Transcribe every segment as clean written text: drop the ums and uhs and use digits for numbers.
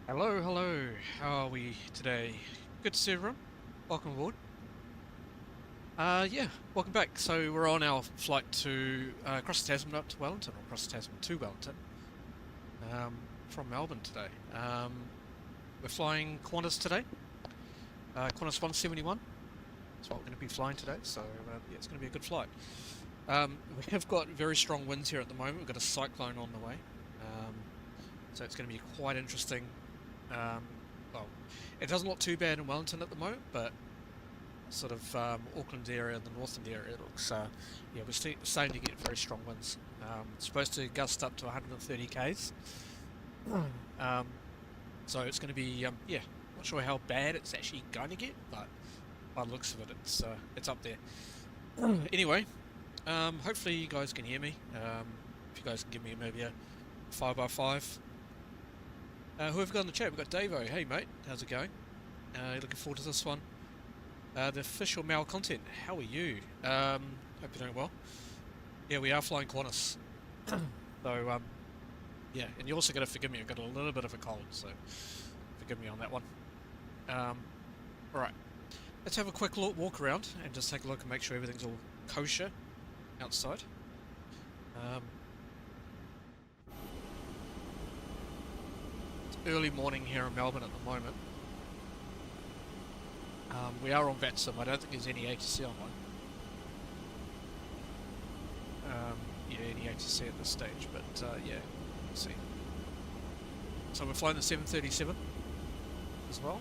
Hello, hello. How are we today? Good to see everyone. Welcome aboard. Yeah, welcome back. So we're on our flight to across the Tasman up to Wellington, or across the Tasman to Wellington, from Melbourne today. We're flying Qantas today. Qantas 171. That's what we're going to be flying today. So yeah, it's going to be a good flight. We have got very strong winds here at the moment. We've got a cyclone on the way, so it's going to be quite interesting. Well, it doesn't look too bad in Wellington at the moment, but sort of Auckland area, the Northland area, it looks, yeah, we're starting to get very strong winds. It's supposed to gust up to 130 k's. um, so it's going to be, yeah, not sure how bad it's actually going to get, but by the looks of it, it's up there. Anyway, hopefully you guys can hear me. If you guys can give me maybe a 5x5. Who have we got in the chat? We've got Davo. Hey mate, how's it going? Looking forward to this one. The official Mal content. How are you? Hope you're doing well. Yeah, we are flying Qantas. So, yeah, and you're also going to forgive me. I've got a little bit of a cold, so forgive me on that one. Alright, let's have a quick walk around and just take a look and make sure everything's all kosher outside. It's early morning here in Melbourne at the moment. We are on VATSIM. I don't think there's any ATC online. Yeah, any ATC at this stage, but yeah, let's see. So we're flying the 737 as well.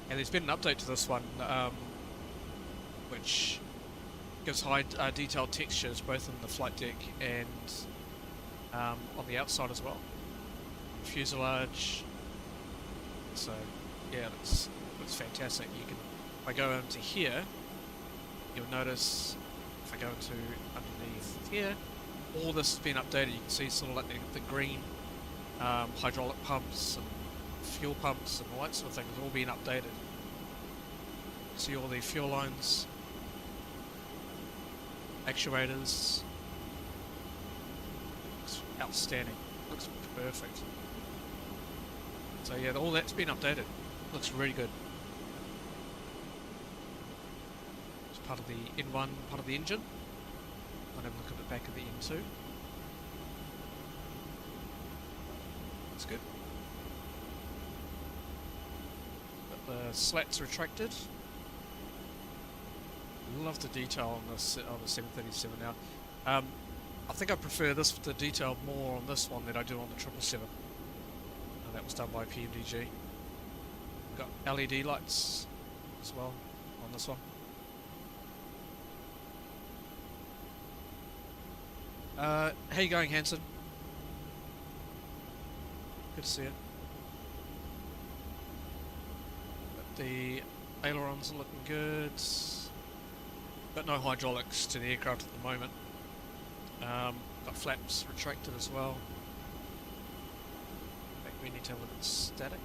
And there's been an update to this one, which gives high detailed textures both in the flight deck and on the outside as well. Fuselage. So yeah, looks fantastic. You can, if I go into here, you'll notice if I go into underneath here, all this has been updated. You can see sort of like the green hydraulic pumps and fuel pumps and all that sort of thing has all been updated. See all the fuel lines, actuators. Looks outstanding. Looks perfect. So yeah, all that's been updated. Looks really good. It's part of the N1, part of the engine. I'll have a look at the back of the N2. That's good. Got the slats retracted. Love the detail on this on the 737 now. I think I prefer the detail more on this one than I do on the 777. That was done by PMDG. Got LED lights as well on this one. How you going, Hanson? Good to see you. But the ailerons are looking good. Got no hydraulics to the aircraft at the moment. Got flaps retracted as well. We need to have a look at the static.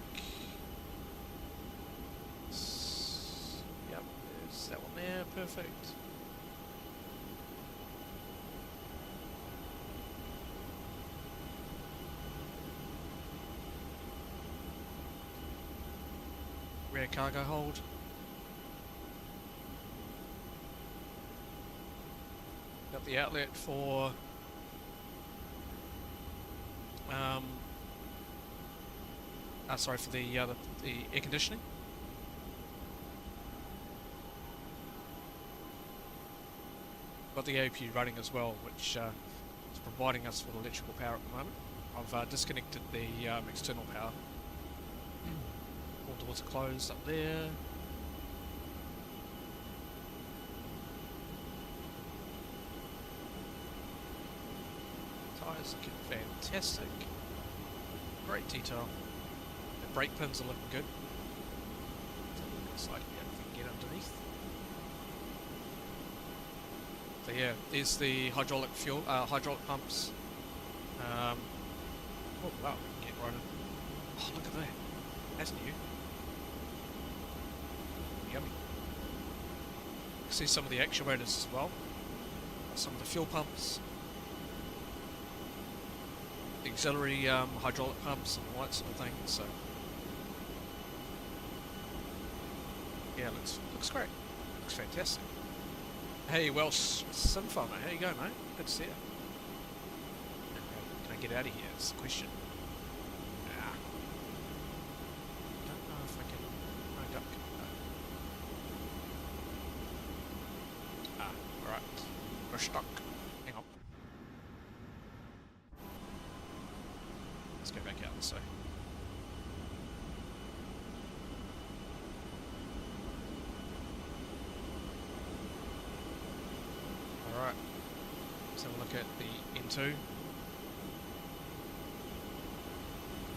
Yep, there's that one there, perfect. Rear cargo hold. Got the outlet for sorry, for the air conditioning. Got the APU running as well, which is providing us with electrical power at the moment. I've disconnected the external power. All doors are closed up there. Tyres looking fantastic. Great detail. The brake pins are looking good. Looks like we can get underneath. So yeah, there's the hydraulic fuel, hydraulic pumps. Oh wow, we can get running. Oh, look at that. That's new. Yummy. You can see some of the actuators as well. Some of the fuel pumps. auxiliary hydraulic pumps and all that sort of thing. So yeah, looks great. Looks fantastic. Hey, Welsh Sim Farmer, how you going, mate? Good to see you. Can I get out of here? That's the question. Ah. Don't know if I can. No, duck. No. Ah, alright. We're stuck. Hang on. Let's go back out this way. Alright. Let's have a look at the N2.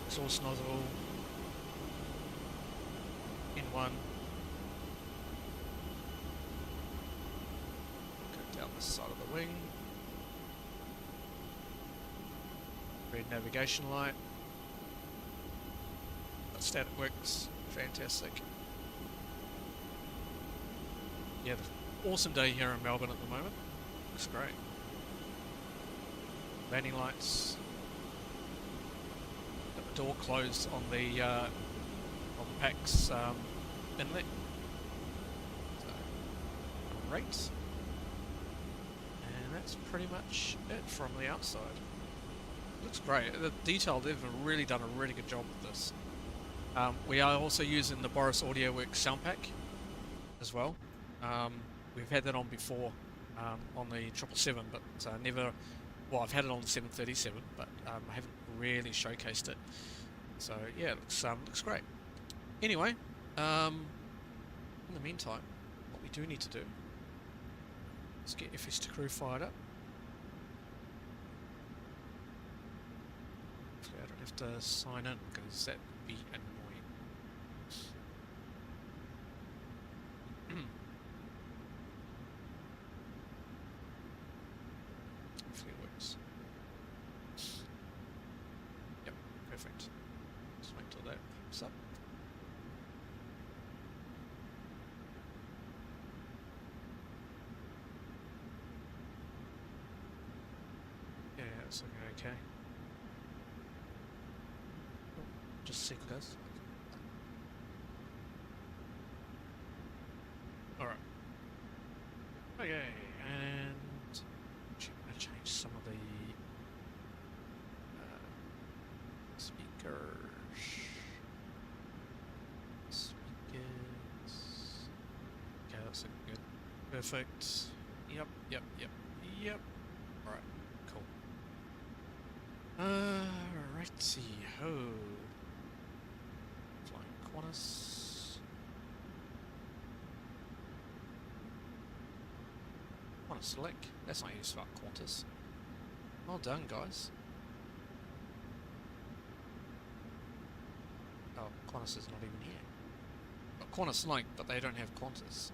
Exhaust nozzle. N1. Go down this side of the wing. Red navigation light. That static works fantastic. Yeah, awesome day here in Melbourne at the moment. Looks great. Landing lights. Got the door closed on the PAX inlet. So, great. And that's pretty much it from the outside. Looks great. The detail, they've really done a really good job with this. We are also using the Boris Audio Works sound pack as well. We've had that on before on the 777, but never. Well, I've had it on the 737, but I haven't really showcased it. So yeah, it looks great. Anyway, in the meantime, what we do need to do is get FS to crew fired up. Hopefully I don't have to sign in because that would be annoying. Hopefully it works. Yep, perfect. Just wait till that pops up. Yeah, it's looking okay. Oh, just a second, guys. Alright. Okay, and I'm going to change some of the speakers. Okay, that's looking good. Perfect. Yep. Alright, cool. Righty ho. Flying Qantas. Qantas Select. That's not used for Qantas. Well done, guys. Oh, Qantas is not even here. Got Qantas Link, but they don't have Qantas.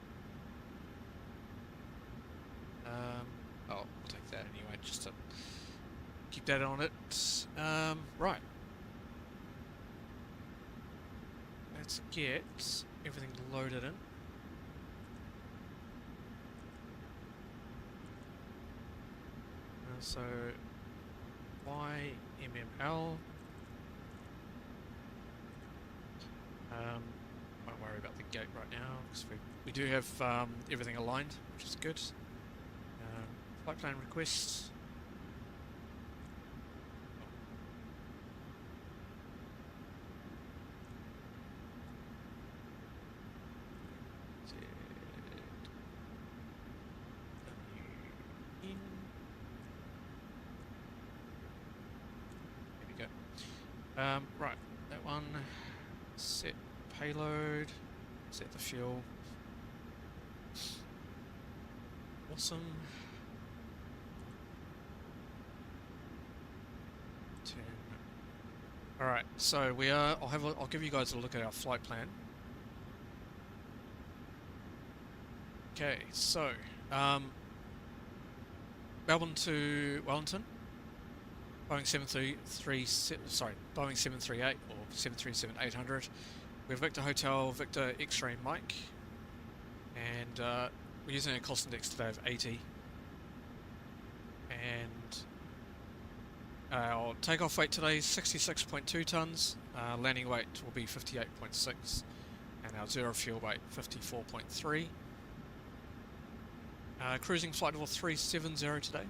Oh, I'll take that anyway, just to keep that on it. Right. Let's get everything loaded in. So, YMML. Won't worry about the gate right now because we do have everything aligned, which is good. Flight plan requests. Right, that one, set payload, set the fuel, awesome, alright, so we are, I'll give you guys a look at our flight plan. Okay, so, Melbourne to Wellington. Boeing 738 or 737-800. We're Victor Hotel, Victor X-Ray Mike, and we're using a cost index today of 80. And Our takeoff weight today is 66.2 tonnes, landing weight will be 58.6, and our zero fuel weight 54.3. Cruising flight level 370 today,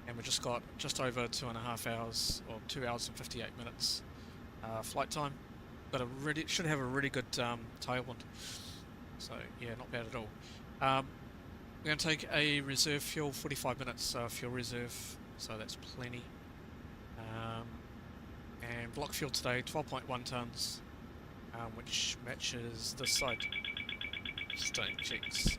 and we've just got just over 2.5 hours, or 2 hours and 58 minutes flight time, but should have a really good tailwind, so yeah, not bad at all. We're going to take a reserve fuel, 45 minutes fuel reserve, so that's plenty. And block fuel today, 12.1 tonnes, which matches this side. Stone checks.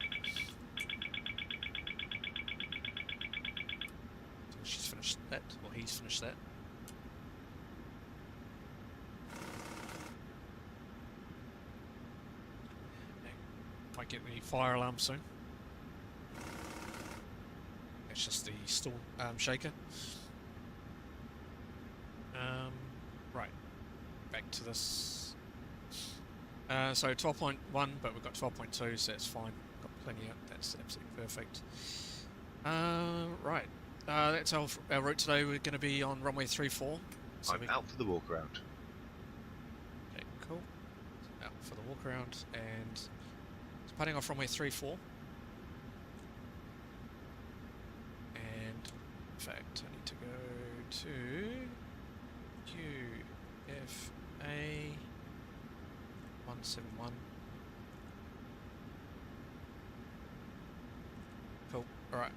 So she's finished that, or he's finished that. Might get the fire alarm soon. It's just the stall shaker. Right, back to this. So 12.1, but we've got 12.2, so that's fine. Got plenty of, that's absolutely perfect. Right, that's our route today. We're going to be on runway 34. So I'm out for the walk around. Okay, cool. Out for the walk around, and departing off runway 34. And in fact, I need to go to QFA 171. Cool. Alright.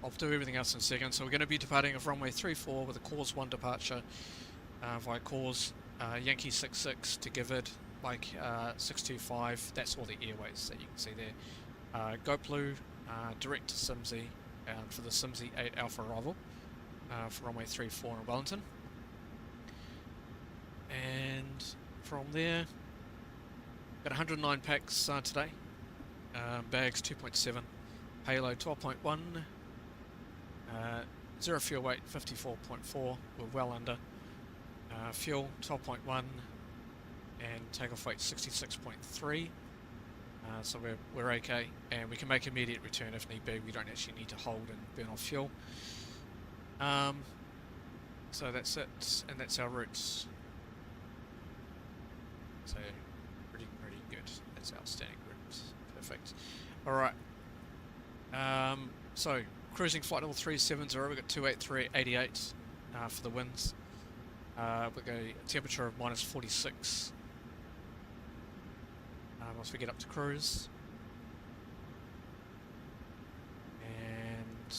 I'll do everything else in a second. So we're going to be departing off runway 34 with a course 1 departure via course Yankee 66 to Gifford, Mike 625. That's all the airways that you can see there. GoBlue direct to Simsey for the Simsey 8 Alpha arrival for runway 34 in Wellington. And from there, got 109 packs today, bags 2.7, payload 12.1, zero fuel weight 54.4, we're well under, fuel 12.1, and takeoff weight 66.3, so we're okay, and we can make immediate return if need be. We don't actually need to hold and burn off fuel. So that's it, and that's our routes. So pretty good. That's outstanding routes. Perfect. All right. So cruising flight level 370. We've got 283.88 for the winds. We've got a temperature of minus 46. Once we get up to cruise. And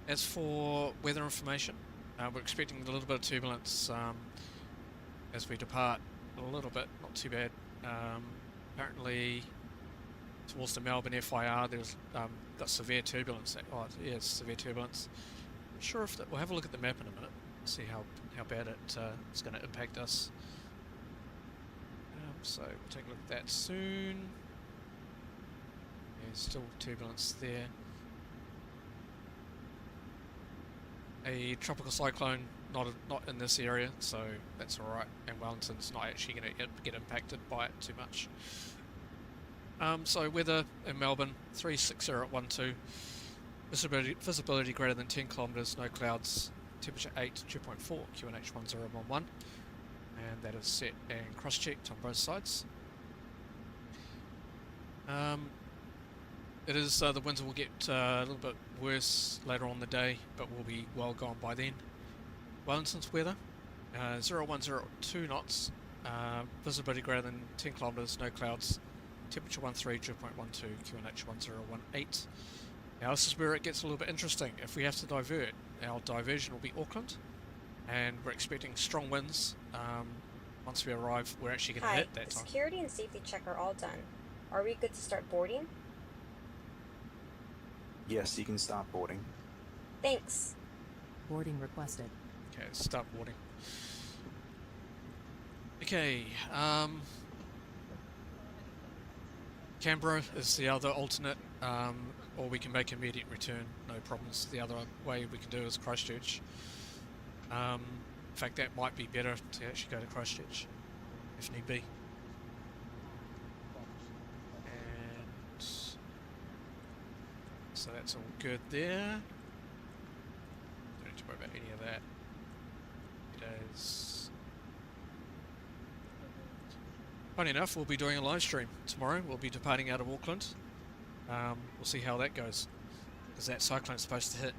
as for weather information, we're expecting a little bit of turbulence as we depart. A little bit, not too bad. Apparently, towards the Melbourne FIR, there's got severe turbulence. Oh, yeah, it's severe turbulence. Not sure if we'll have a look at the map in a minute, see how bad it's going to impact us. So we'll take a look at that soon. There's still turbulence there. A tropical cyclone, not in this area, so that's alright. And Wellington's not actually going to get impacted by it too much. So weather in Melbourne, 360 at 12. Visibility greater than 10 kilometres, no clouds. Temperature 8, 2.4, QNH 1011. And that is set and cross-checked on both sides. It is the winds will get a little bit worse later on in the day, but we'll be well gone by then. Wellington's weather, 0102 knots, visibility greater than 10 kilometres, no clouds, temperature 13, 2.12, QNH 1018. Now this is where it gets a little bit interesting. If we have to divert, our diversion will be Auckland, and we're expecting strong winds. Once we arrive, we're actually going to hit that time. Security and safety check are all done. Are we good to start boarding? Yes, you can start boarding. Thanks. Boarding requested. Okay, let's start boarding. Okay, Canberra is the other alternate, or we can make immediate return, no problems. The other way we can do is Christchurch. In fact, that might be better to actually go to Christchurch, if need be. And so that's all good there. any of that. It is. Funny enough, we'll be doing a live stream tomorrow. We'll be departing out of Auckland. We'll see how that goes, because that cyclone's supposed to hit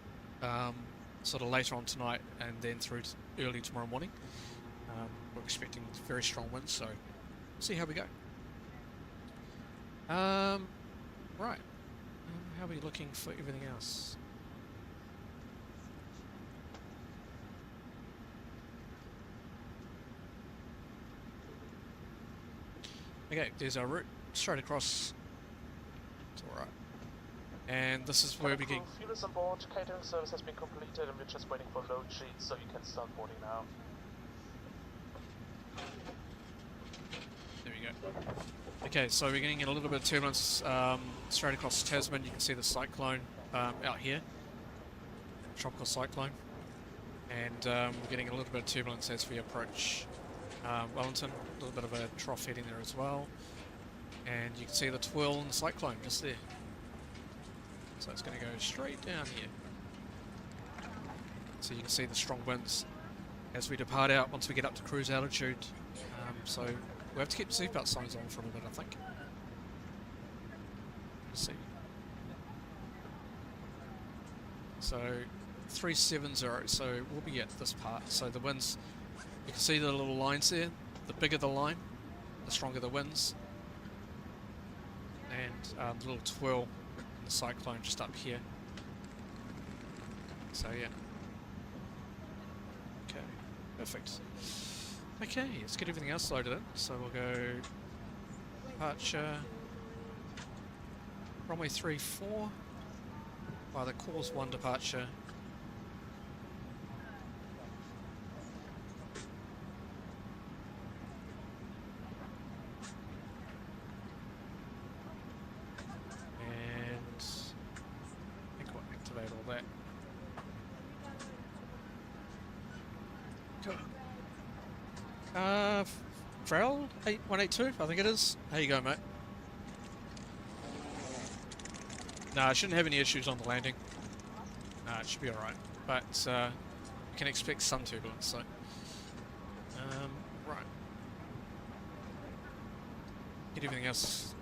sort of later on tonight and then through early tomorrow morning. We're expecting very strong winds, so we'll see how we go. Right. How are we looking for everything else? Okay, there's our route straight across. It's alright. And this is where we get. Fuel is on board, catering service has been completed, and we're just waiting for load sheets, so you can start boarding now. There we go. Okay, so we're getting a little bit of turbulence straight across Tasman. You can see the cyclone out here, tropical cyclone, and we're getting a little bit of turbulence as we approach Wellington. A little bit of a trough heading there as well, and you can see the twirl and the cyclone just there. So it's going to go straight down here. So you can see the strong winds as we depart out once we get up to cruise altitude. So we have to keep the seatbelt signs on for a little bit, I think. Let's see. So 370, so we'll be at this part. So the winds, you can see the little lines there. The bigger the line, the stronger the winds. And the little twirl in the cyclone just up here. So yeah. Okay, perfect. Okay, let's get everything else loaded in. So we'll go departure runway 34 by the course 1 departure. And I think we'll activate all that. Cool. Frel 8182, I think it is. How you going, mate? Nah, I shouldn't have any issues on the landing. Nah, it should be alright. But you can expect some turbulence, so. Right. Get everything else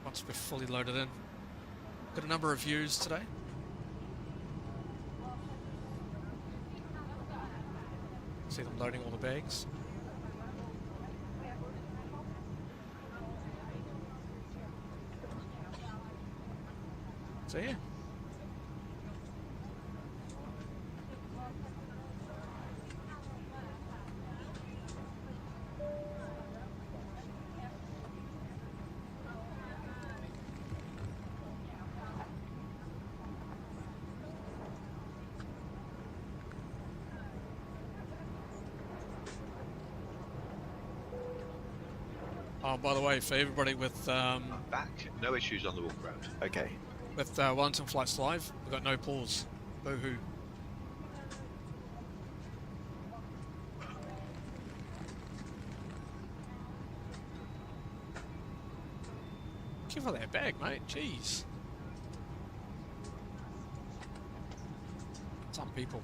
once we're fully loaded in. Got a number of views today. See them loading all the bags. So yeah. Oh, by the way, for everybody with I'm back. No issues on the walk around. Okay. with Wellington flights live, we've got no pause. Boo-hoo. Careful that bag, mate. Jeez. Some people.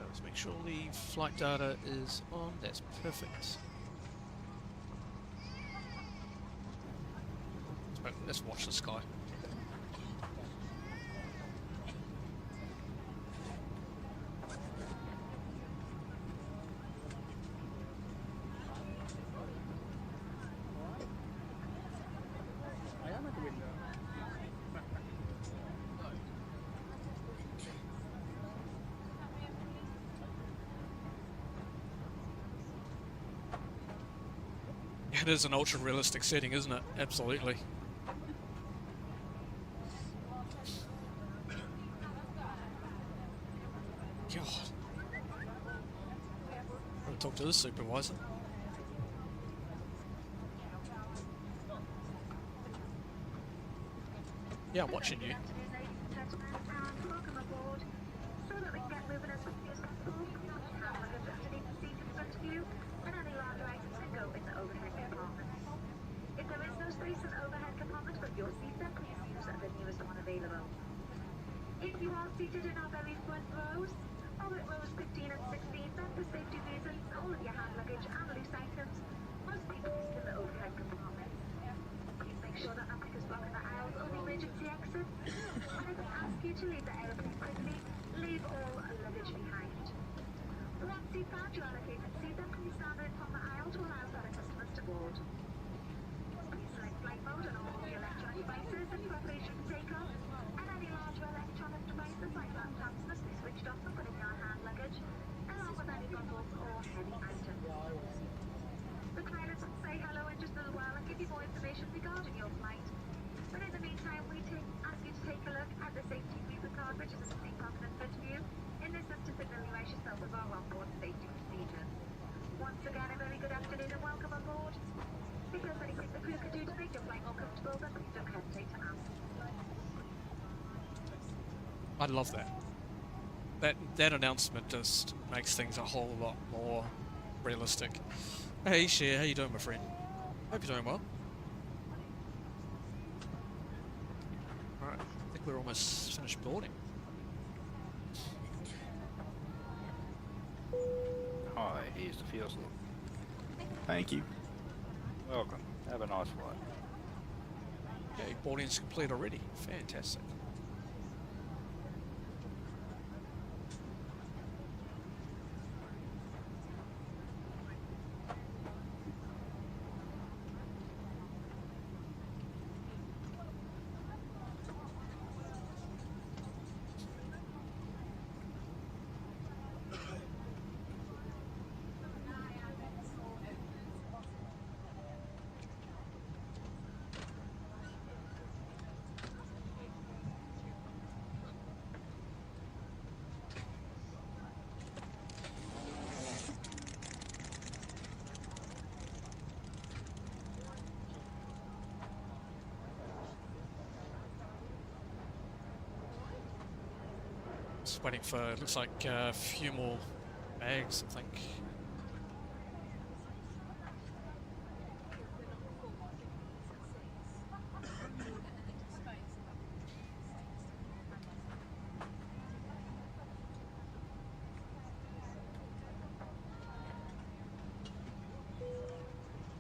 Let's make sure the flight data is on. That's perfect. Let's watch the sky. It is an ultra realistic setting, isn't it? Absolutely. God. I'll talk to this supervisor. Yeah, I'm watching you. You are seated in our very front rows, or at rows 15 and 16, then for safety reasons, all of your hand luggage and loose items must be placed in the overhead compartments. Please make sure that applicants blocking the aisles or the emergency exits. When I ask you to leave the aeroplane quickly, leave all luggage behind. Once you've found your allocated seat, then please stand in from the aisle to allow fellow customers to board. Please select flight mode on all of your electronic devices in preparation for takeoff, and any larger electronic devices like laptops must be switched off and put in your hand luggage, along with any bottles or heavy items. The pilots will say hello in just a little while and give you more information regarding your flight. But in the meantime, ask you to take a look at the safety user card, which is in the seat pocket in front of you, in this is to familiarise yourself with our onboard safety procedures. Once again, a very good afternoon and welcome on board. If there's anything the crew could do to make your flight more comfortable, then please don't hesitate to ask. I love that. That announcement just makes things a whole lot more realistic. Hey Cher, how you doing, my friend? Hope you're doing well. Alright, I think we're almost finished boarding. Hi, here's the fuel slip. Thank you. Welcome. Have a nice flight. Okay, boarding's complete already. Fantastic. Just waiting for, it looks like a few more bags, I think.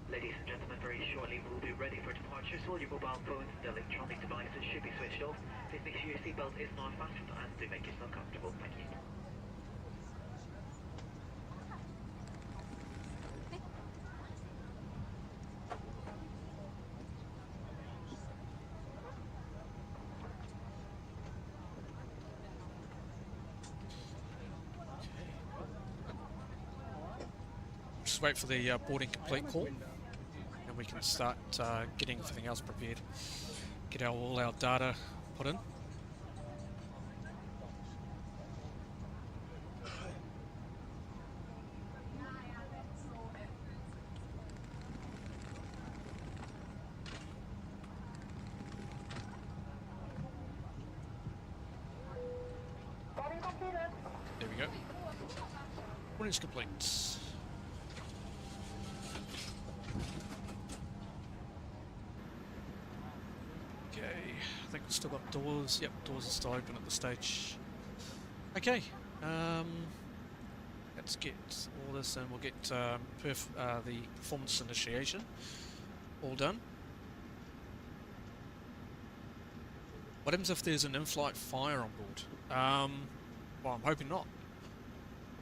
Ladies and gentlemen, very shortly we'll be ready for departure, so all your mobile phones and electronic devices should be switched off. Please make sure your seatbelt is not fastened and do make yourself comfortable. Thank you. Just wait for the boarding complete call, and we can start getting everything else prepared. Get all our data put in. There we go. Boarding's complete. Okay, I think we've still got doors. Yep, doors are still open at this stage. Okay, let's get all this and we'll get the performance initiation all done. What happens if there's an in-flight fire on board? Well, I'm hoping not.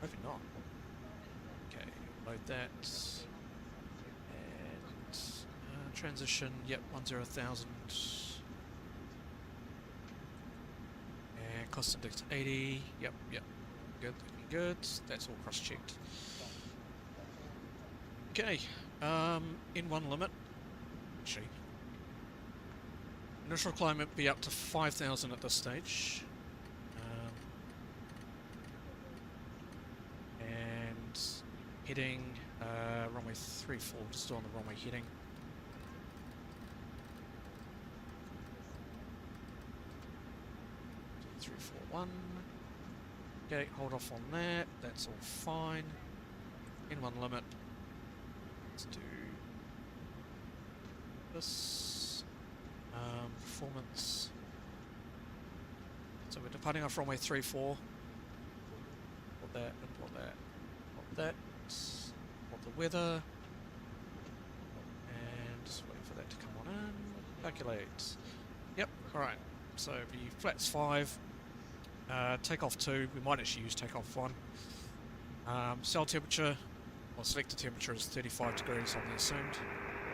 Hoping not. Okay, load that. And transition, yep, 10,000. And cost index 80, yep, good, looking good. That's all cross-checked. Okay, N1 limit. Actually, initial climb would be up to 5,000 at this stage. And heading runway 34, just still on the runway heading. Three, four, 1. Okay, hold off on that. That's all fine. N1 limit. Let's do this. Performance. So we're departing off runway 34. Plot that, and plot that, plot that. Plot the weather. And just waiting for that to come on in. Calculate. Yep, alright. So the flat's 5. Takeoff 2. We might actually use takeoff 1. Cell temperature, or selected temperature is 35 degrees on the assumed.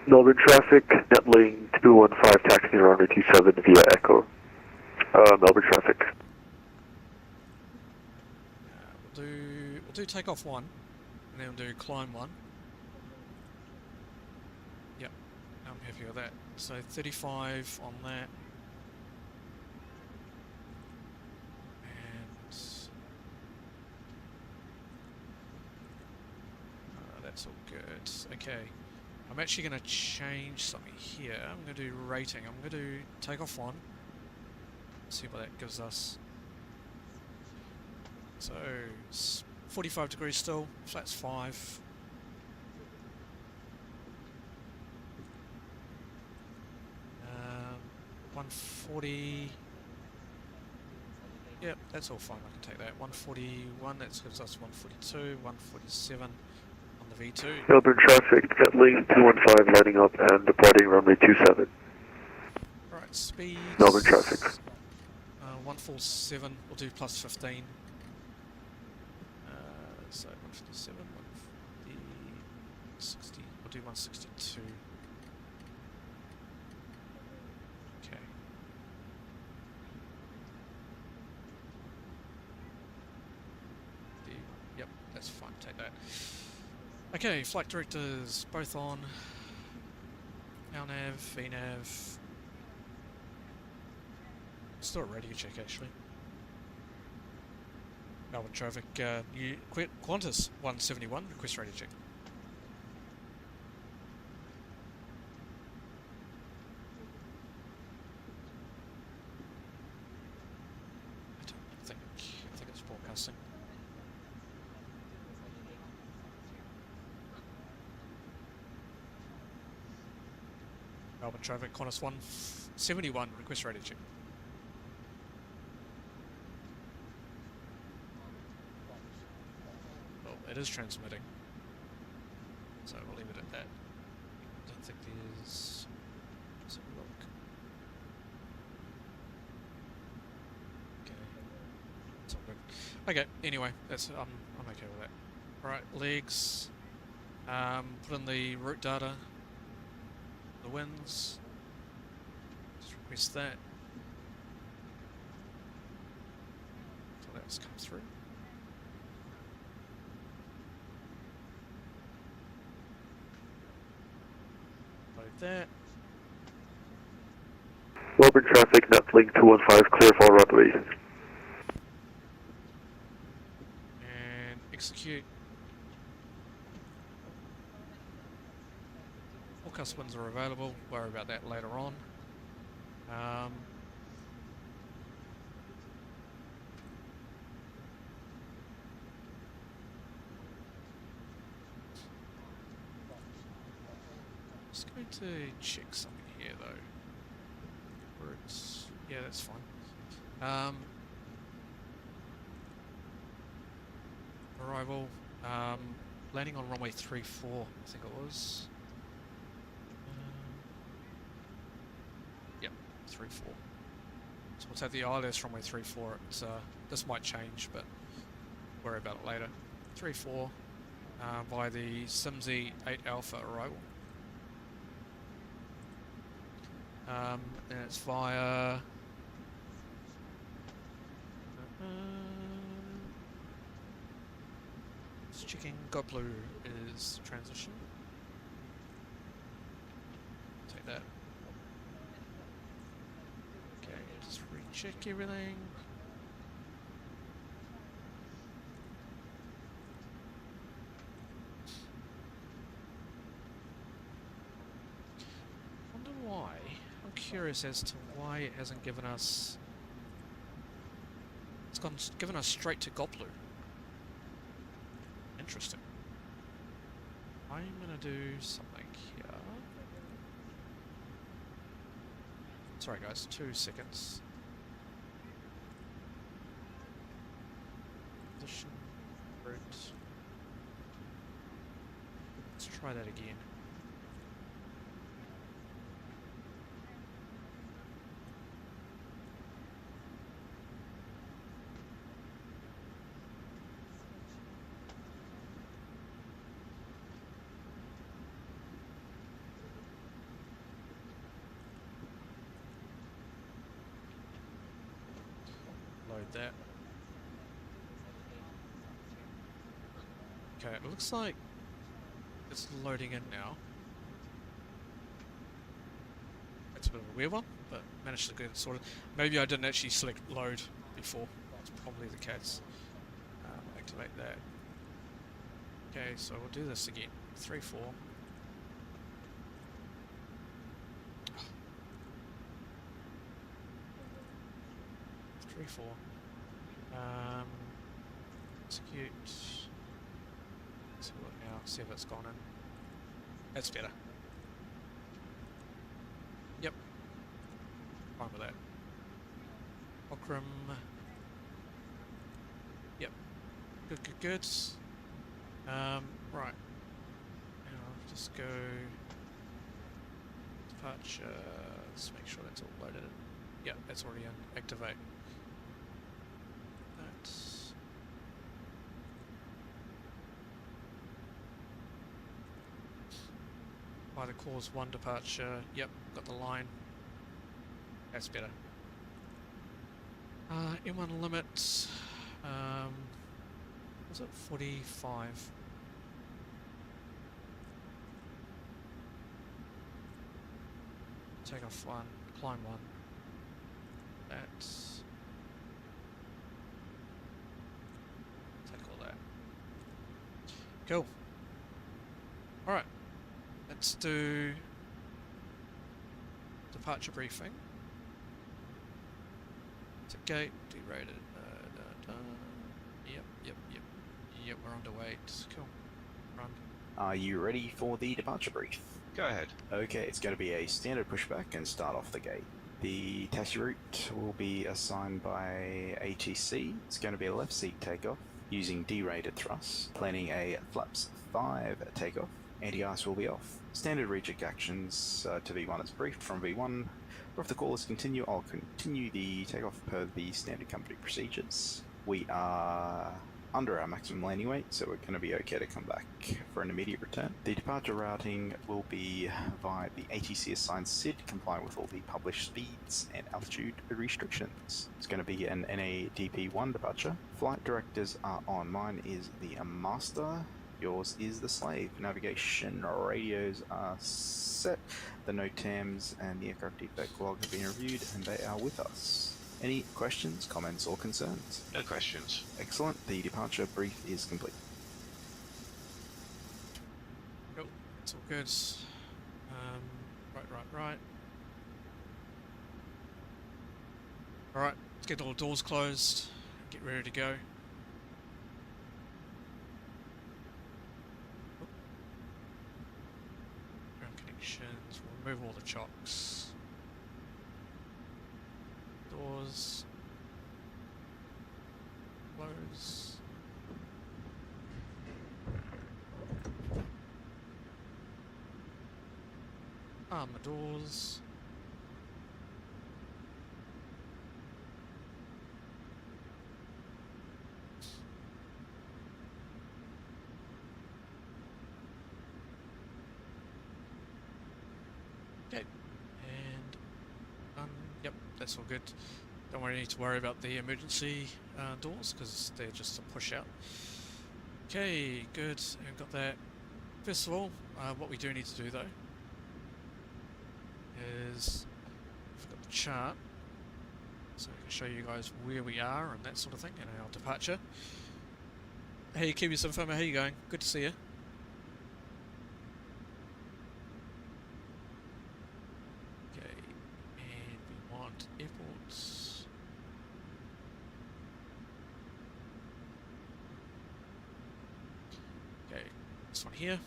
Melbourne traffic, Netlink 215, taxi runway 27 via Echo. Melbourne traffic. We'll do takeoff 1, and then we'll do climb 1. Yep, I'm happy with that. So 35 on that. And that's all good. Okay. I'm actually going to change something here. I'm going to do rating. I'm going to do takeoff 1. See what that gives us. So, it's 45 degrees still. Flat's 5. Um, 140. Yep, that's all fine. I can take that. 141. That gives us 142. 147. On the V2. Melbourne traffic, Netlink 215 lining up and departing runway 27. Right, speed. Melbourne traffic. 147, we'll do plus 15. So 157, 150, 60, we'll do 162. Okay. Yep, that's fine, take that. Okay, flight directors, both on. LNAV, VNAV. Still a radio check actually. Melbourne traffic, Qantas 171, request radio check. I think it's broadcasting. Melbourne traffic, Qantas 171, request radio check. It is transmitting, so we'll leave it at that. I don't think there's. Let's have a look. Okay, it's all good. Okay, anyway, that's I'm okay with that. All right, legs. Put in the route data. The winds. Just request that. So that's come through. That. Melbourne traffic, Netlink 215, clear for runway. And execute. Forecast winds are available, worry about that later on. Just going to check something here though. Routes. Yeah, that's fine. Arrival. Landing on runway 34, I think it was. Yep, 34. So we'll take the ILS runway 34. It's, this might change, but worry about it later. 34 by the Simsy 8 Alpha arrival. And it's via just checking GoBlue is transition. Take that. Okay, just recheck everything. Wonder why. I'm curious as to why it hasn't given us. It's given us straight to GoBlue. Interesting. I'm gonna do something here. Sorry guys, 2 seconds. position, route. Let's try that again. Load that. Okay, it looks like it's loading in now. That's a bit of a weird one, but managed to get it sorted. Maybe I didn't actually select load before. That's probably the case. Activate that. Okay, so we'll do this again. 3, 4. 3, 4. Execute. Let's have a look now, see if it's gone in. That's better. Yep. Fine with that. Okram. Yep. Good, good, good. Right. Now just go departure. Let's make sure that's all loaded in. Yep, that's already in. Activate. That's either cause 1 departure. Yep, got the line. That's better. M1 limit. Was it 45? Take off 1, climb 1. That's take all that. Cool. Alright. Let's do departure briefing. It's a gate, derated. Yep, we're underway. Cool. Run. Are you ready for the departure brief? Go ahead. Okay, it's going to be a standard pushback and start off the gate. The taxi route will be assigned by ATC. It's going to be a left seat takeoff using derated thrust, planning a flaps 5 takeoff. Anti-ice will be off. Standard reject actions to V1 is briefed from V1. Or if the call is continue, I'll continue the takeoff per the standard company procedures. We are under our maximum landing weight, so we're going to be okay to come back for an immediate return. The departure routing will be via the ATC assigned SID, complying with all the published speeds and altitude restrictions. It's going to be an NADP1 departure. Flight directors are on. Mine is the master. Yours is the slave. Navigation radios are set. The NOTAMs and the aircraft defect log have been reviewed and they are with us. Any questions, comments or concerns? No questions. Excellent. The departure brief is complete. Cool. It's all good. Right. Alright, let's get all the doors closed. Get ready to go. Ground connections. We'll remove all the chocks. Doors. Close. Arm the doors. Okay, and done. Yep, that's all good. Don't worry, need to worry about the emergency doors because they're just a push out. Okay, good. I've got that. First of all, what we do need to do though is we've got the chart, so I can show you guys where we are and that sort of thing, and our departure. Hey, Kiwi Sunfarmer, how you going? Good to see you. Okay, and we want airports. Okay, this one here.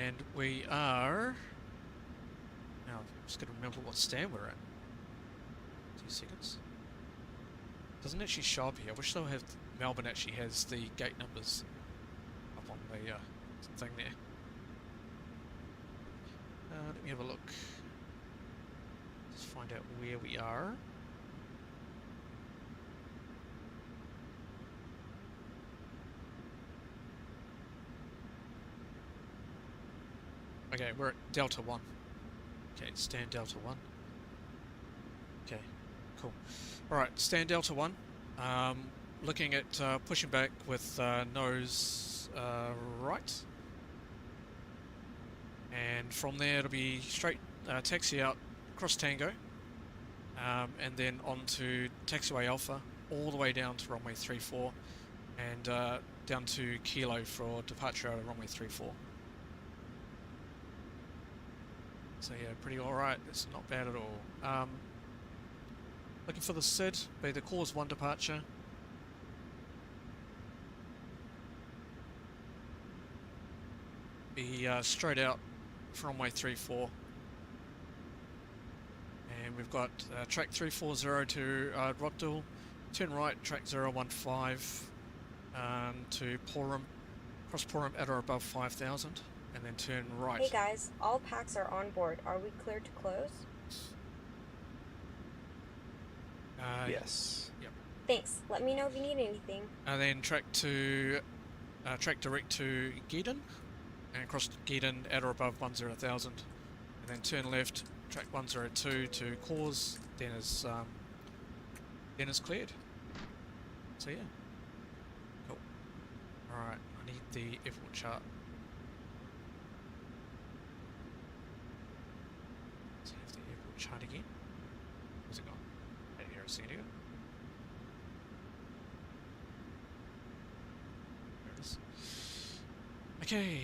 And we are now. I'm just going to remember what stand we're at. few seconds. Doesn't actually show up here. I wish they'll have Melbourne actually has the gate numbers up on the thing there. Let me have a look. Let's find out where we are. Okay, we're at Delta 1. Okay, stand Delta 1. Okay, cool. Alright, stand Delta 1. Looking at pushing back with nose right. And from there it'll be straight taxi out across Tango. And then on to taxiway Alpha, all the way down to runway 34. And down to Kilo for departure out of runway 34. So yeah, pretty alright, it's not bad at all. Looking for the SID, be the cause 1 departure. Be straight out from runway 34. And we've got track 340 to Rockdale, turn right, track 015 to Porum, cross Porum at or above 5,000. And then turn right. Hey guys, all packs are on board. Are we clear to close? Yes. Yep. Thanks. Let me know if you need anything. And then track direct to Geedon, and cross Geedon at or above 10,000. And then turn left, track 102 to cause. Then is cleared. So yeah. Cool. All right. I need the airport chart. Chart again. Where's it gone? Right here, San Diego. There it is. Okay,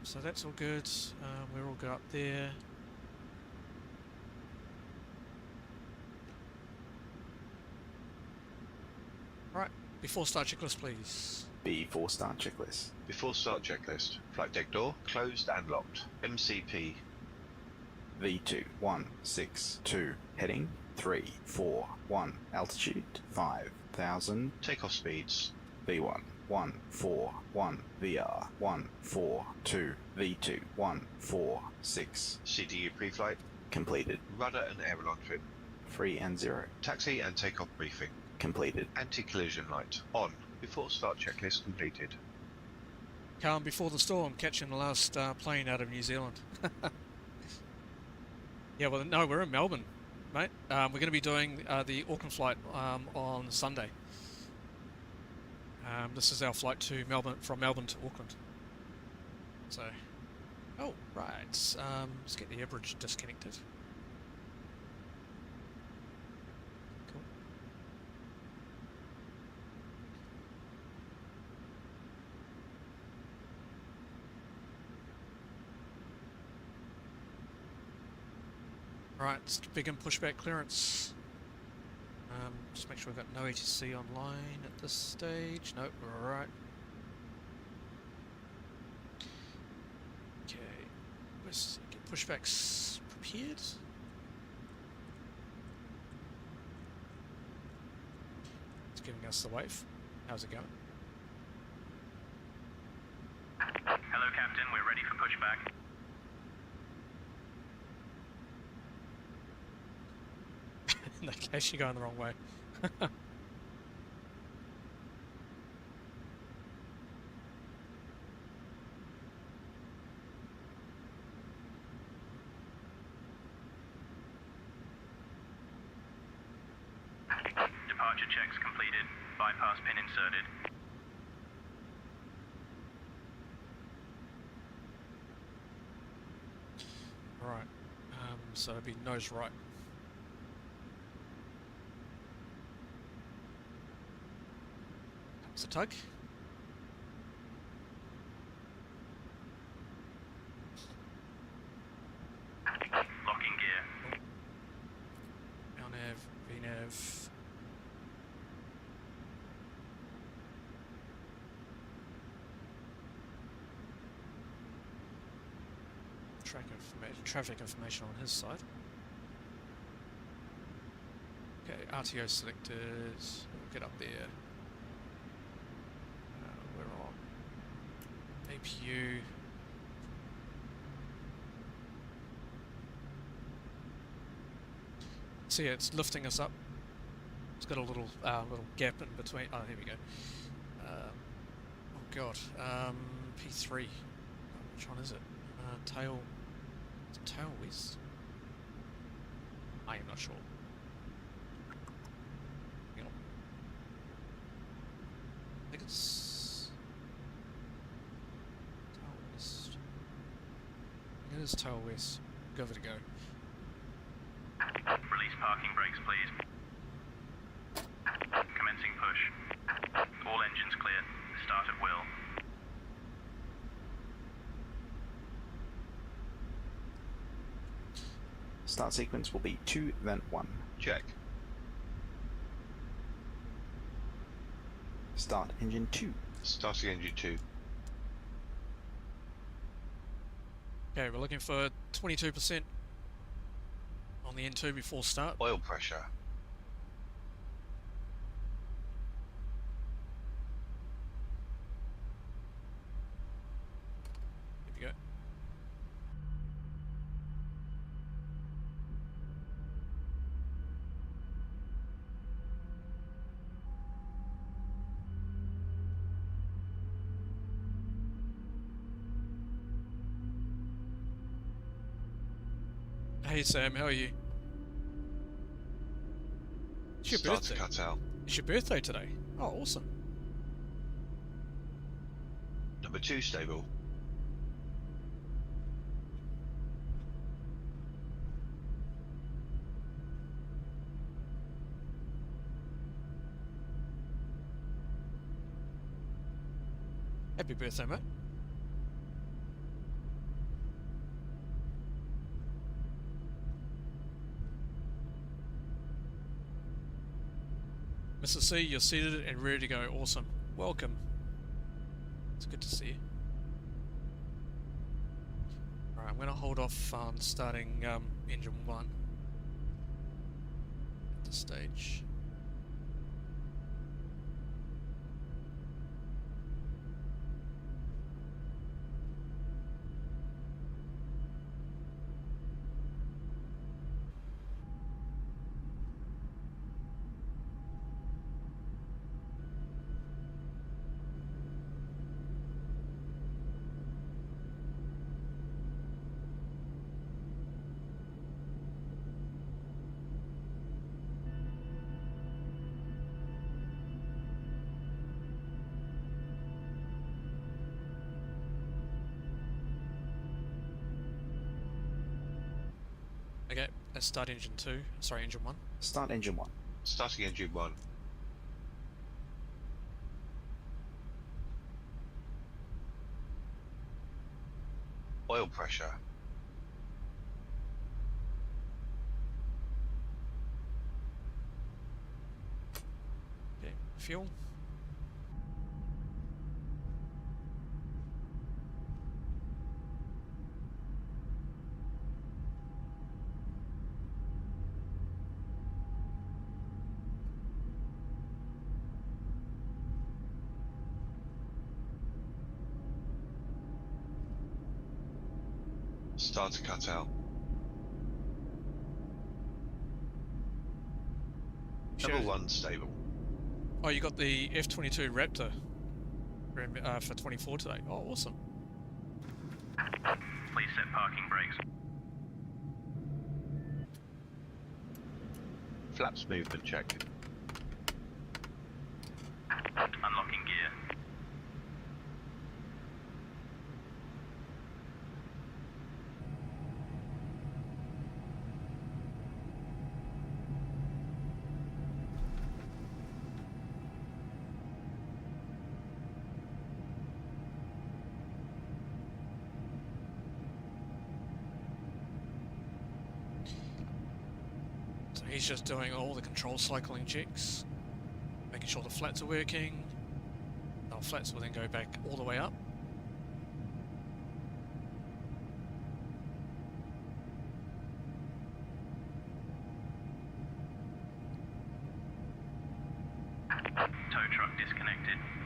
so that's all good. We're all good up there. Right, before start checklist, please. Before start checklist. Before start checklist. Flight deck door closed and locked. MCP. V2162, heading 341, altitude 5,000. Takeoff speeds. V1141, VR 142, V2146. CDU pre-flight. Completed. Rudder and aileron trim. 3 and 0. Taxi and takeoff briefing. Completed. Anti-collision light. On. Before start checklist completed. Calm before the storm, catching the last plane out of New Zealand. Yeah, well, no, we're in Melbourne, mate. We're going to be doing the Auckland flight on Sunday. This is our flight to Melbourne, from Melbourne to Auckland. So, oh, right. Let's get the air bridge disconnected. Cool. Right, let's begin pushback clearance. Just make sure we've got no ATC online at this stage. Nope, we're alright. Okay, let's get pushbacks prepared. It's giving us the wave. How's it going? Hello, Captain. We're ready for pushback. In that case, you're going the wrong way. Departure checks completed. Bypass pin inserted. Alright, so it'd be nose right. Comes the tug. Locking gear. LNAV, VNAV. Traffic information on his side. Okay, RTO selected. We'll get up there. We're on APU. See, it's lifting us up. It's got a little gap in between. Oh, here we go. Oh god. P3. Which one is it? Tail. Is it tail west? I am not sure. Hang on. I think it's tail west. I think it is tail west. Give it a go. Release parking brakes, please. Commencing push. All engines clear. Start at will. Start sequence will be 2, then 1. Check. Start engine 2. Starting engine 2. Okay, we're looking for 22% on the N2 before start. Oil pressure. Here we go. Hey Sam, how are you? It's your Start to birthday. cut out. It's your birthday today. Oh, awesome. Number 2 stable. Happy birthday, mate. Mr. C, you're seated and ready to go. Awesome. Welcome. It's good to see you. Alright, I'm going to hold off on starting engine 1 at this stage. Okay, let's start engine 2. Sorry, engine 1. Start engine 1. Starting engine 1. Oil pressure. Okay, fuel. Start to cut out. Number 1 stable. Oh, you got the F-22 Raptor for 24 today. Oh, awesome. Please set parking brakes. Flaps movement check. Unlocking gear. So he's just doing all the control cycling checks, making sure the flats are working. Our flats will then go back all the way up.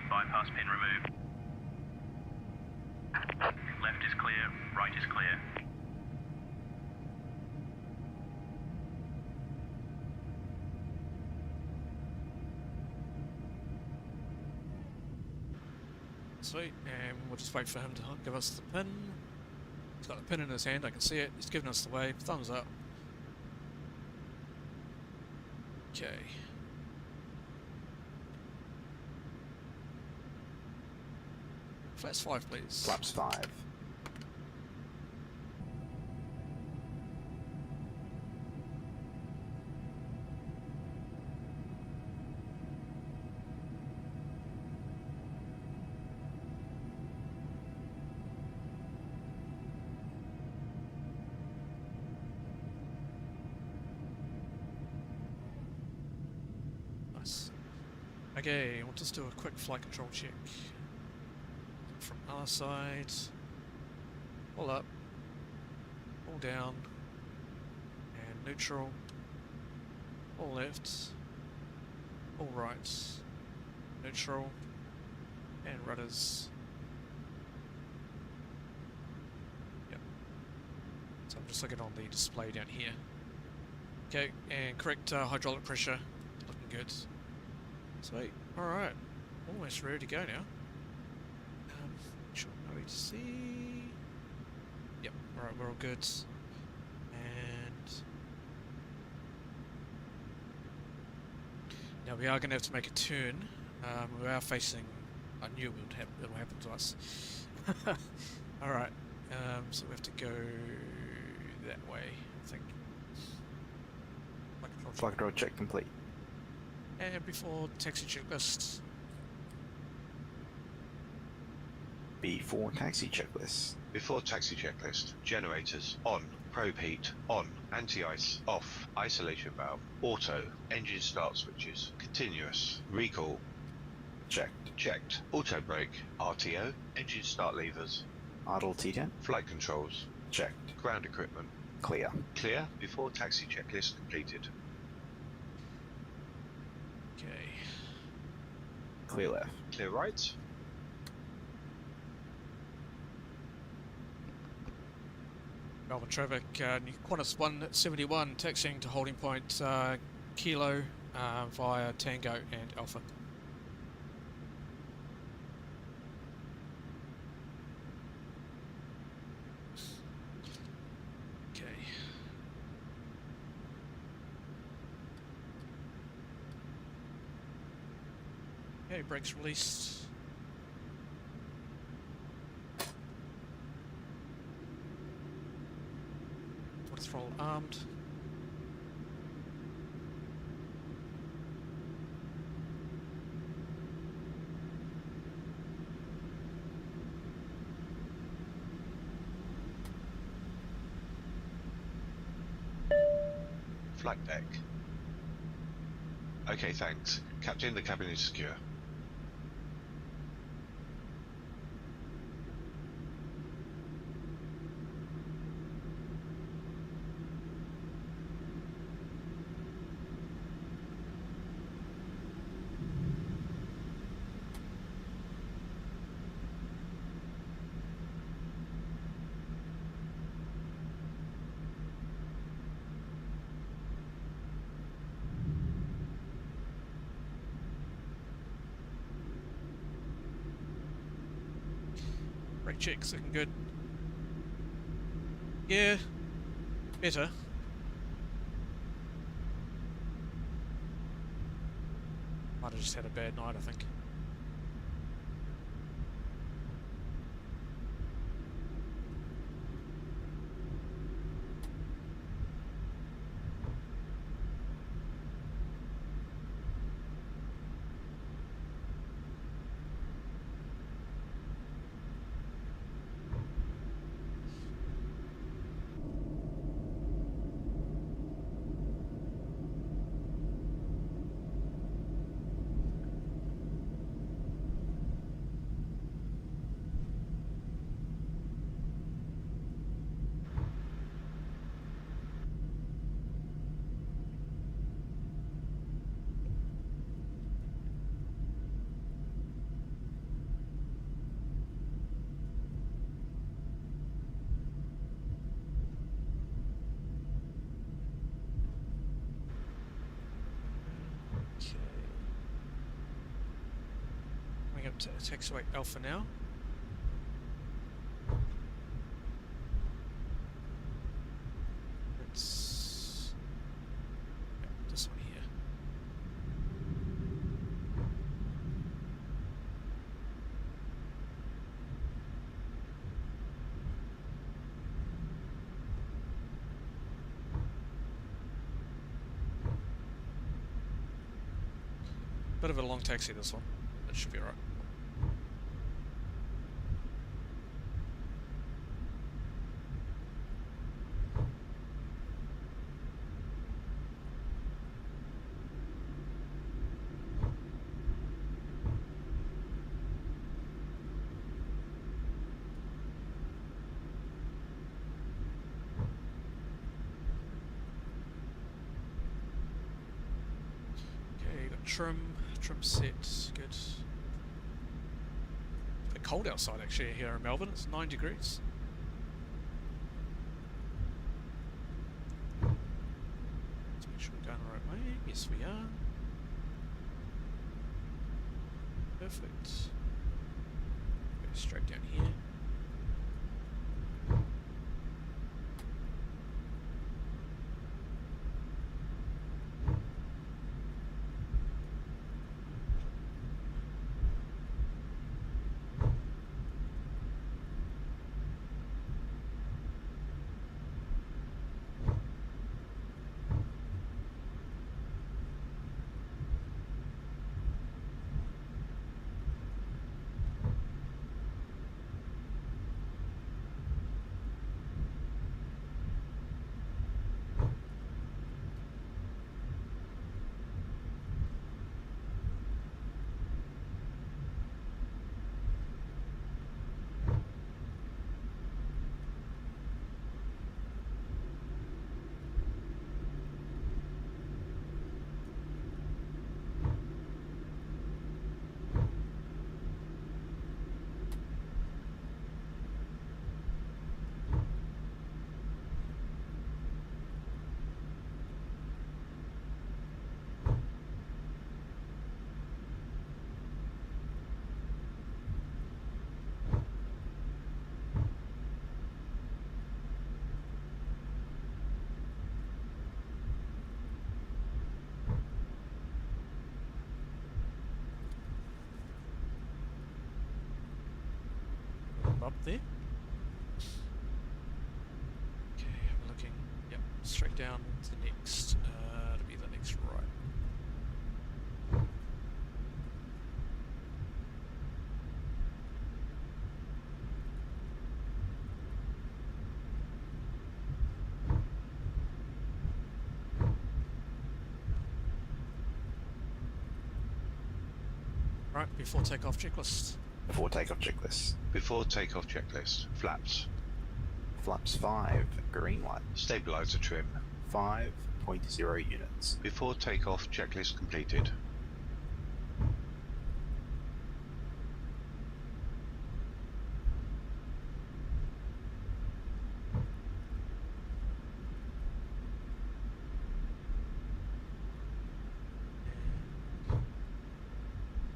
bypass pin removed. Left is clear, right is clear. Sweet, and we'll just wait for him to give us the pin. He's got the pin in his hand, I can see it. He's giving us the wave. Thumbs up. Okay. Flaps 5, please. Flaps 5. Nice. Okay, we'll just do a quick flight control check. From our side, pull up, pull down, and neutral, pull left, pull right, neutral, and rudders. Yep. So I'm just looking on the display down here. Okay, and correct hydraulic pressure, looking good. Sweet, alright, almost ready to go now. Sure, no to see. Yep, alright, we're all good. And now we are going to have to make a turn. We are facing. I knew it will happen to us. Alright, so we have to go that way, I think. Flight control check complete. And before taxi checklist. Before taxi checklist. Before taxi checklist. Generators on. Probe heat on. Anti-ice off. Isolation valve. Auto. Engine start switches. Continuous. Recall. Checked. Checked. Auto brake. RTO. Engine start levers. Idle T10. Flight controls. Checked. Ground equipment. Clear. Clear before taxi checklist completed. Okay. Clear left. Clear right. Melbourne traffic, Qantas 171 taxiing to holding point Kilo via Tango and Alpha. Okay. Okay, brakes released. Throttle armed. Flight deck. Okay, thanks. Captain, the cabin is secure. Brake checks looking good. Yeah, better. Might have just had a bad night, I think. up to taxiway Alpha now. It's this one here. Bit of a long taxi, this one. That should be alright. Okay, you got trim set, good. It's a bit cold outside actually here in Melbourne, it's 9 degrees. Let's make sure we're going the right way. Yes, we are. Perfect. Go straight down here. Up there. Okay, I'm looking. Yep, straight down to the next. To be the next right. Right, before takeoff checklist. Before takeoff checklist. Before takeoff checklist. Flaps. Flaps 5, green light. Stabilizer trim. 5.0 units. Before takeoff checklist completed.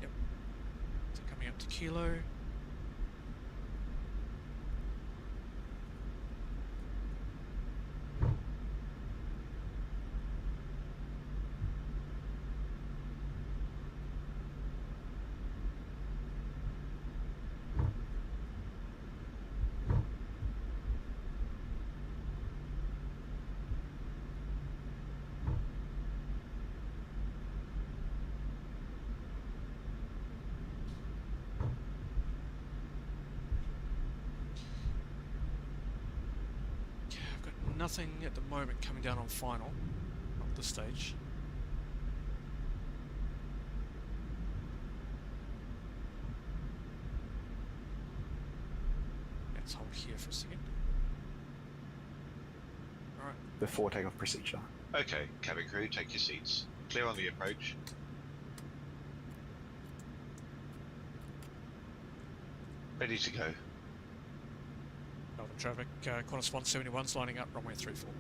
Yep. So coming up to kilo. Nothing at the moment coming down on final, not at this stage. Let's hold here for a second. Alright. Before takeoff procedure. Okay, cabin crew, take your seats. Clear on the approach. Ready to go. Melbourne traffic, Qantas 171's lining up, runway 34.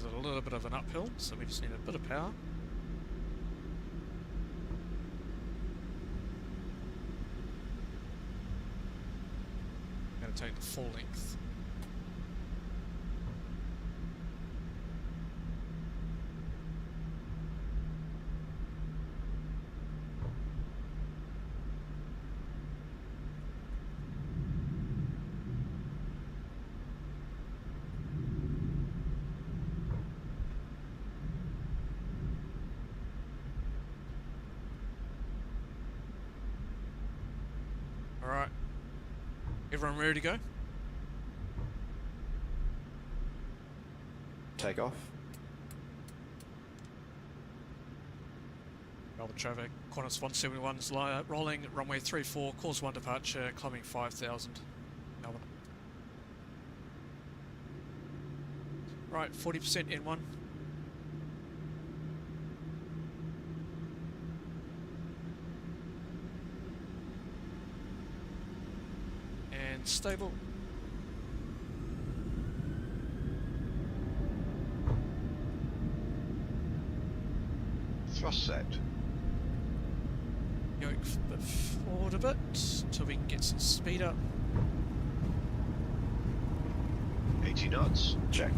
is a little bit of an uphill, so we just need a bit of power. Going to take the full length. Alright. Everyone ready to go? Take off. Melbourne traffic, Qantas 171's rolling, runway 34, course 1 departure, climbing 5,000. Melbourne. Right, 40% N1. And stable. Thrust set. Yoke a bit forward a bit until we can get some speed up. 80 knots. Checked.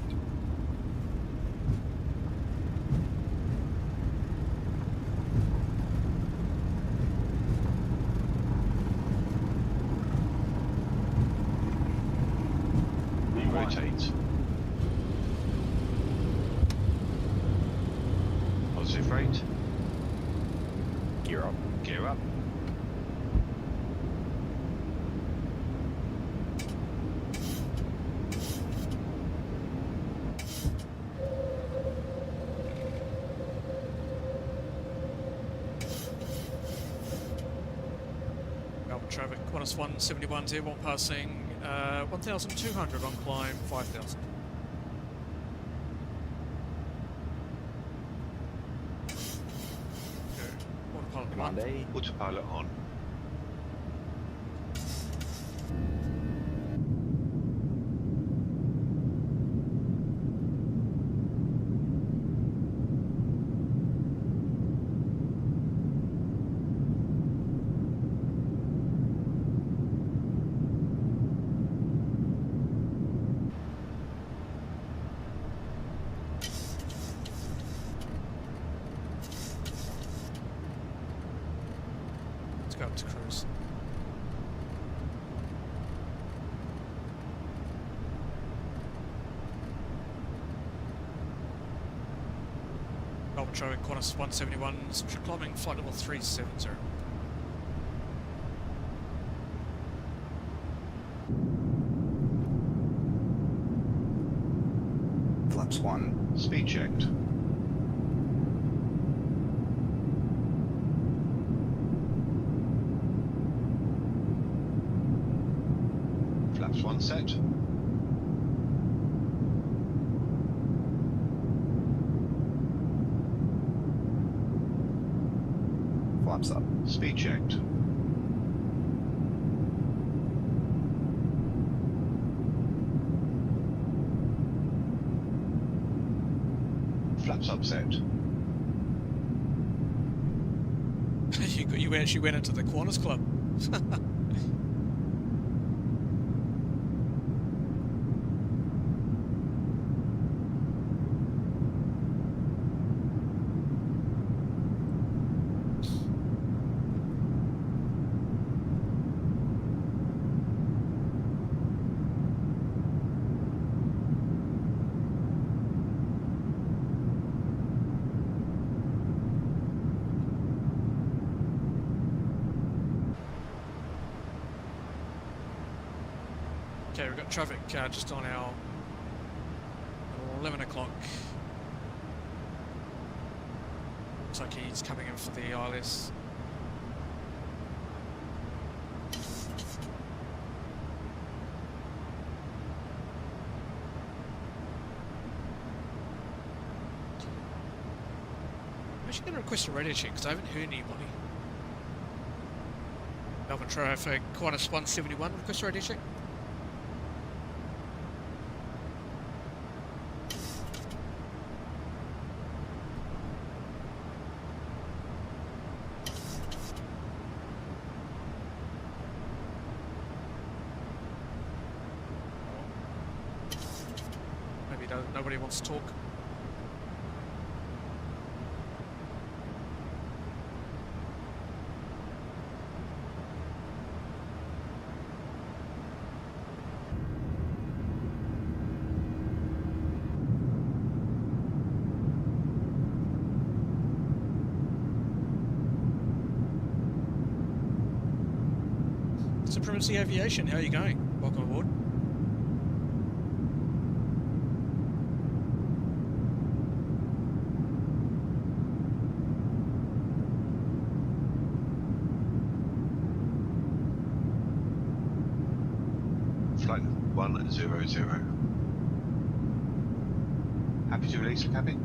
Rotate. Positive rate. Gear up. Gear up. Melbourne traffic, Qantas 171's airborne passing 1,200 on climb 5,000. Autopilot Command A. Autopilot on. Let's go up to cruise. Melbourne traffic, Qantas 171's climbing flight level 370. Flaps 1. Speed checked. Flaps 1 set. Flaps up. Speed checked. Flaps up set. You actually went into the Qantas Club. Okay, we've got traffic just on our 11 o'clock. Looks like he's coming in for the ILS. I'm actually going to request a radio check because I haven't heard anybody. Melbourne traffic, Qantas 171, request a radio check. Nobody wants to talk. Supremacy Aviation, how are you going? Welcome aboard. Flight 100. Happy to release the cabin?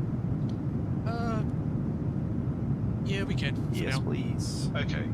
Yeah, we can. For Yes, now. please. Okay.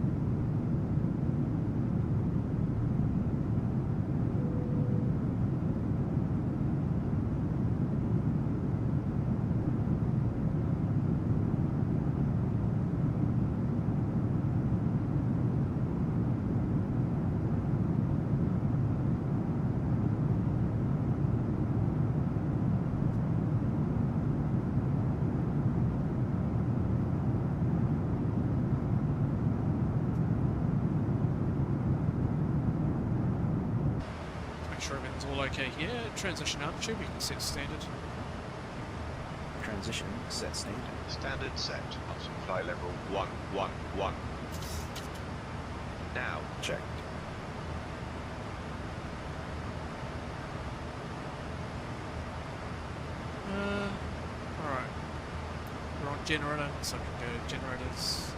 Make sure everything's all okay here. Transition altitude, we can set standard. Transition set standard. Standard set. Up to flight level 111. Now. Checked. Alright. We're on generator, so we can go generators.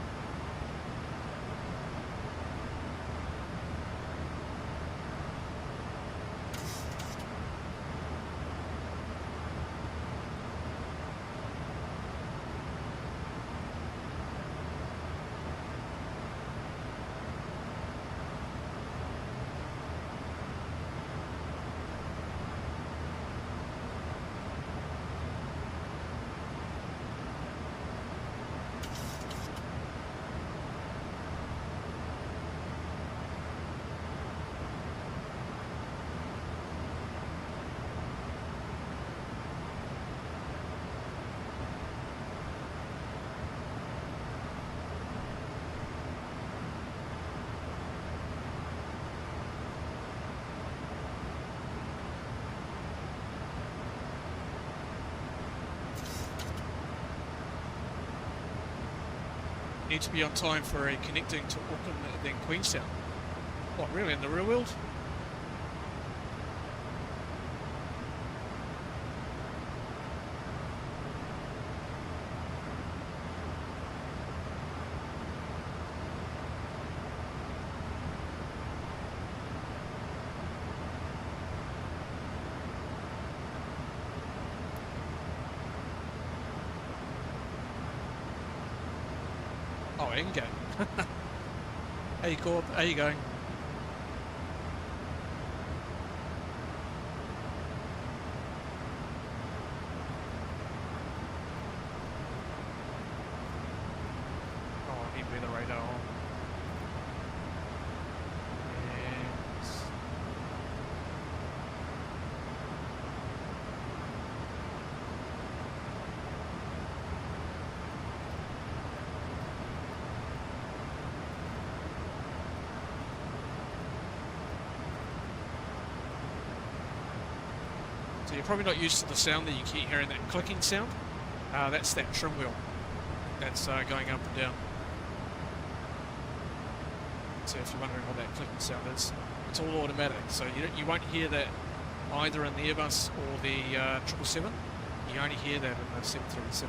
Need to be on time for a connecting to Auckland and then Queenstown. What, really, in the real world? Oh, Ingo. Hey, Corb, how you going? Oh, I need weather radar on. And... So you're probably not used to the sound that you keep hearing, that clicking sound. That's that trim wheel that's going up and down. So if you're wondering what that clicking sound is, it's all automatic. So you won't hear that either in the Airbus or the 777. You only hear that in the 737.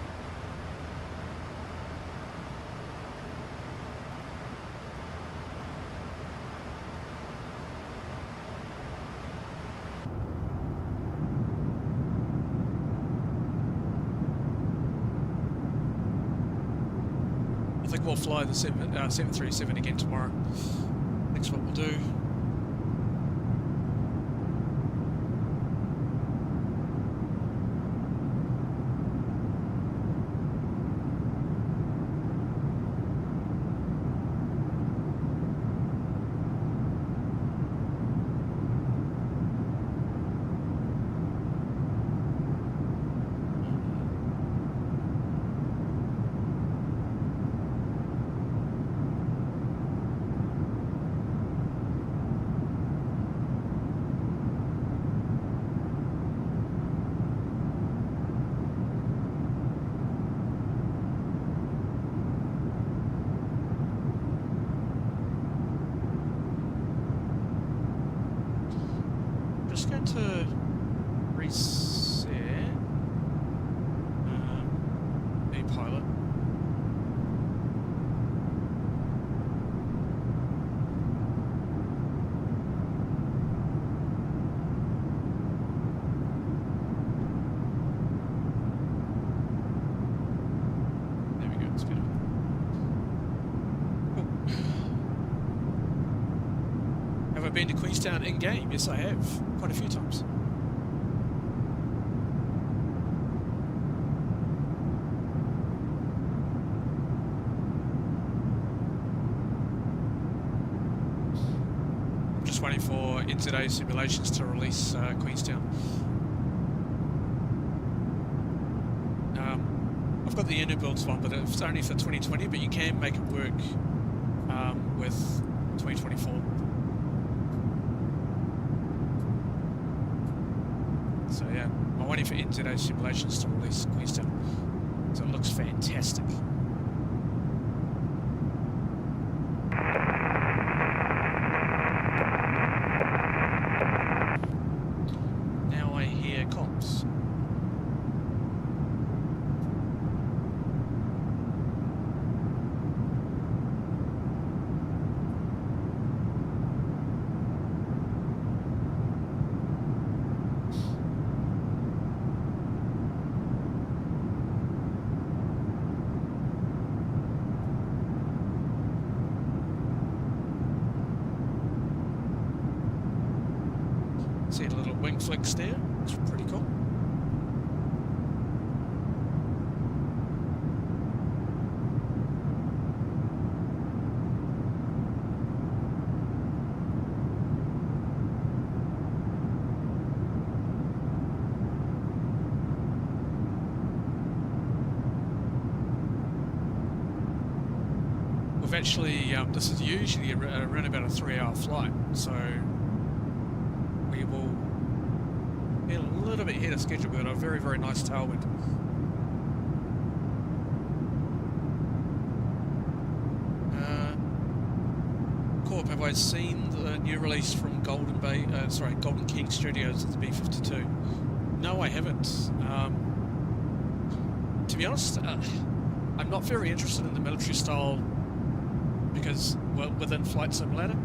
I think we'll fly the 737 again tomorrow. That's what we'll do. been to Queenstown in game. Yes, I have, quite a few times. I'm just waiting for NZA Simulations to release Queenstown. I've got the inner builds one, but it's only for 2020, but you can make it work with 2024. So yeah, I'm waiting for NZA Simulations to release Queenstown. So it looks fantastic. Now I hear comms. See a little wing flicks there. It's pretty cool. We've actually, this is usually around about a 3-hour flight, so we will be a little bit ahead of schedule. We've got a very, very nice tailwind. Corp, have I seen the new release from Golden King Studios of the B-52? No, I haven't. To be honest, I'm not very interested in the military style because, well, within Flight Simulator,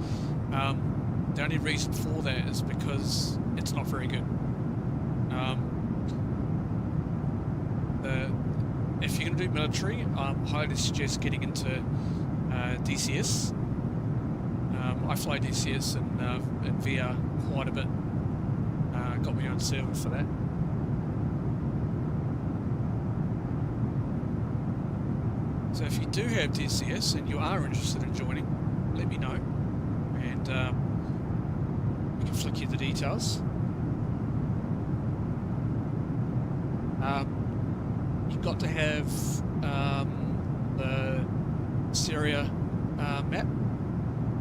the only reason for that is because it's not very good. If you're going to do military, I highly suggest getting into DCS. I fly DCS and VR quite a bit. Got my own server for that. So if you do have DCS and you are interested in joining, let me know, and we can flick you the details. You've got to have the Syria map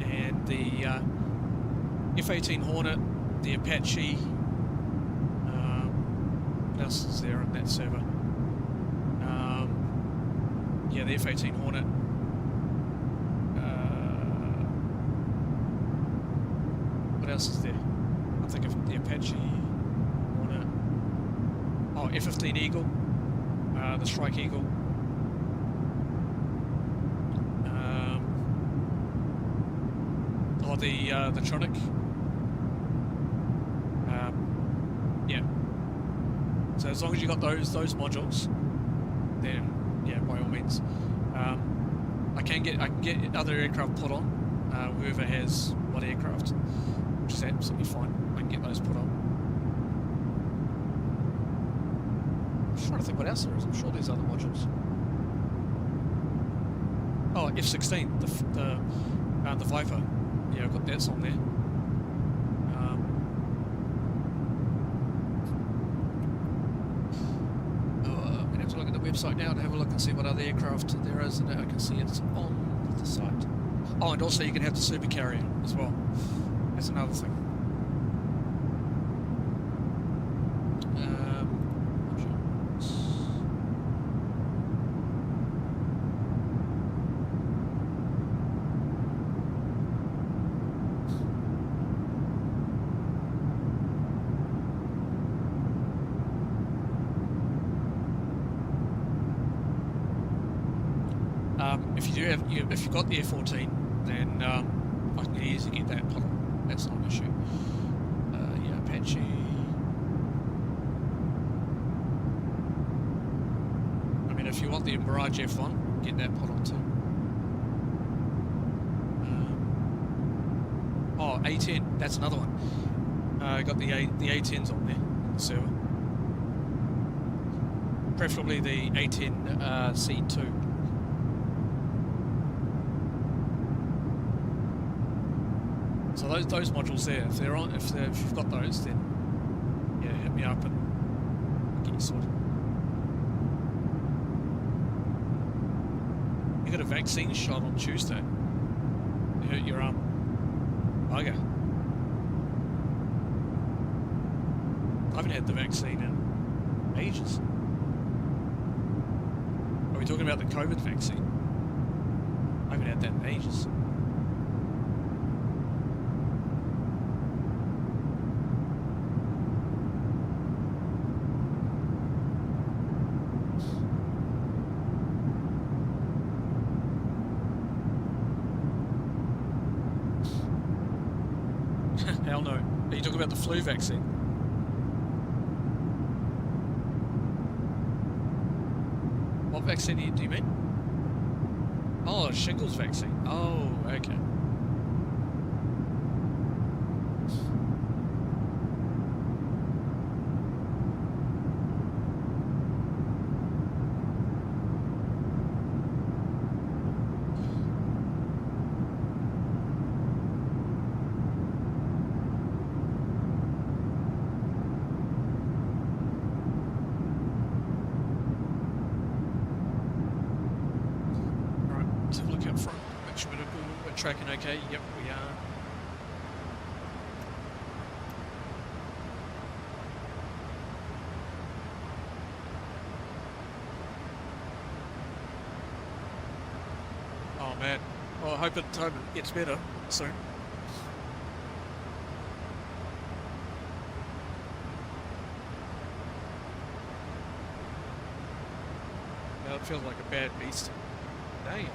and the F-18 Hornet, the Apache. What else is there on that server? Yeah, the F-18 Hornet. What else is there? I think of the Apache Hornet. Oh, F-15 Eagle. The Strike Eagle. The Tronic. Yeah. So as long as you got those modules, then yeah, by all means. I can get other aircraft put on. Whoever has what aircraft, which is absolutely fine. I can get those put on. I'm just trying to think what else there is. I'm sure there's other modules. Oh, F-16, the Viper. Yeah, I've got that's on there. I'm going to have to look at the website now to have a look and see what other aircraft there is, and I can see it's on the site. Oh, and also you can have the super carrier as well. That's another thing. If you've got the F-14, then I can easily get that put on. That's not an issue. Yeah, Apache. I mean, if you want the Mirage F1, get that put on too. Oh, A10. That's another one. Got the A10s on there, the server. Preferably the A10 C2. So those modules there, if you've got those, then yeah, hit me up and get you sorted. You got a vaccine shot on Tuesday. You hurt your arm. Bugger. I haven't had the vaccine in ages. Are we talking about the COVID vaccine? I haven't had that in ages. Hell no. Are you talking about the flu vaccine? What vaccine do you mean? Oh, shingles vaccine. Oh, okay. Tracking okay? Yep, we are. Oh man. Well, I hope it gets better soon. Now it feels like a bad beast. Dang.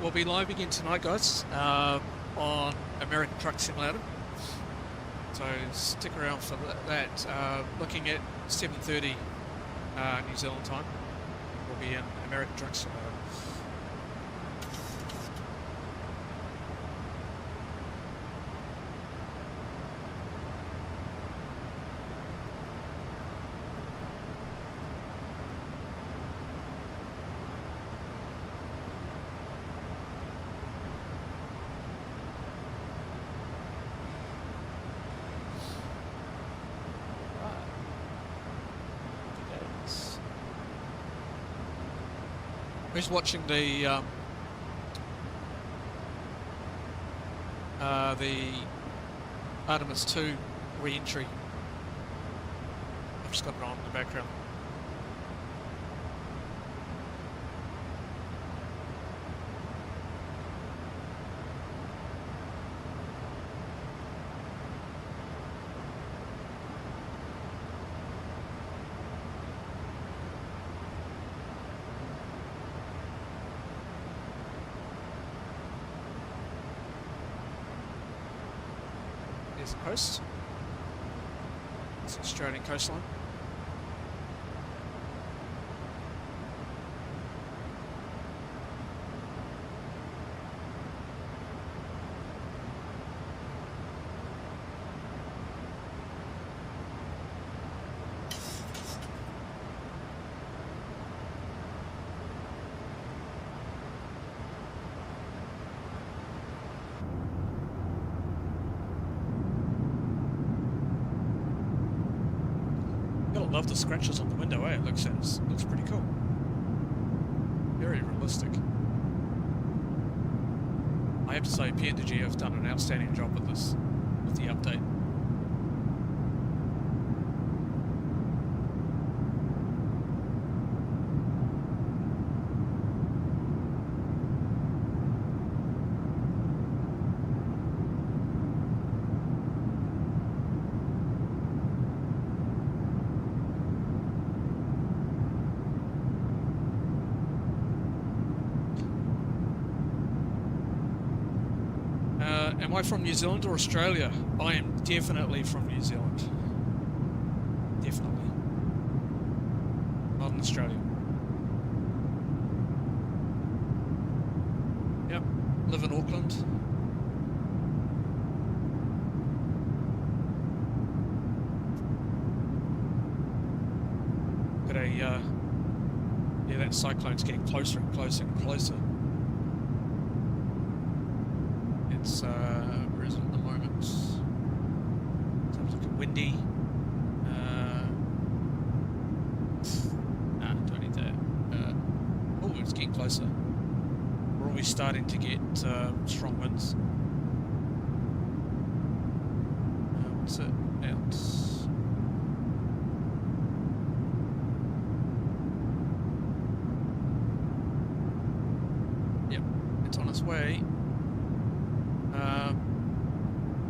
We'll be live again tonight, guys, on American Truck Simulator. So stick around for that. Looking at 7:30 New Zealand time, we'll be in American Truck Simulator. Who's watching the Artemis 2 re-entry? I've just got it on in the background. Coast. It's the Australian coastline. Love the scratches on the window, eh? It looks pretty cool. Very realistic. I have to say, PMDG have done an outstanding job with this, with the update. am I from New Zealand or Australia? I am definitely from New Zealand. Definitely. Not in Australia. Yep, live in Auckland. Got a, yeah, that cyclone's getting closer and closer and closer. It's, where is it at the moment? Let's have a look at windy. Nah, don't need that. Oh, it's getting closer. We're always starting to get strong winds. What's it? Out. Yep, it's on its way.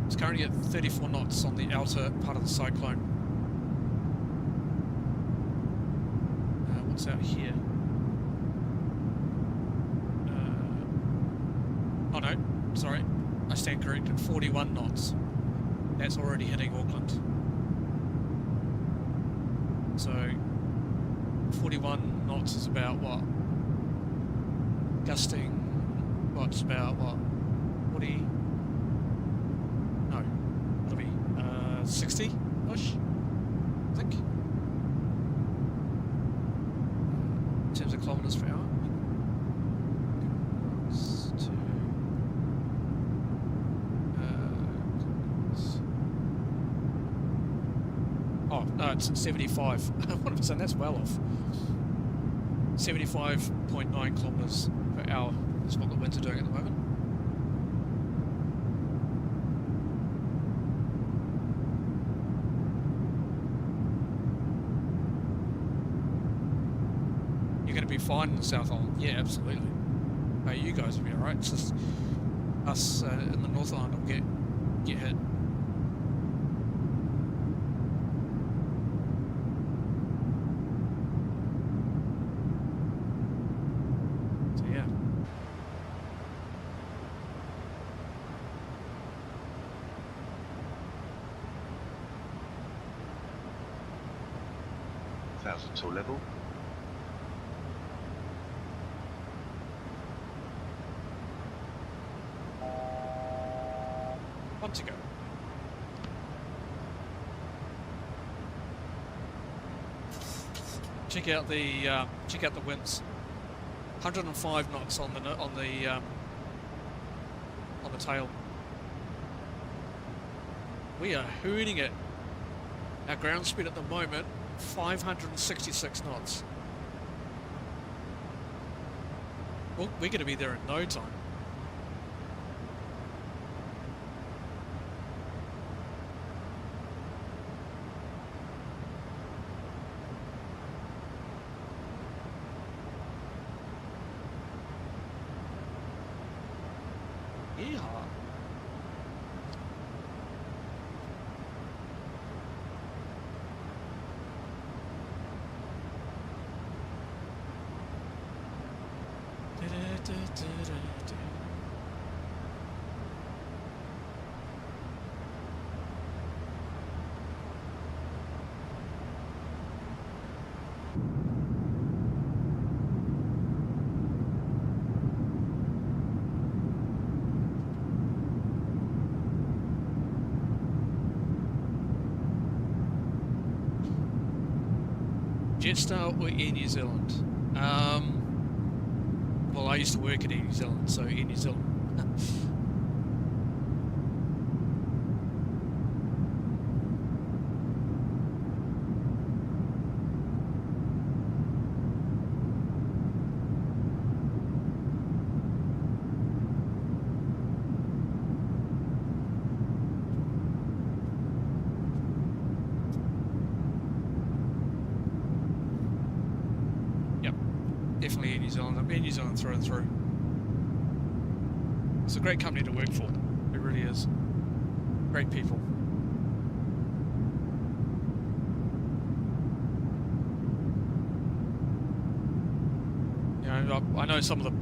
It's currently at 34 knots on the outer part of the cyclone. What's out here? Oh no, sorry, I stand corrected, 41 knots. That's already hitting Auckland. So, 41 knots is about what? Gusting, what's about what? 40? No, that'll be 60-ish, I think. In terms of kilometers per hour. Oh, no, it's 75. What am I saying? That's well off. 75.9 kilometers per hour is what the winds are doing at the moment. You're going to be fine in the South Island. Yeah, absolutely. No, you guys will be alright. It's just us in the North Island will get hit. So yeah. Thousand till level. One to go. Check out the winds. 105 knots on the tail. We are hooning it. Our ground speed at the moment 566 knots. Well, we're going to be there in no time. Yeehaw. Jetstar or Air New Zealand? Well, I used to work at Air New Zealand, so Air New Zealand. Definitely Air New Zealand. I'm Air New Zealand through and through. It's a great company to work for. It really is. Great people. You know, I know some of the,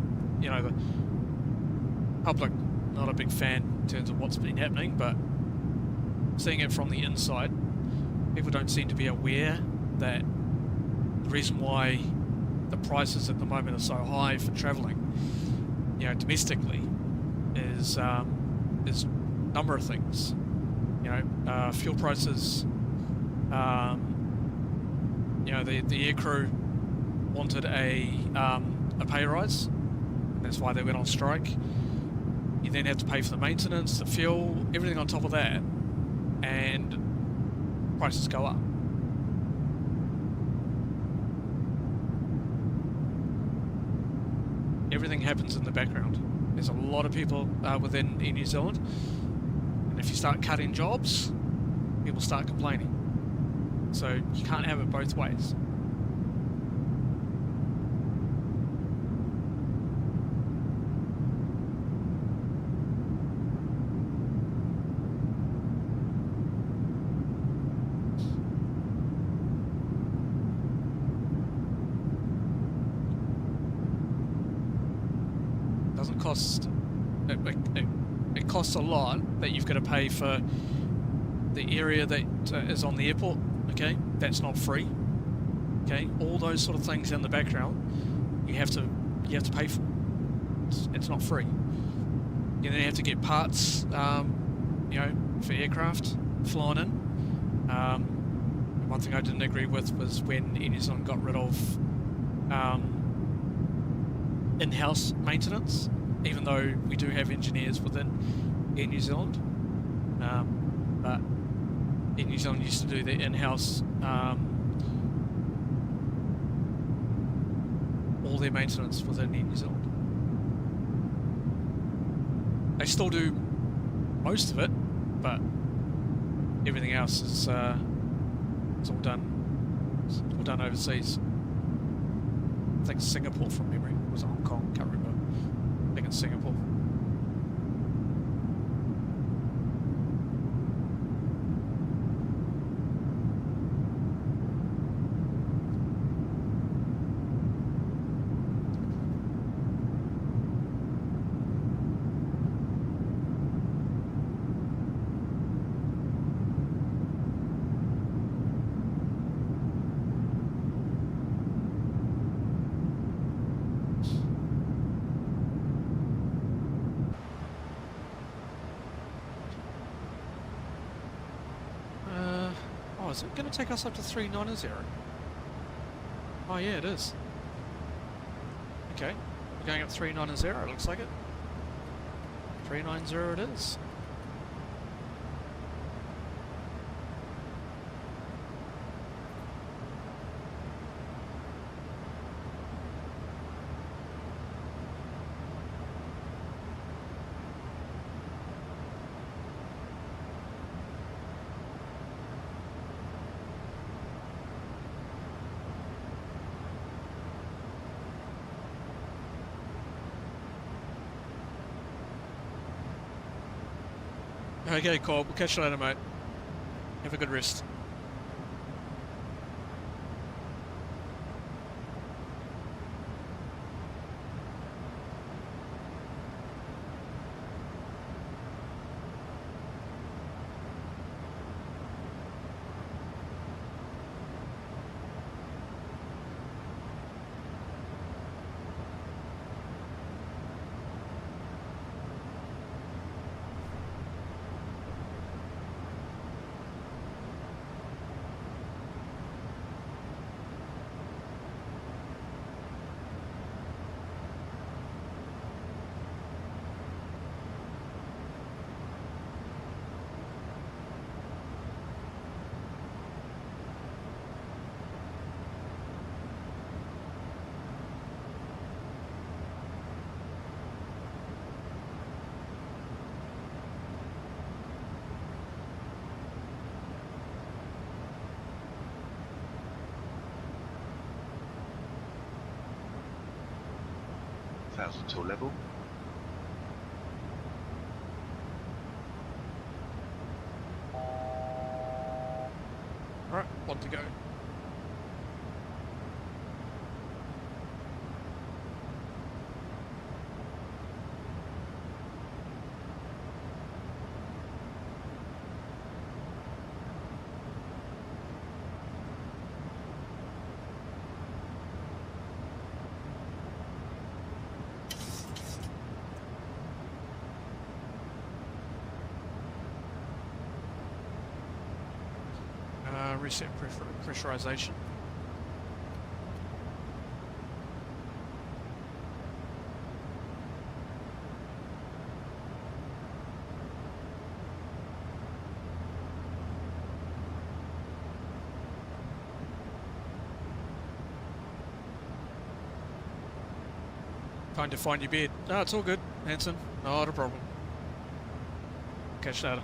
you know, the public not a big fan in terms of what's been happening, but seeing it from the inside, people don't seem to be aware that the reason why the prices at the moment are so high for travelling, you know, domestically, is a number of things. You know, fuel prices. You know, the aircrew wanted a pay rise. That's why they went on strike. You then have to pay for the maintenance, the fuel, everything on top of that, and prices go up. Everything happens in the background. There's a lot of people within Air New Zealand, and if you start cutting jobs, people start complaining. So you can't have it both ways. Doesn't cost. It costs a lot that you've got to pay for the area that is on the airport. Okay, that's not free. Okay, all those sort of things in the background, you have to pay for. It's not free. You then have to get parts, you know, for aircraft flying in. One thing I didn't agree with was when Air New Zealand got rid of in-house maintenance, even though we do have engineers within Air New Zealand. But Air New Zealand used to do their in-house, all their maintenance within Air New Zealand. They still do most of it, but everything else is it's all done overseas. I think Singapore from memory. Was it Hong Kong? Can't remember. I think it's Singapore. Is it going to take us up to 390? Oh yeah, it is. Okay, we're going up 390, it looks like it. 390 it is. Okay, cool. We'll catch you later, mate. Have a good rest. Till level. Alright, one to go. reset pressurization. Trying to find your bed. No, it's all good, Hanson. Not a problem. Catch you later.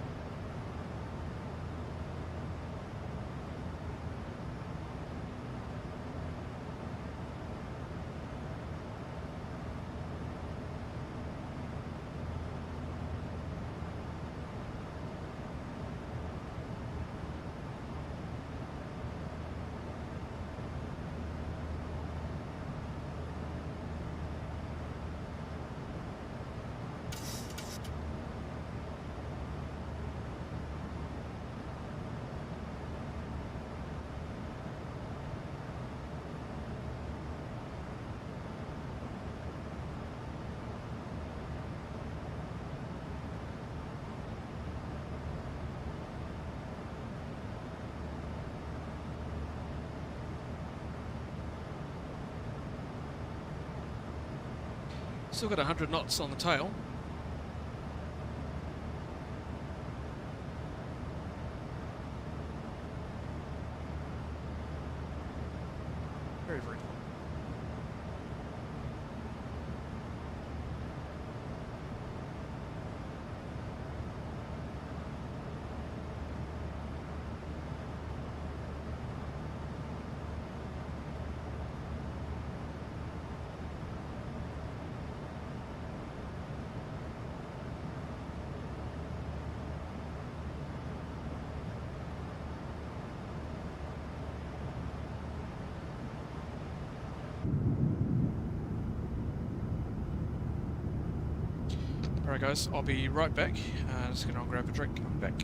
Still got 100 knots on the tail. Very, very cool. Alright guys, I'll be right back. Just gonna grab a drink, I'm back.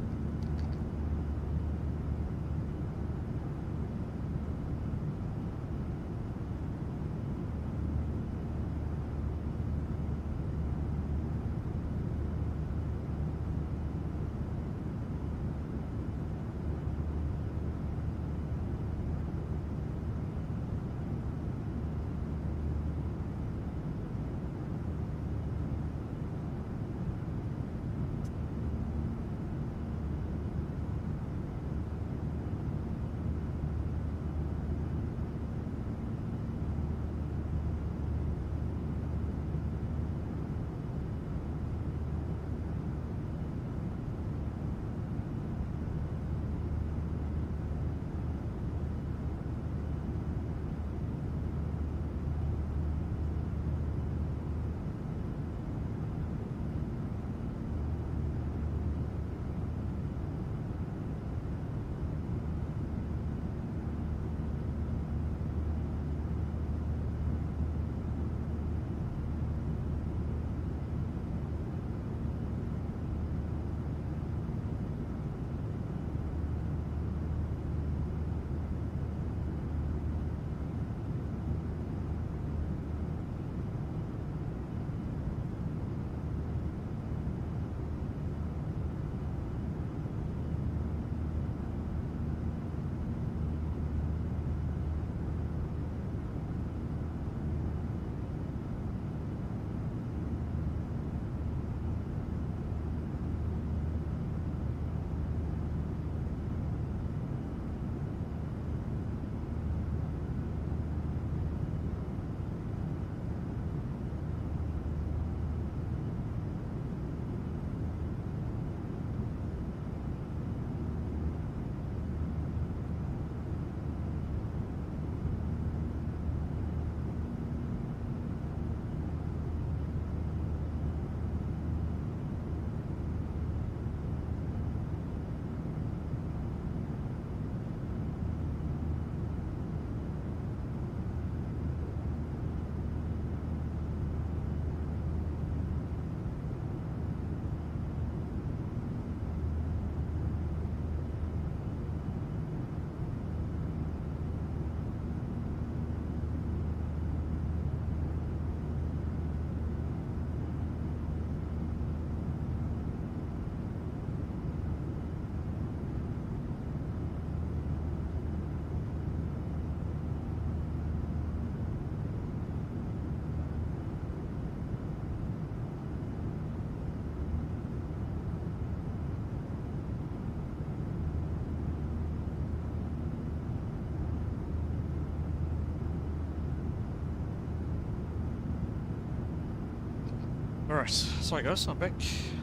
Alright, sorry guys, I'm back.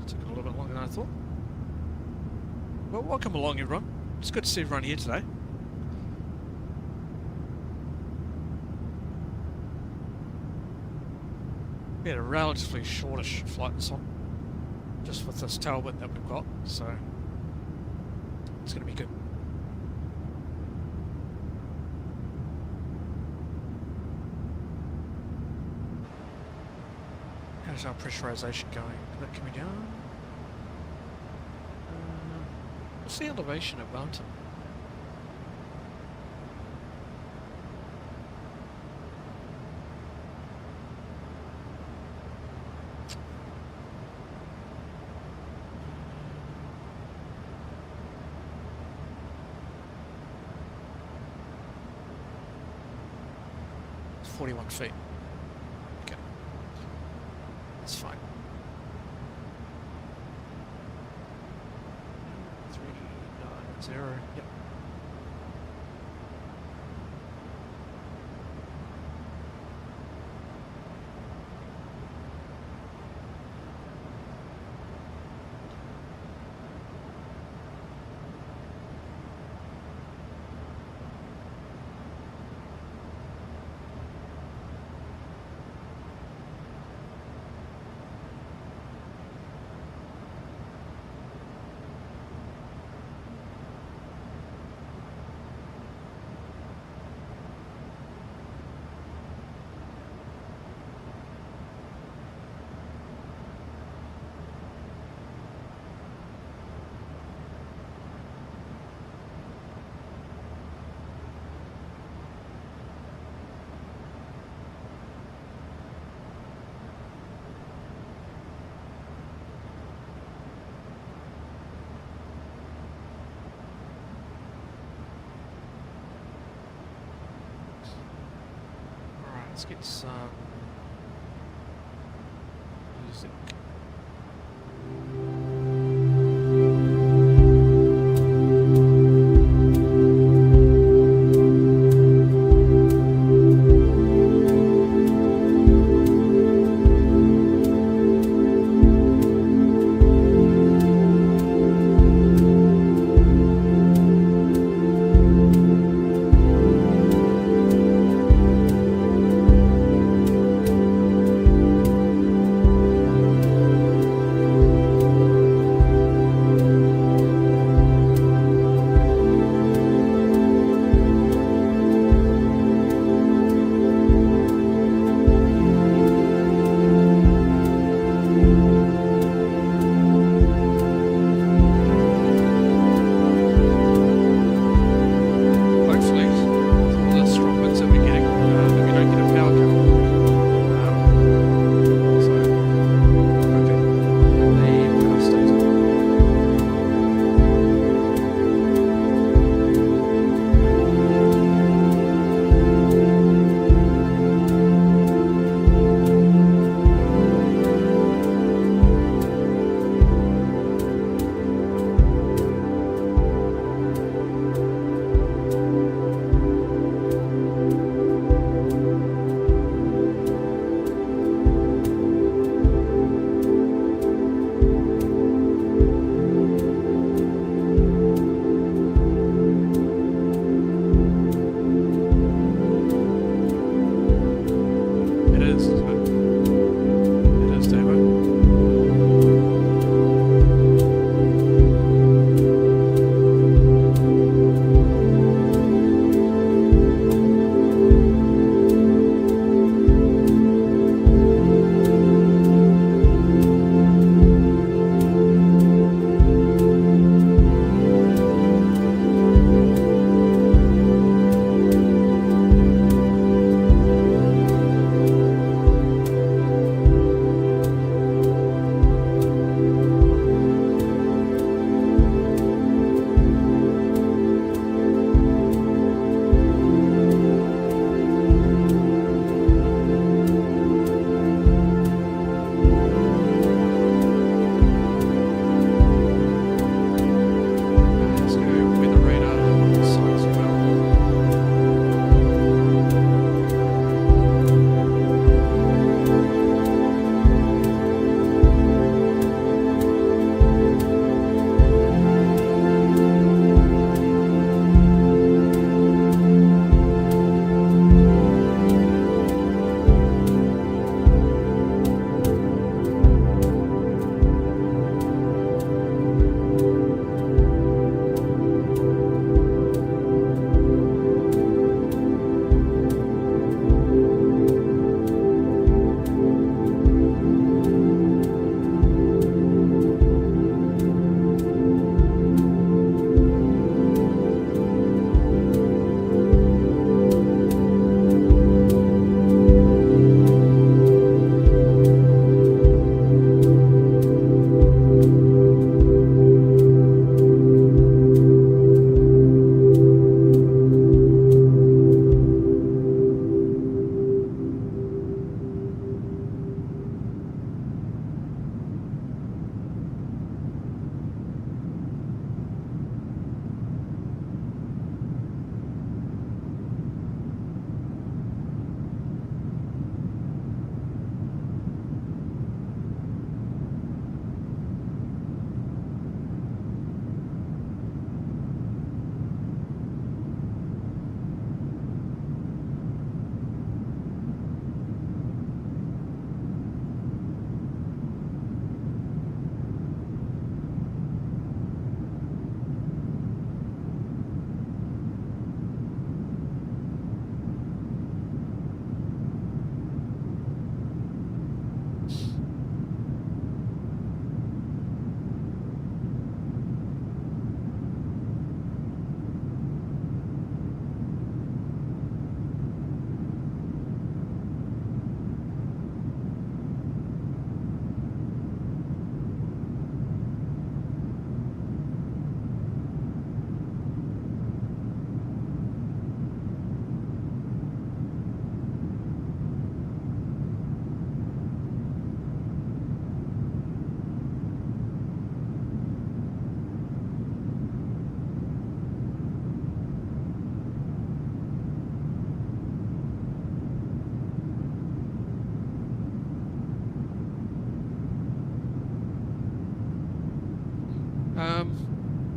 Took a little bit longer than I thought. Well, welcome along everyone. It's good to see everyone here today. We had a relatively shortish flight this one, just with this tailwind that we've got, so it's going to be good. How's our pressurization going? Is that coming down? What's the elevation at Wellington? It's 41 feet. Okay. That's fine. 390, yep. Let's get some music.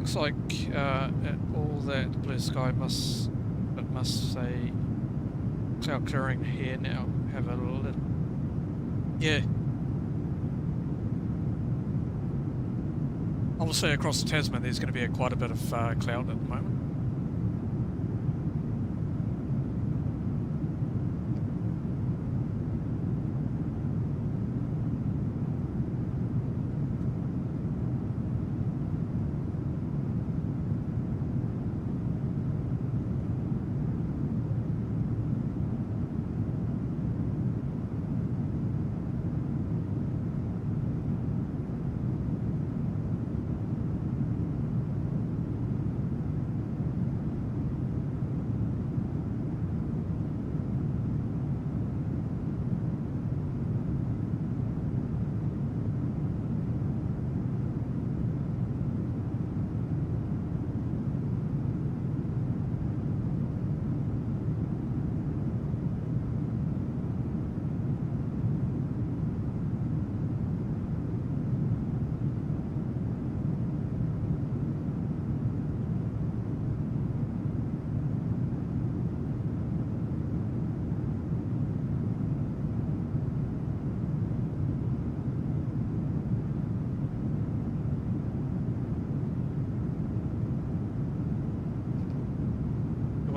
looks like all that blue sky must say cloud clearing here now. Have a little, yeah. Obviously across the Tasman there's going to be quite a bit of cloud at the moment.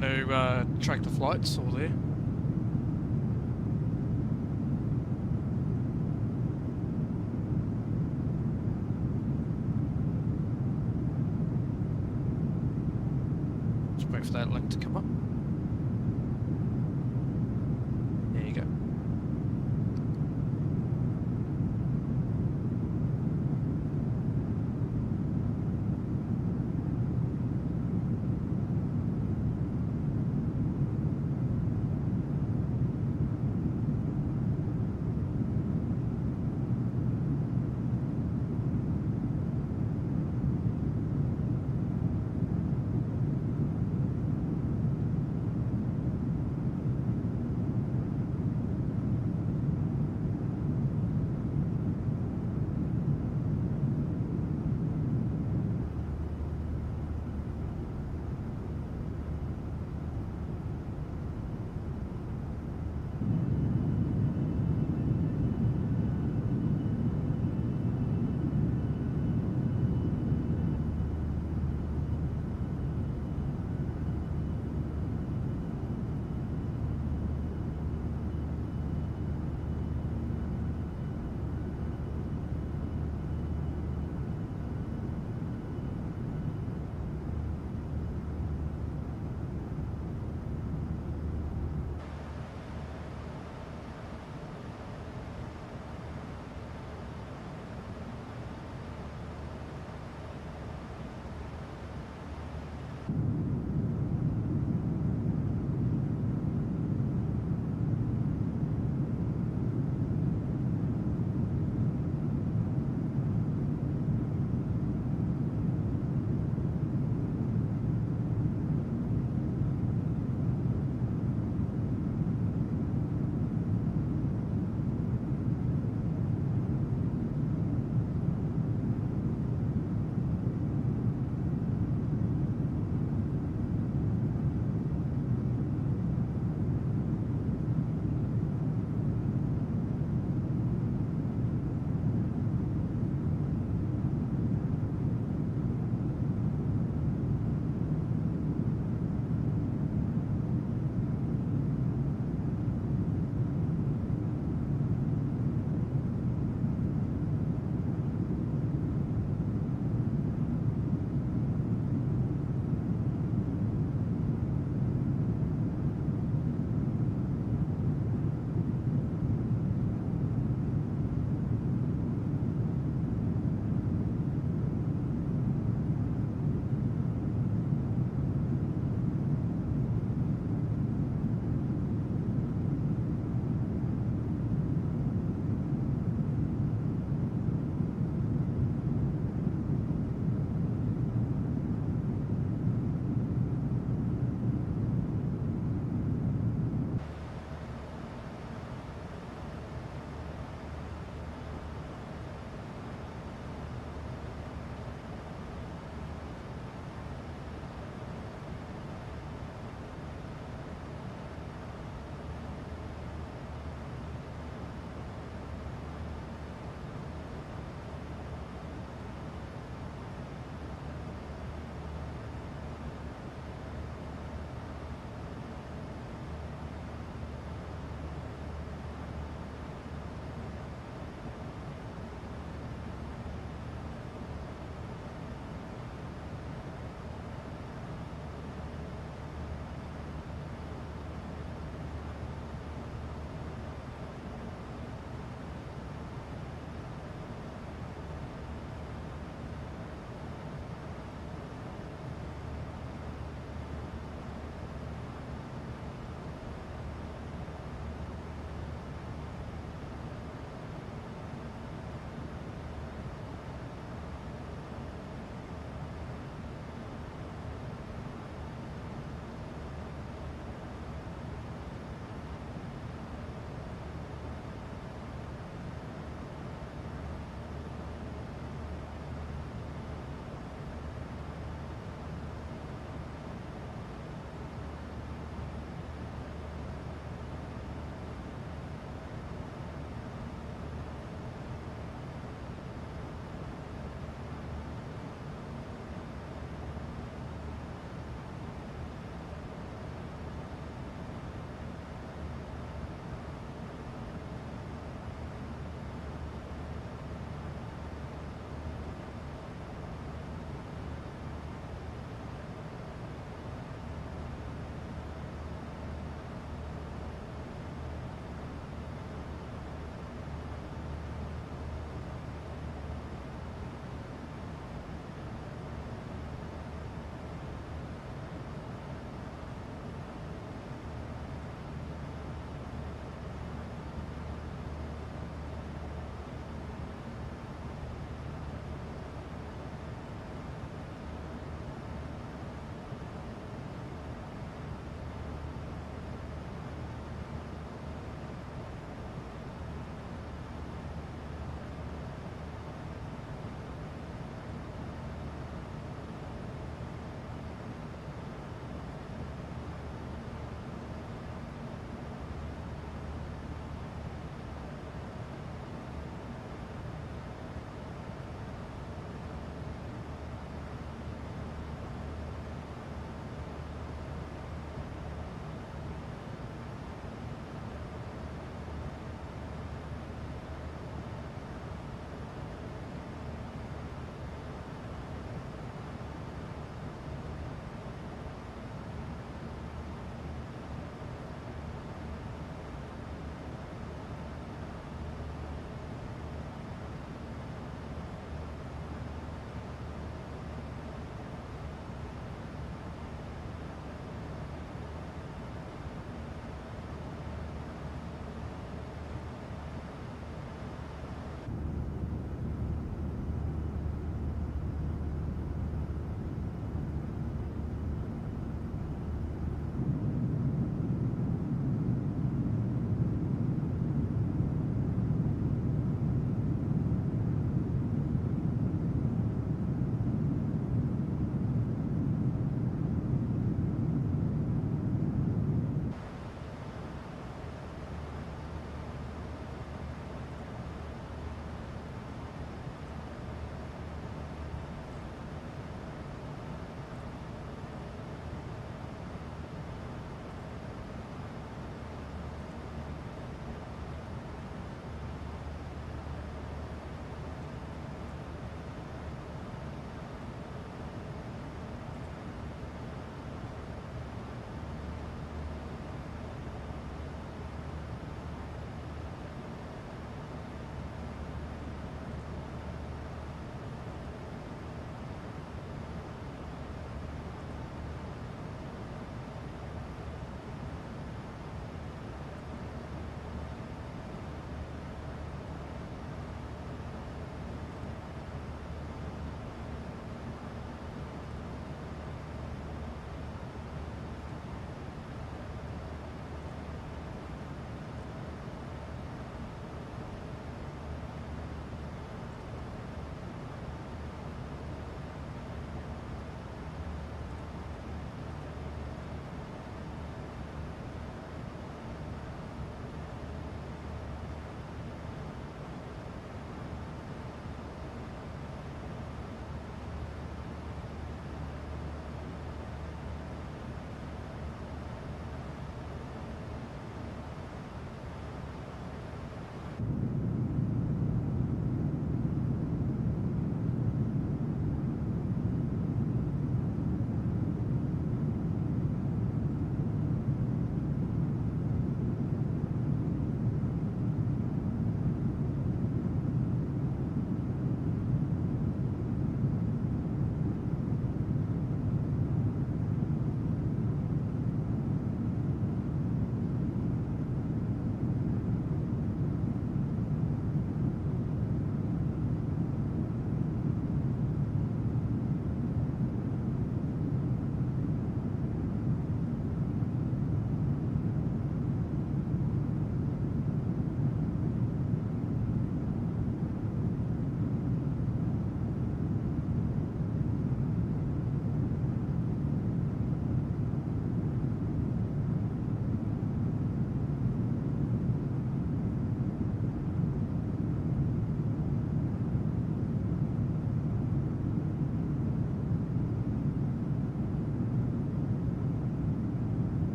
To track the flights all there. Just wait for that link to come up. There you go.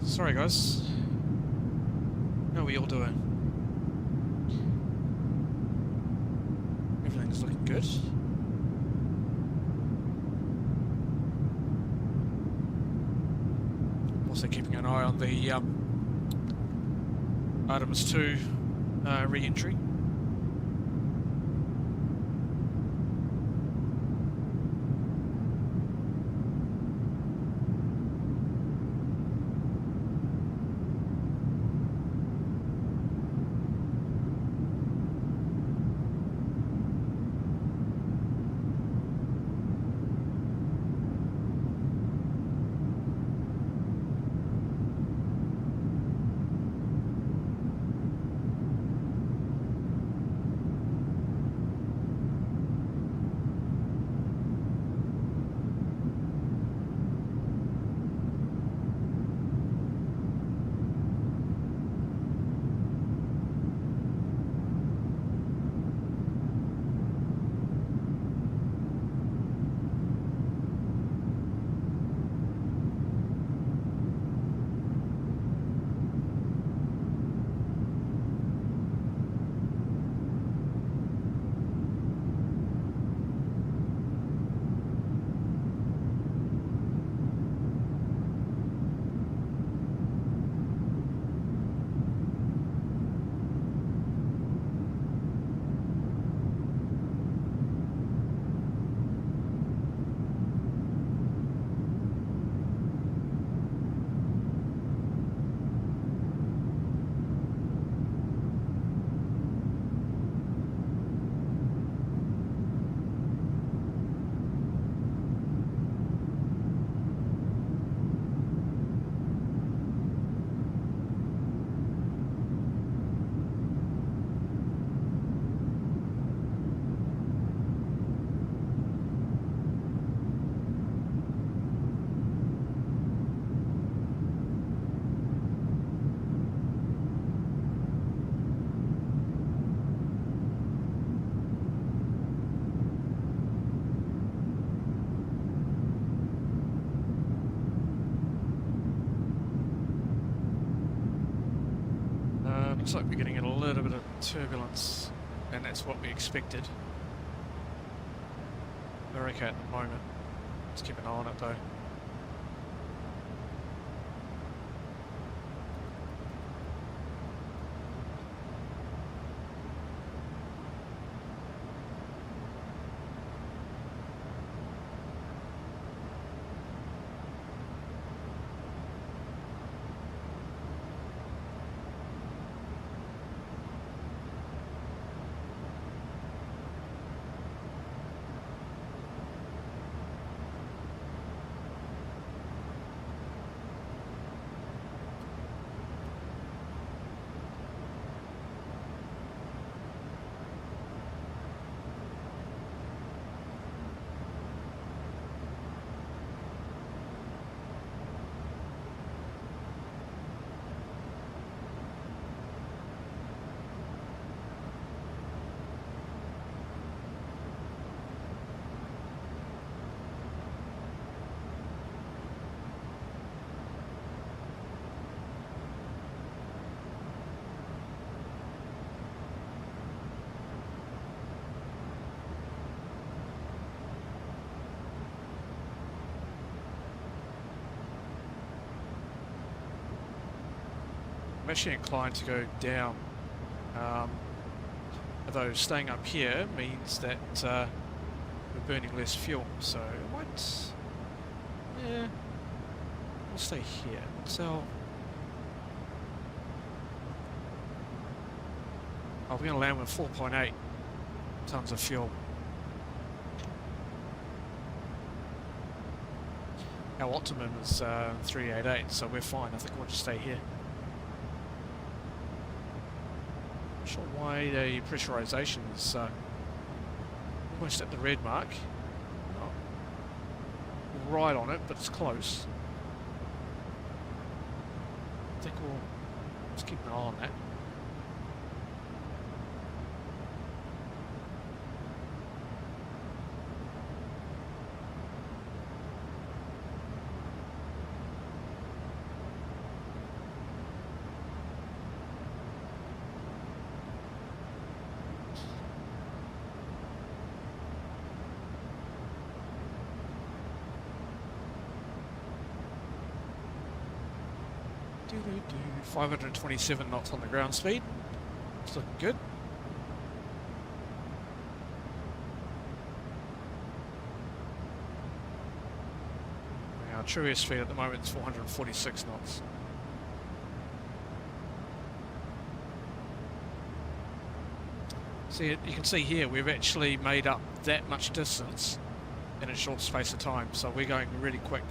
Sorry guys. How are we all doing? Everything's looking good. Also keeping an eye on the Artemis 2 re-entry. Looks like we're getting a little bit of turbulence, and that's what we expected. We're okay at the moment. Let's keep an eye on it though. I'm actually inclined to go down, although staying up here means that we're burning less fuel, so I might, yeah, we'll stay here. So, we're going to land with 4.8 tons of fuel. Our optimum is 388, so we're fine. I think we'll just stay here. Not sure why the pressurization is almost at the red mark. Not right on it, but it's close. I think we'll just keep an eye on that. 527 knots on the ground speed. It's looking good. Our true speed at the moment is 446 knots. See, you can see here we've actually made up that much distance in a short space of time, so we're going really quick.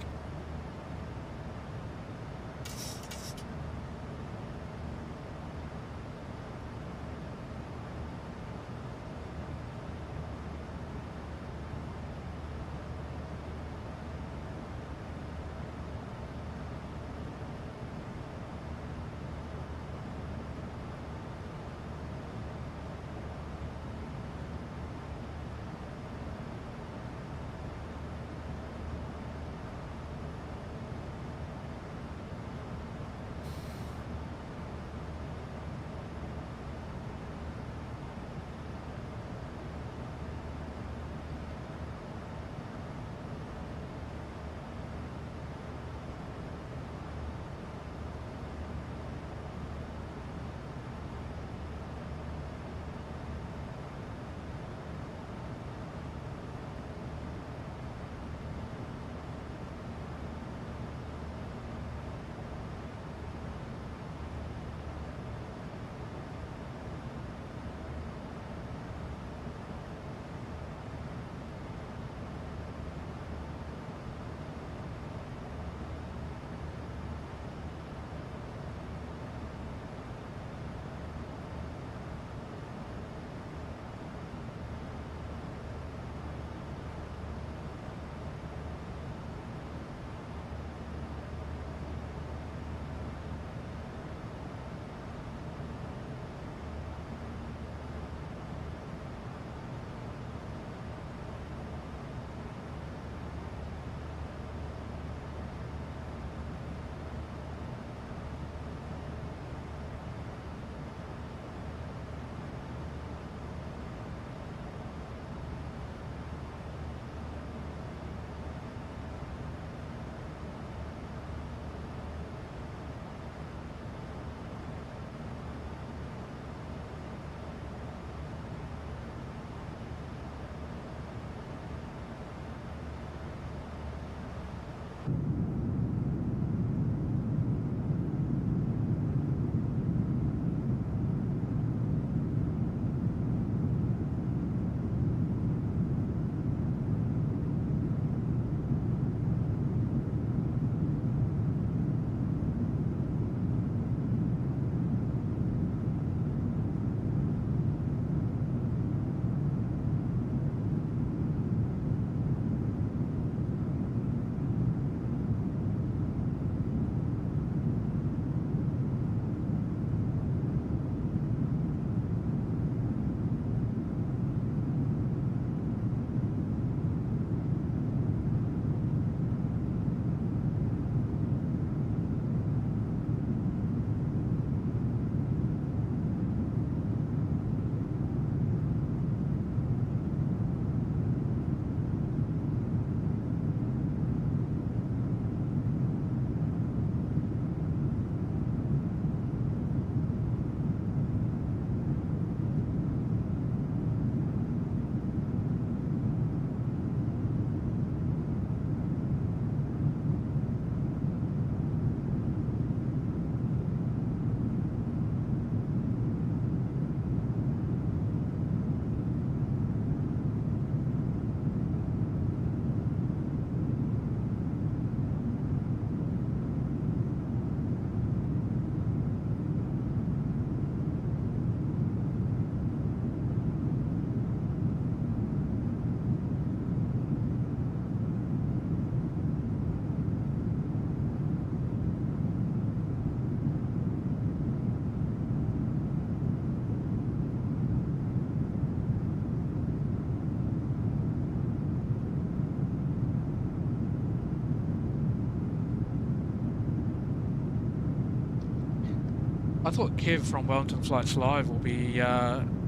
I thought Kev from Wellington Flights Live will be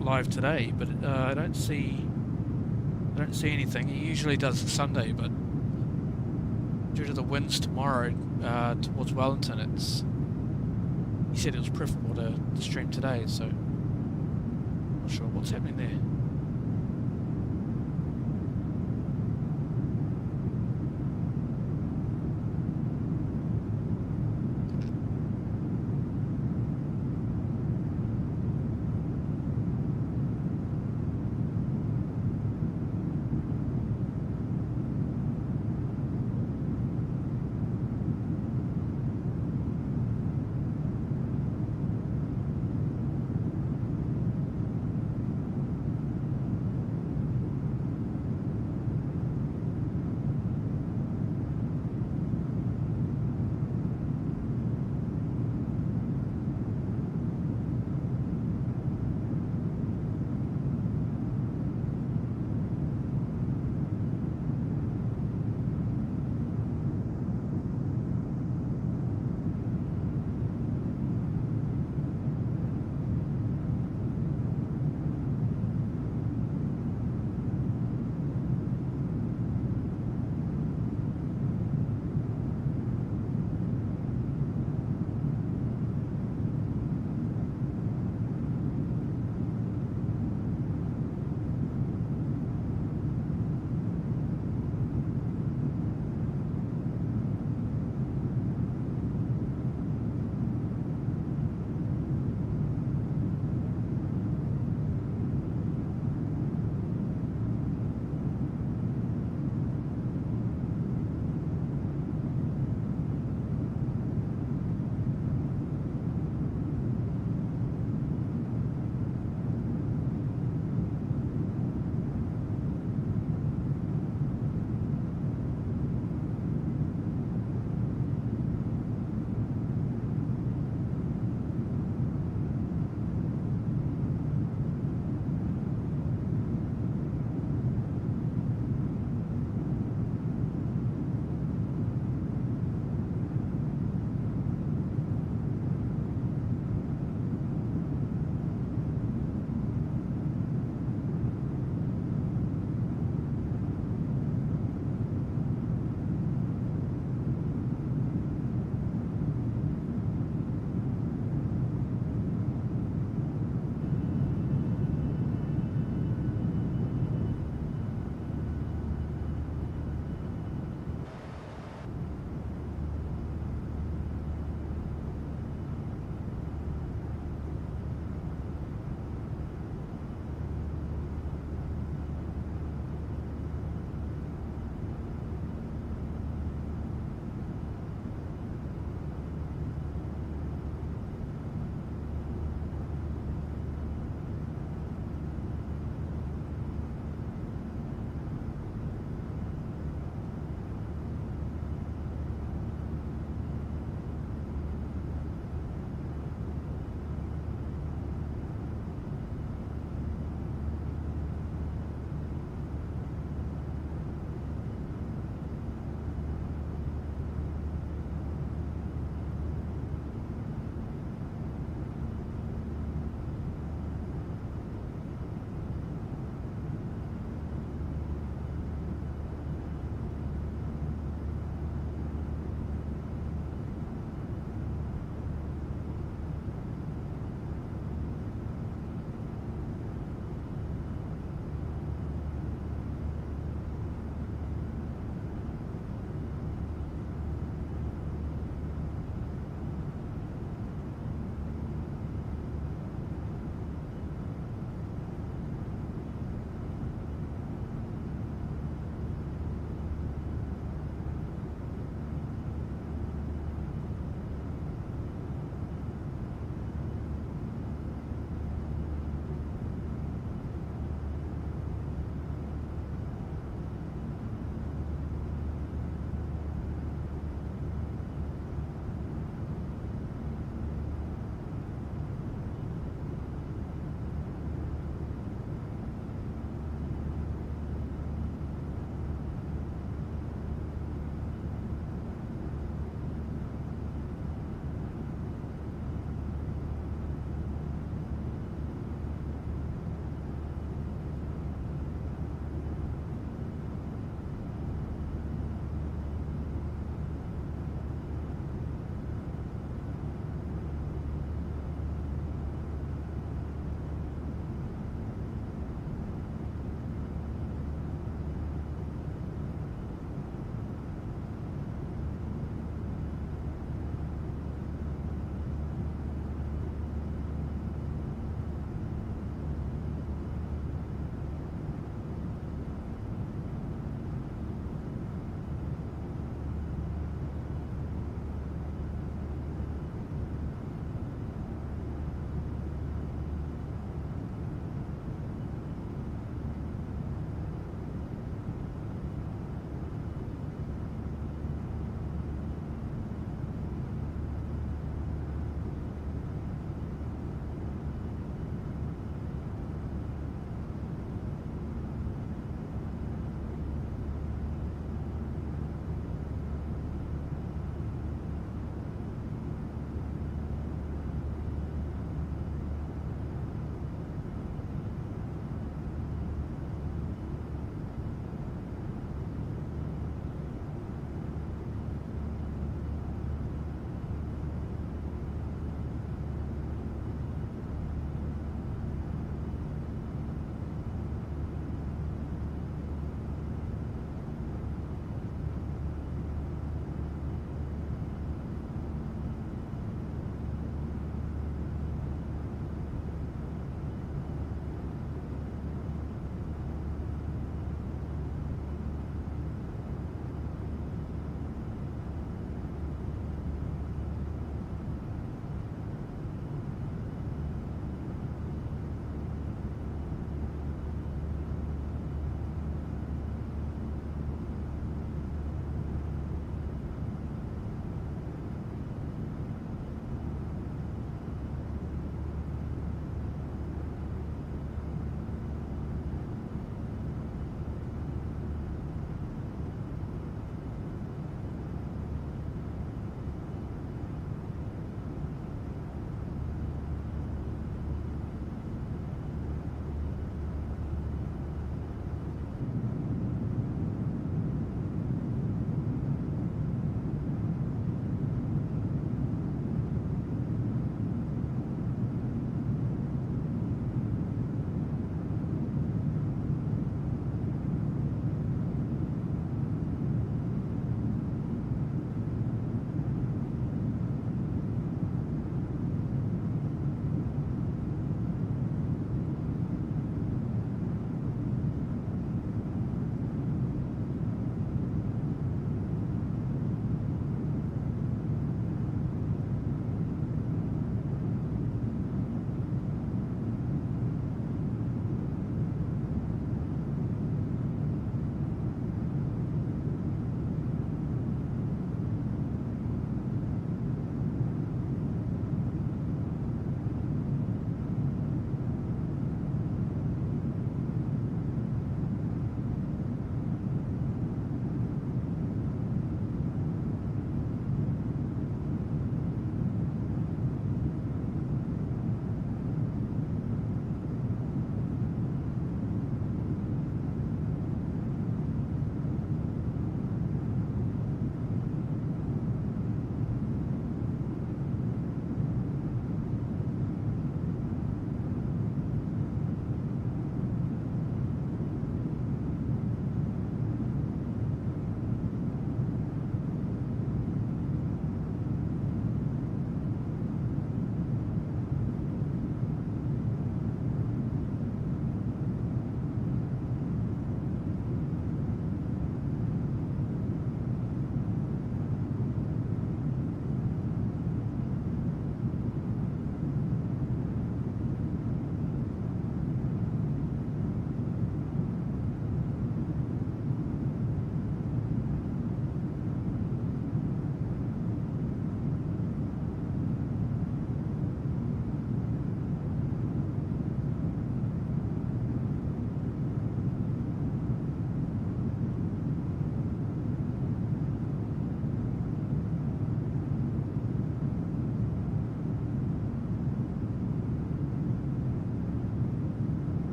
live today, but I don't see anything. He usually does Sunday, but due to the winds tomorrow towards Wellington, it's he said it was preferable to stream today, so not sure what's happening there.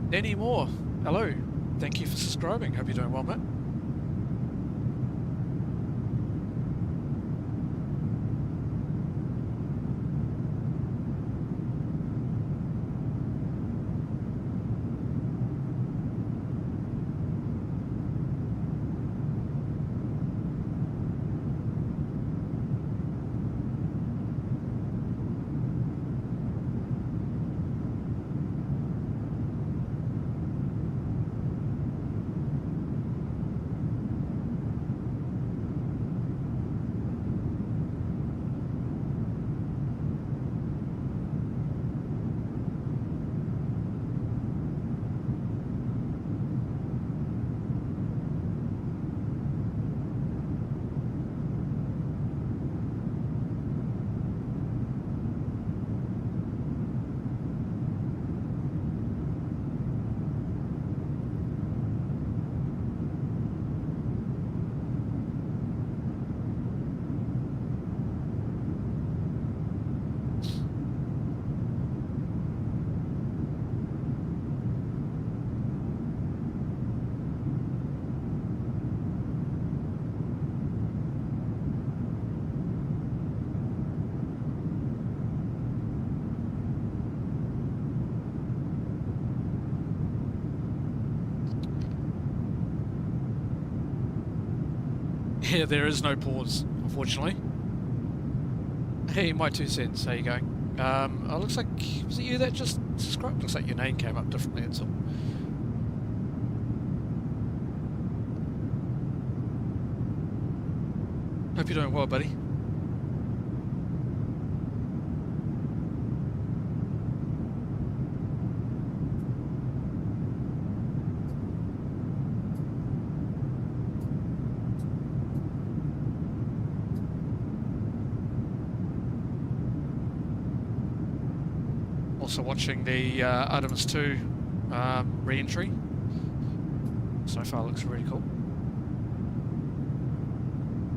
Danny Moore, hello. Thank you for subscribing. Hope you're doing well, mate. Yeah, there is no pause, unfortunately. Hey, my 2 cents, how you going? Oh, looks like, was it you that just subscribed? Looks like your name came up differently, that's all. Hope you're doing well, buddy. Also watching the Artemis 2 re-entry. So far looks really cool.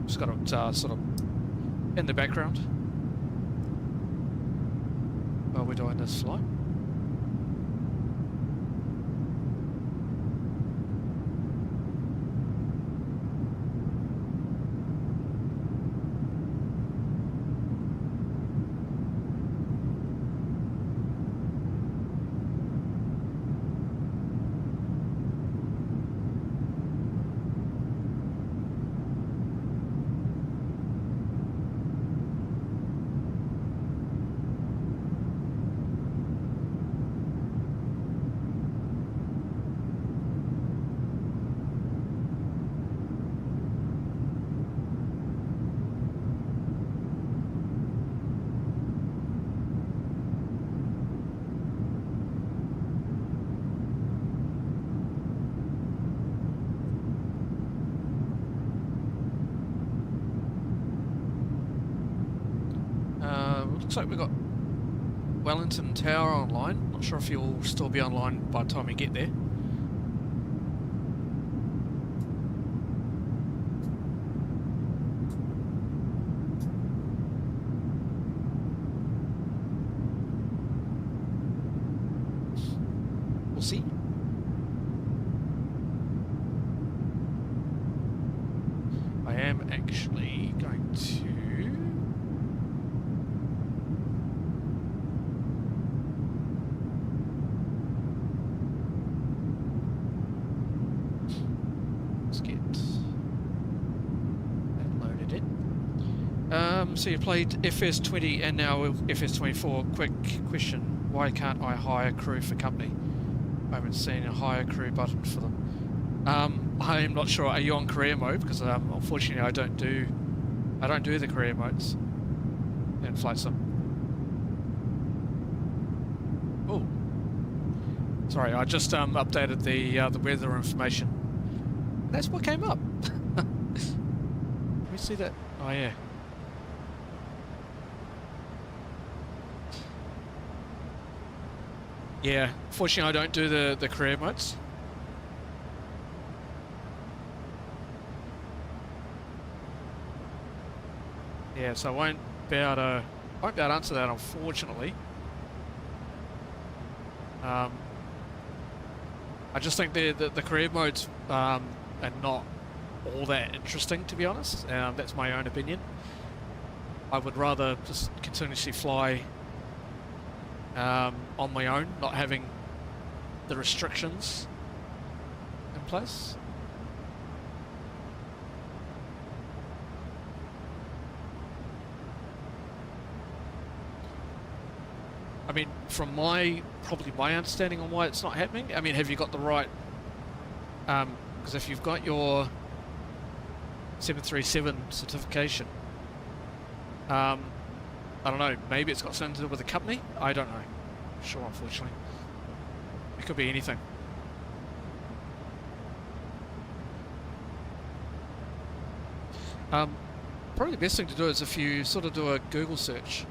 Just got it sort of in the background while we're doing this flight. Looks like we've got Wellington Tower online. Not sure if you'll still be online by the time we get there. We'll see. I am actually going to... So you played FS20 and now FS24. Quick question, why can't I hire crew for company? I haven't seen a hire crew button for them. I'm not sure, are you on career mode? Because unfortunately I don't do the career modes in Flightsim. Oh, sorry, I just updated the weather information. That's what came up. Let me see that. Oh yeah. Yeah, fortunately I don't do the career modes. Yeah, so I won't be able to answer that, unfortunately. I just think the career modes are not all that interesting, to be honest. That's my own opinion. I would rather just continuously fly on my own, not having the restrictions in place. I mean, from probably my understanding on why it's not happening, I mean, have you got the right, because if you've got your 737 certification, I don't know, maybe it's got something to do with the company? I don't know. Sure, unfortunately. It could be anything. Probably the best thing to do is if you sort of do a Google search.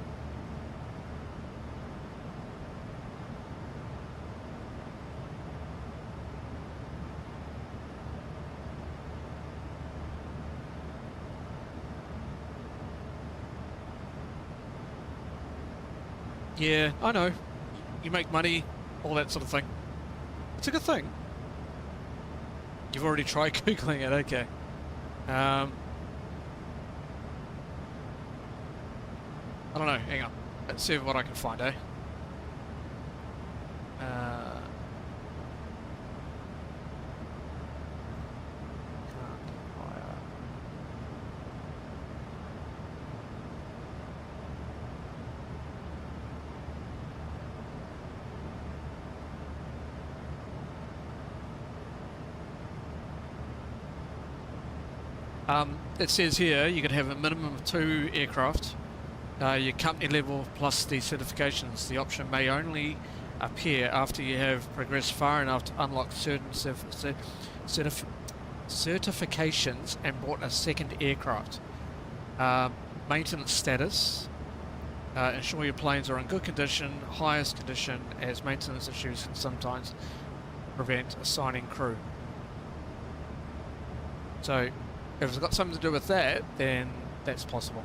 Yeah, I know. You make money, all that sort of thing. It's a good thing. You've already tried Googling it, okay. I don't know, hang on. Let's see what I can find, eh? It says here you can have a minimum of 2 aircraft, your company level plus the certifications. The option may only appear after you have progressed far enough to unlock certain certifications and bought a second aircraft. Maintenance status. Ensure your planes are in good condition, highest condition, as maintenance issues can sometimes prevent assigning crew. So, if it's got something to do with that, then that's possible.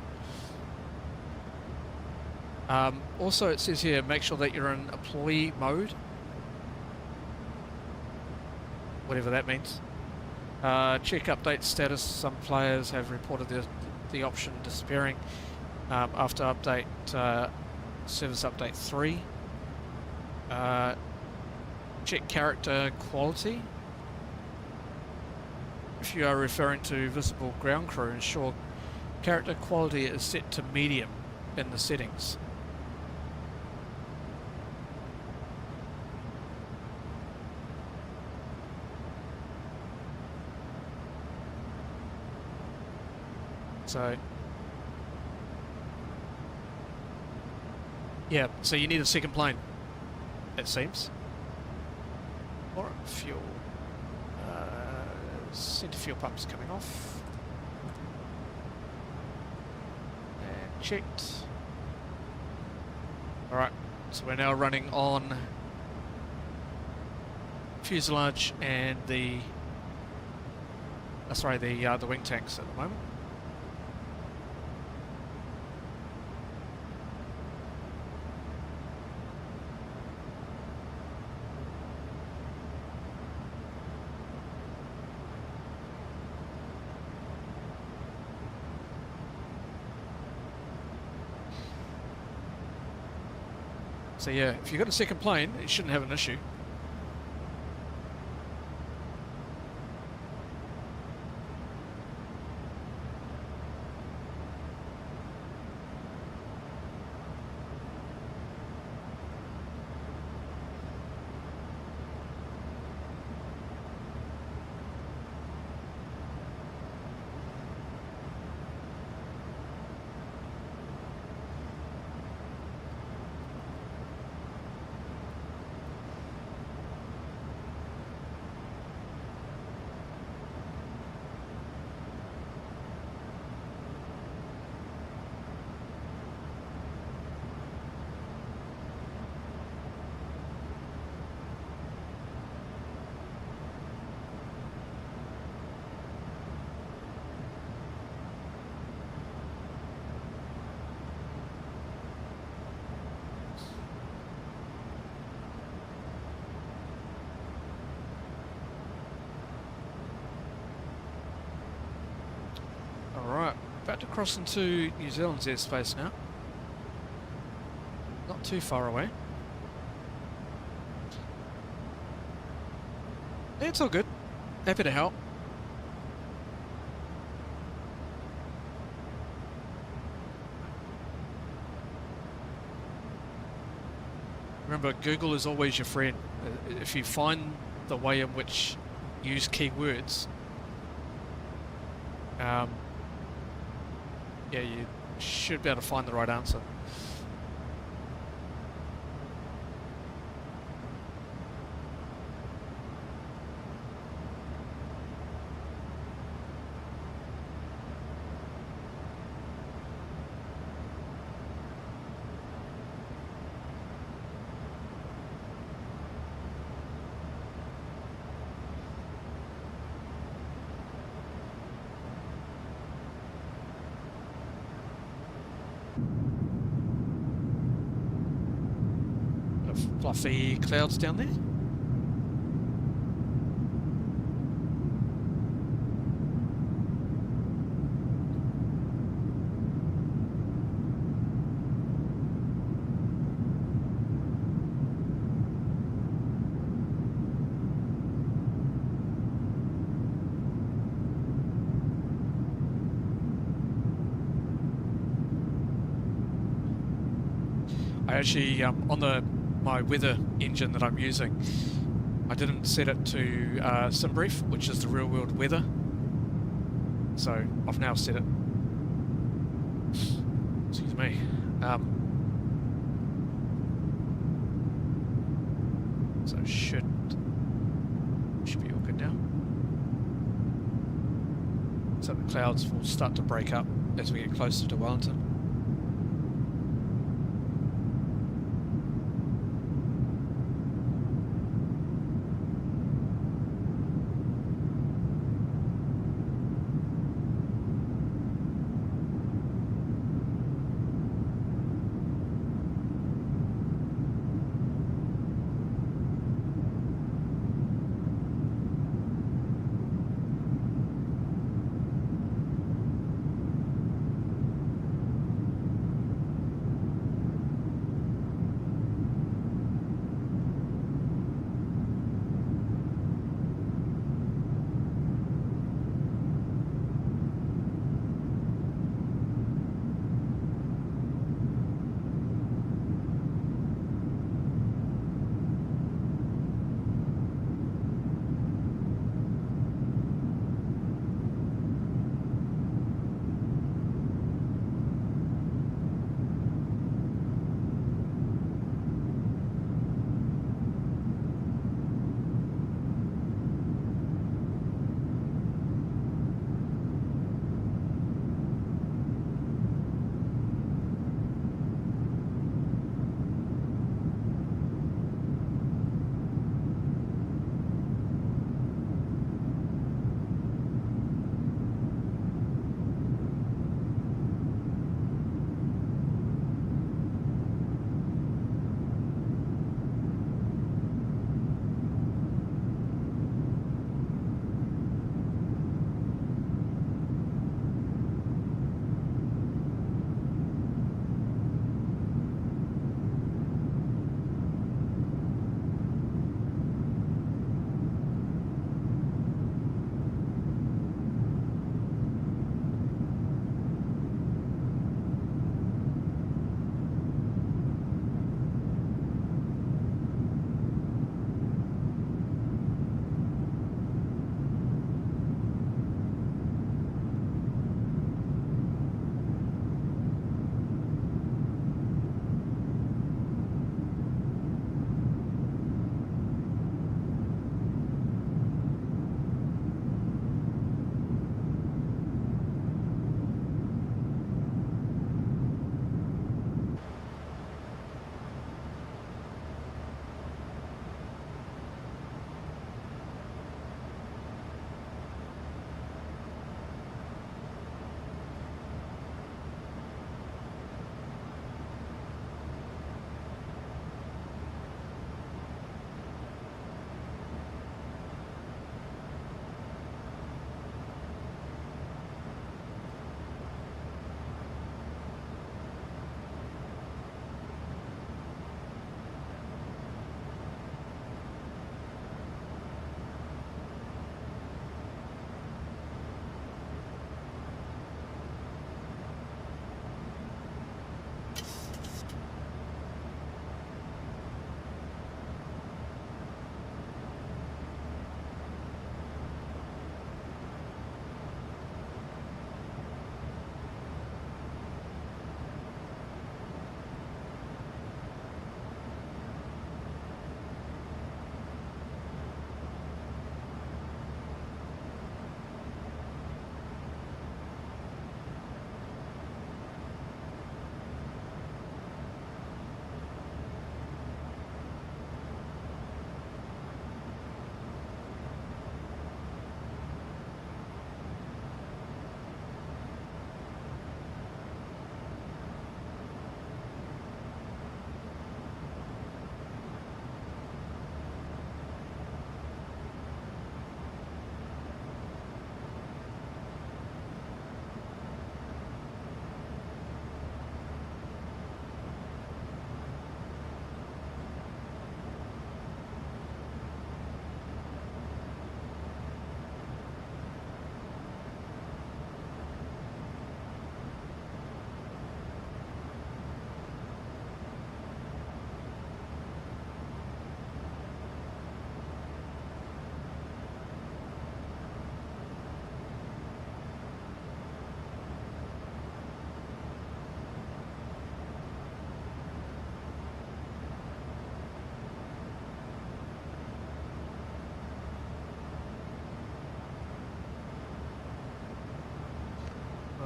Also, it says here, make sure that you're in employee mode. Whatever that means. Check update status. Some players have reported the option disappearing after update service update 3. Check character quality. If you are referring to visible ground crew, ensure character quality is set to medium in the settings. So, yeah, so you need a second plane, it seems. Or fuel. Center fuel pump's coming off. And checked. Alright, so we're now running on fuselage and the wing tanks at the moment. So yeah, if you've got a second plane, it shouldn't have an issue. across into New Zealand's airspace now. Not too far away. Yeah, it's all good. Happy to help. Remember, Google is always your friend. If you find the way in which you use keywords, yeah, you should be able to find the right answer. Fluffy clouds down there. I actually, on my weather engine that I'm using, I didn't set it to SimBrief, which is the real world weather. So I've now set it. Excuse me. So should be all good now. So the clouds will start to break up as we get closer to Wellington.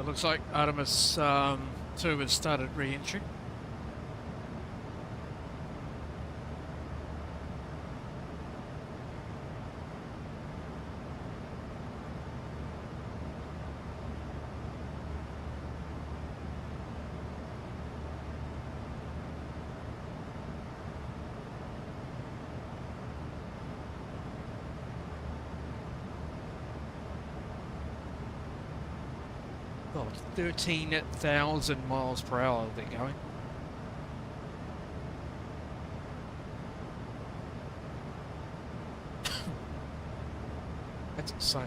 looks like Artemis 2 has started re-entry. God, 13,000 miles per hour they're going. That's insane.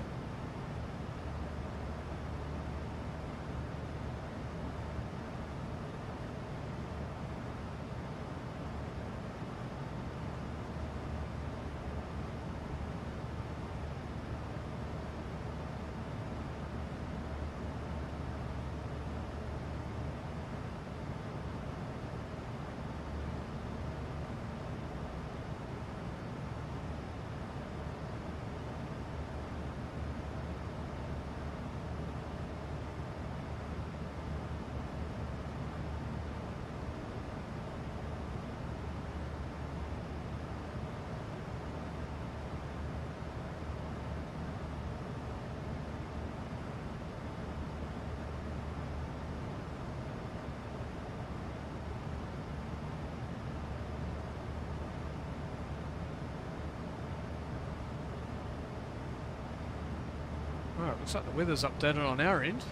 Alright, looks like the weather's updated on our end,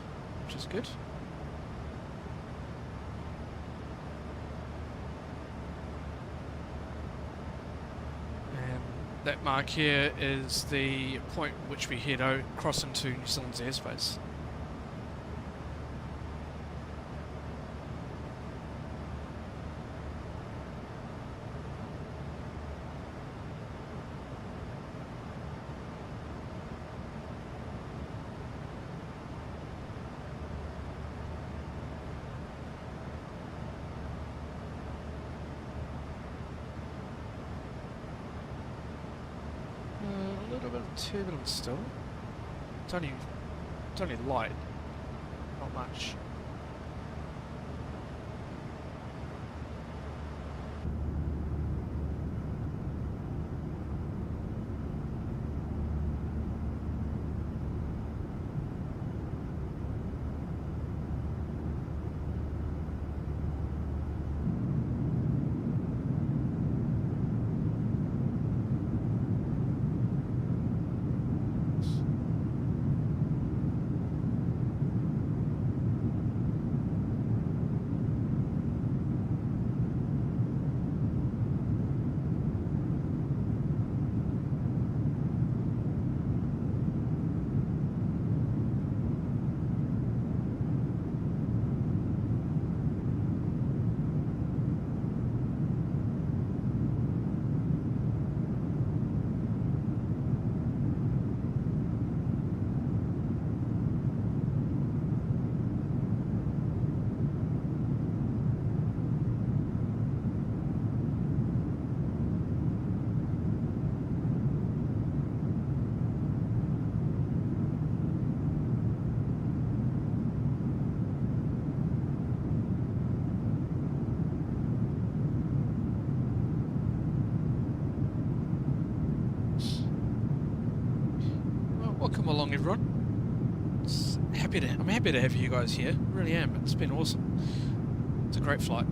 which is good. And that mark here is the point which we head out cross into New Zealand's airspace. A little bit of turbulence still. It's only light, not much. Welcome along, everyone. I'm happy to have you guys here. Really am. It's been awesome. It's a great flight.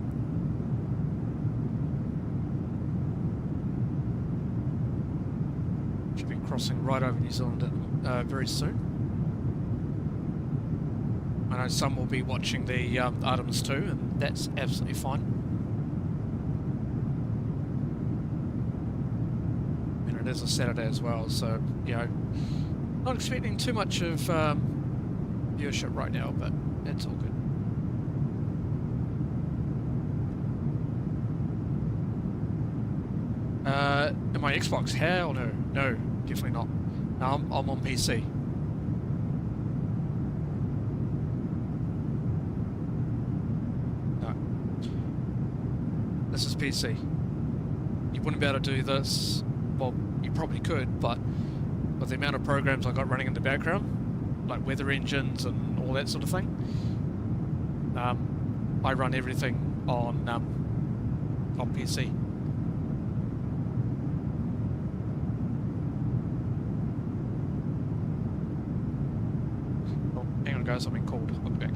Should be crossing right over New Zealand very soon. I know some will be watching the Artemis 2, and that's absolutely fine. And it is a Saturday as well, so you know. Not expecting too much of viewership right now, but it's all good. Am I Xbox? Hell no. No, definitely not. No, I'm on PC. No. This is PC. You wouldn't be able to do this. Well, you probably could, but with the amount of programs I got running in the background, like weather engines and all that sort of thing. I run everything on PC. Oh, hang on guys, I'm being called. I'll be back.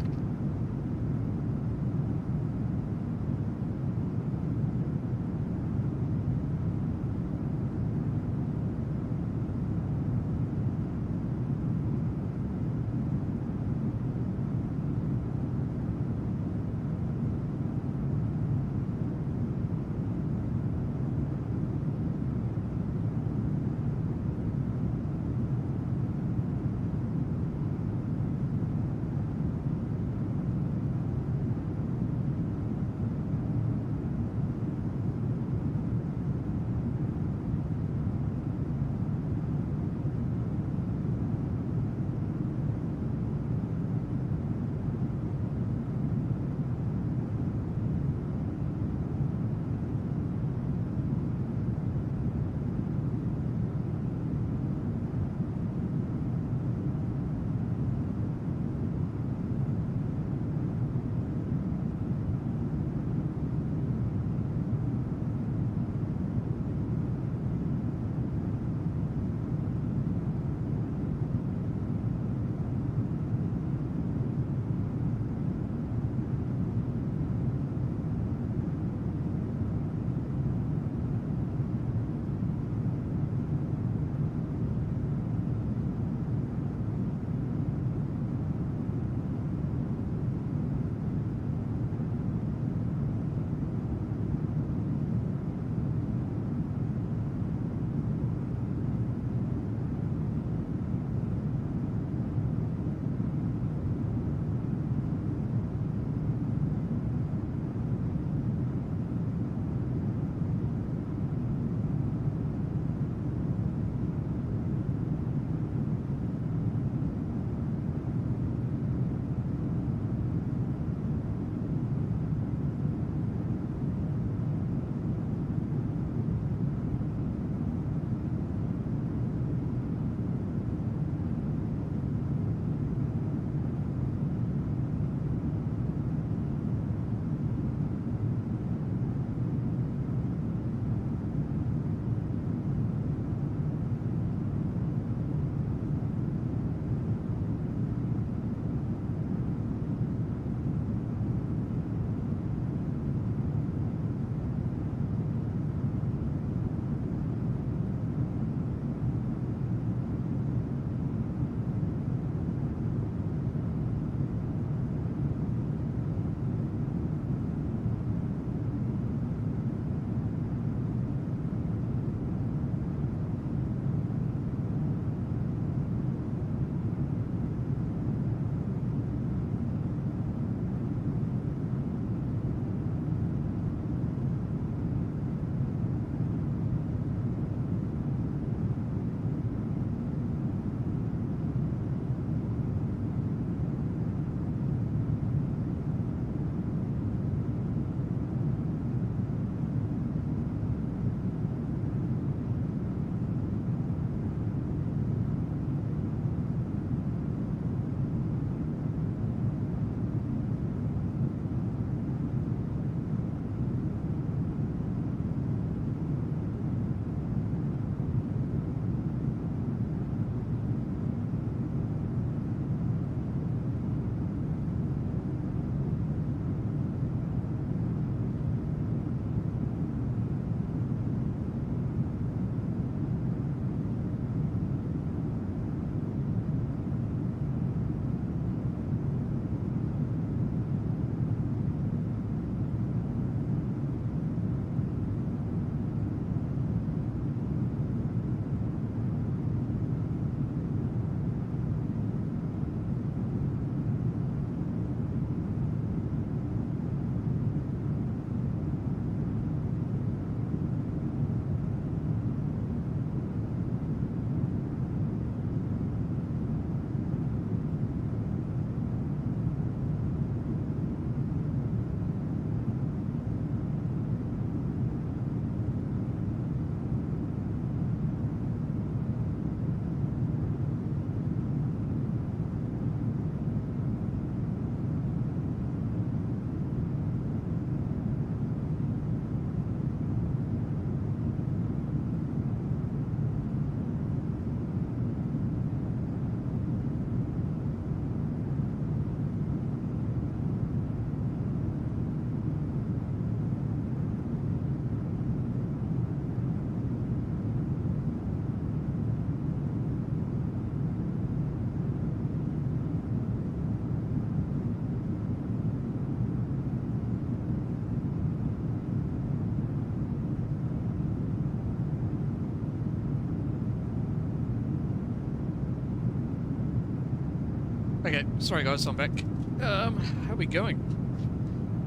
Okay, sorry guys, I'm back. How are we going?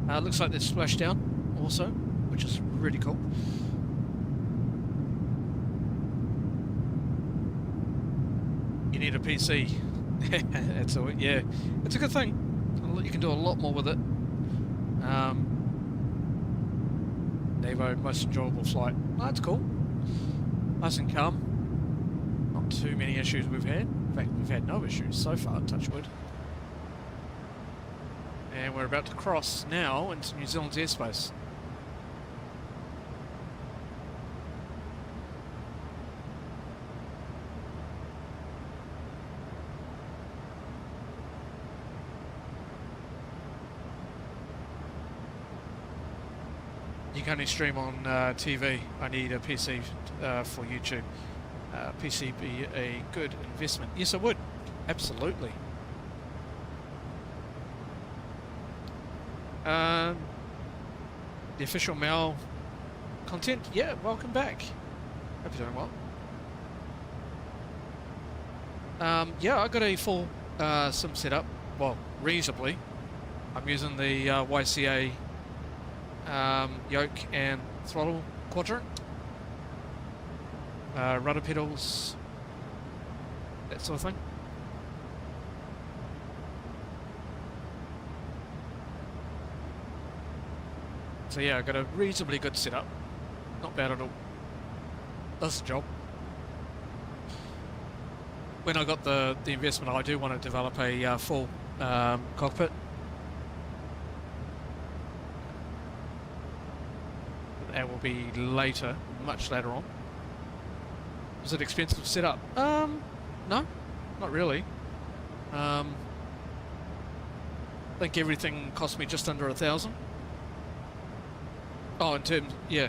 Looks like there's splashdown also, which is really cool. You need a PC. That's all. Yeah, it's a good thing. You can do a lot more with it. Nevo, most enjoyable flight. Oh, that's cool. Nice and calm. Not too many issues we've had. In fact, we've had no issues so far, touch wood. And we're about to cross now into New Zealand's airspace. You can only stream on TV. I need a PC for YouTube. PC be a good investment? Yes, I would. Absolutely. The official Mal content. Yeah, welcome back. Hope you're doing well. Yeah, I got a full sim setup. Well, reasonably. I'm using the YCA yoke and throttle quadrant, rudder pedals, that sort of thing. So yeah, I got a reasonably good setup, not bad at all. Does the job. When I got the investment, I do want to develop a full cockpit. That will be later, much later on. Was it expensive setup? No, not really. I think everything cost me just under 1,000. Oh, in terms, yeah,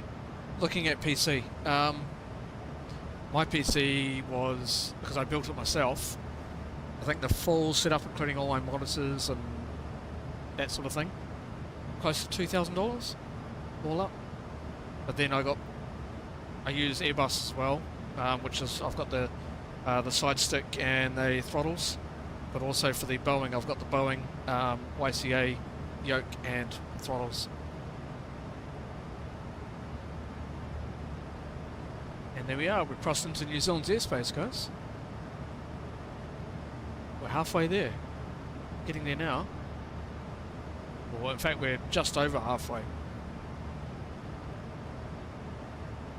looking at PC. My PC was, because I built it myself, I think the full setup, including all my monitors and that sort of thing, close to $2,000 all up. But then I use Airbus as well, which is, I've got the side stick and the throttles, but also for the Boeing, I've got the Boeing YCA yoke and throttles. And there we are, we've crossed into New Zealand's airspace, guys. We're halfway there, getting there now. Well, in fact, we're just over halfway.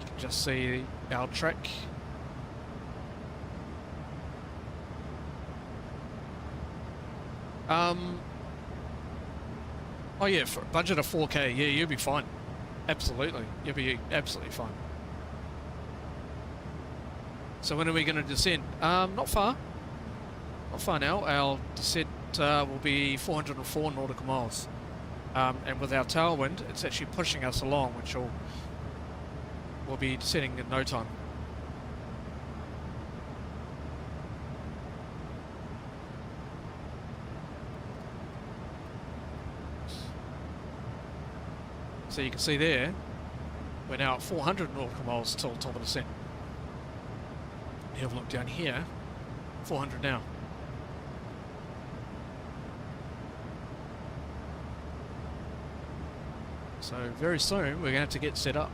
You can just see our track. Oh yeah, for a budget of 4K, yeah, you'll be fine. Absolutely, you'll be absolutely fine. So when are we going to descend? Not far. Not far now. Our descent will be 404 nautical miles. And with our tailwind, it's actually pushing us along, which will be descending in no time. So you can see there, we're now at 400 nautical miles till top of descent. Have a look down here, 400 now. So very soon we're going to have to get set up.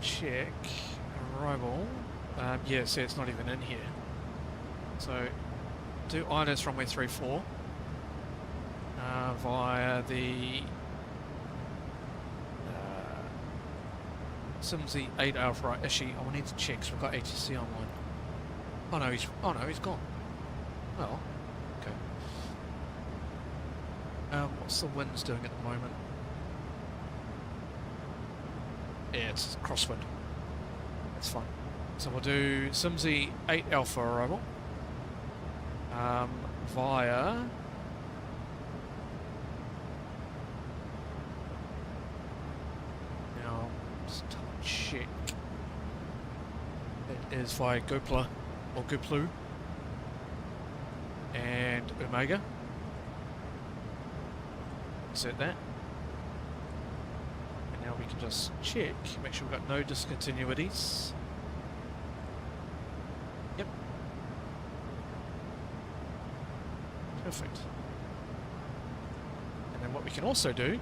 Check arrival. Yeah, see, it's not even in here. So do INS runway 34 via the Simsy 8 Alpha. Right, actually, I will need to check. So we've got ATC online. Oh no, he's gone. Oh, okay. What's the winds doing at the moment? Yeah, it's crosswind. That's fine. So we'll do Simsy 8 Alpha arrival via now just check. It is via Gopla or Goplu and Omega. Set that. And now we can just check, make sure we've got no discontinuities. Yep. Perfect. And then what we can also do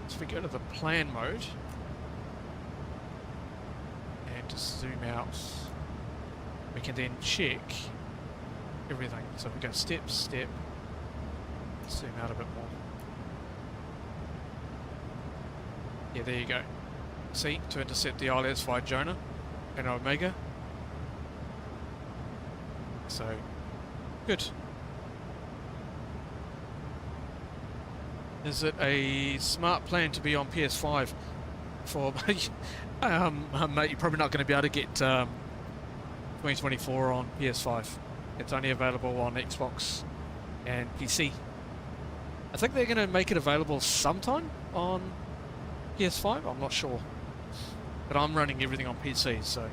is if we go to the plan mode and just zoom out, we can then check everything. So we go step, step, zoom out a bit more. Yeah, there you go. See, to intercept the ILS via Jonah and Omega. So, good. Is it a smart plan to be on PS5 for mate, you're probably not going to be able to get 2024 on PS5. It's only available on Xbox and PC. I think they're going to make it available sometime on PS5, I'm not sure. But I'm running everything on PC, so.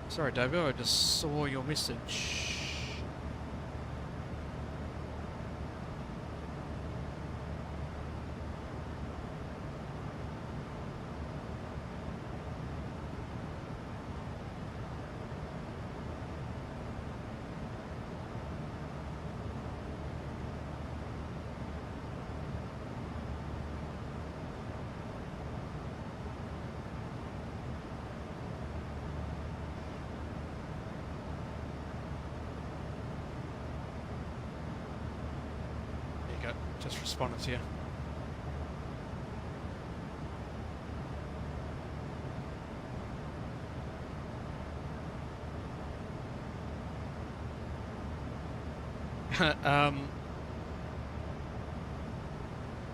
Sorry, David, I just saw your message. Just responded to you.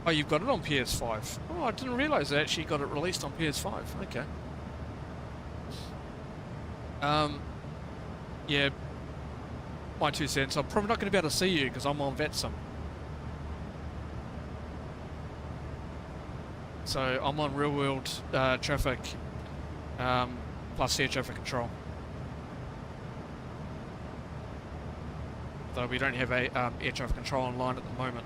Oh, you've got it on PS5. Oh, I didn't realise they actually got it released on PS5. Okay. Yeah, my 2 cents. I'm probably not going to be able to see you because I'm on VATSIM. So I'm on real world traffic plus air traffic control. Though we don't have a air traffic control online at the moment.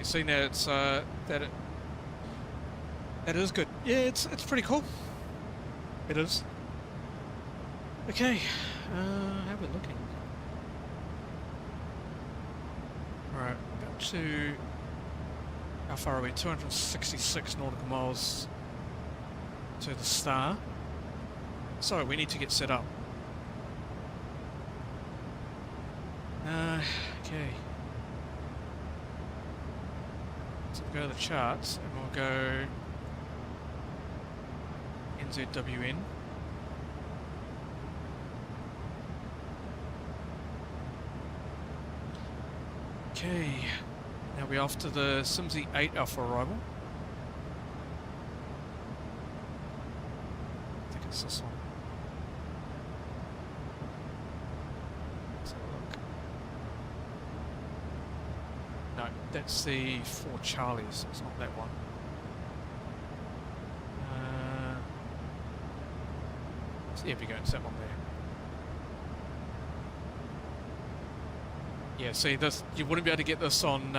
see now it's that is good. Yeah, it's pretty cool. It is. Okay, how we looking? Alright, about to... How far are we? 266 nautical miles to the star. So we need to get set up. Okay. So we'll go to the charts and we'll go NZWN. Okay, now we're off to the Simsy 8 Alpha arrival. I think it's this one. Let's have a look. No, that's the 4 Charlies, it's not that one. Here we go, it's that one there. Yeah, see, this you wouldn't be able to get this on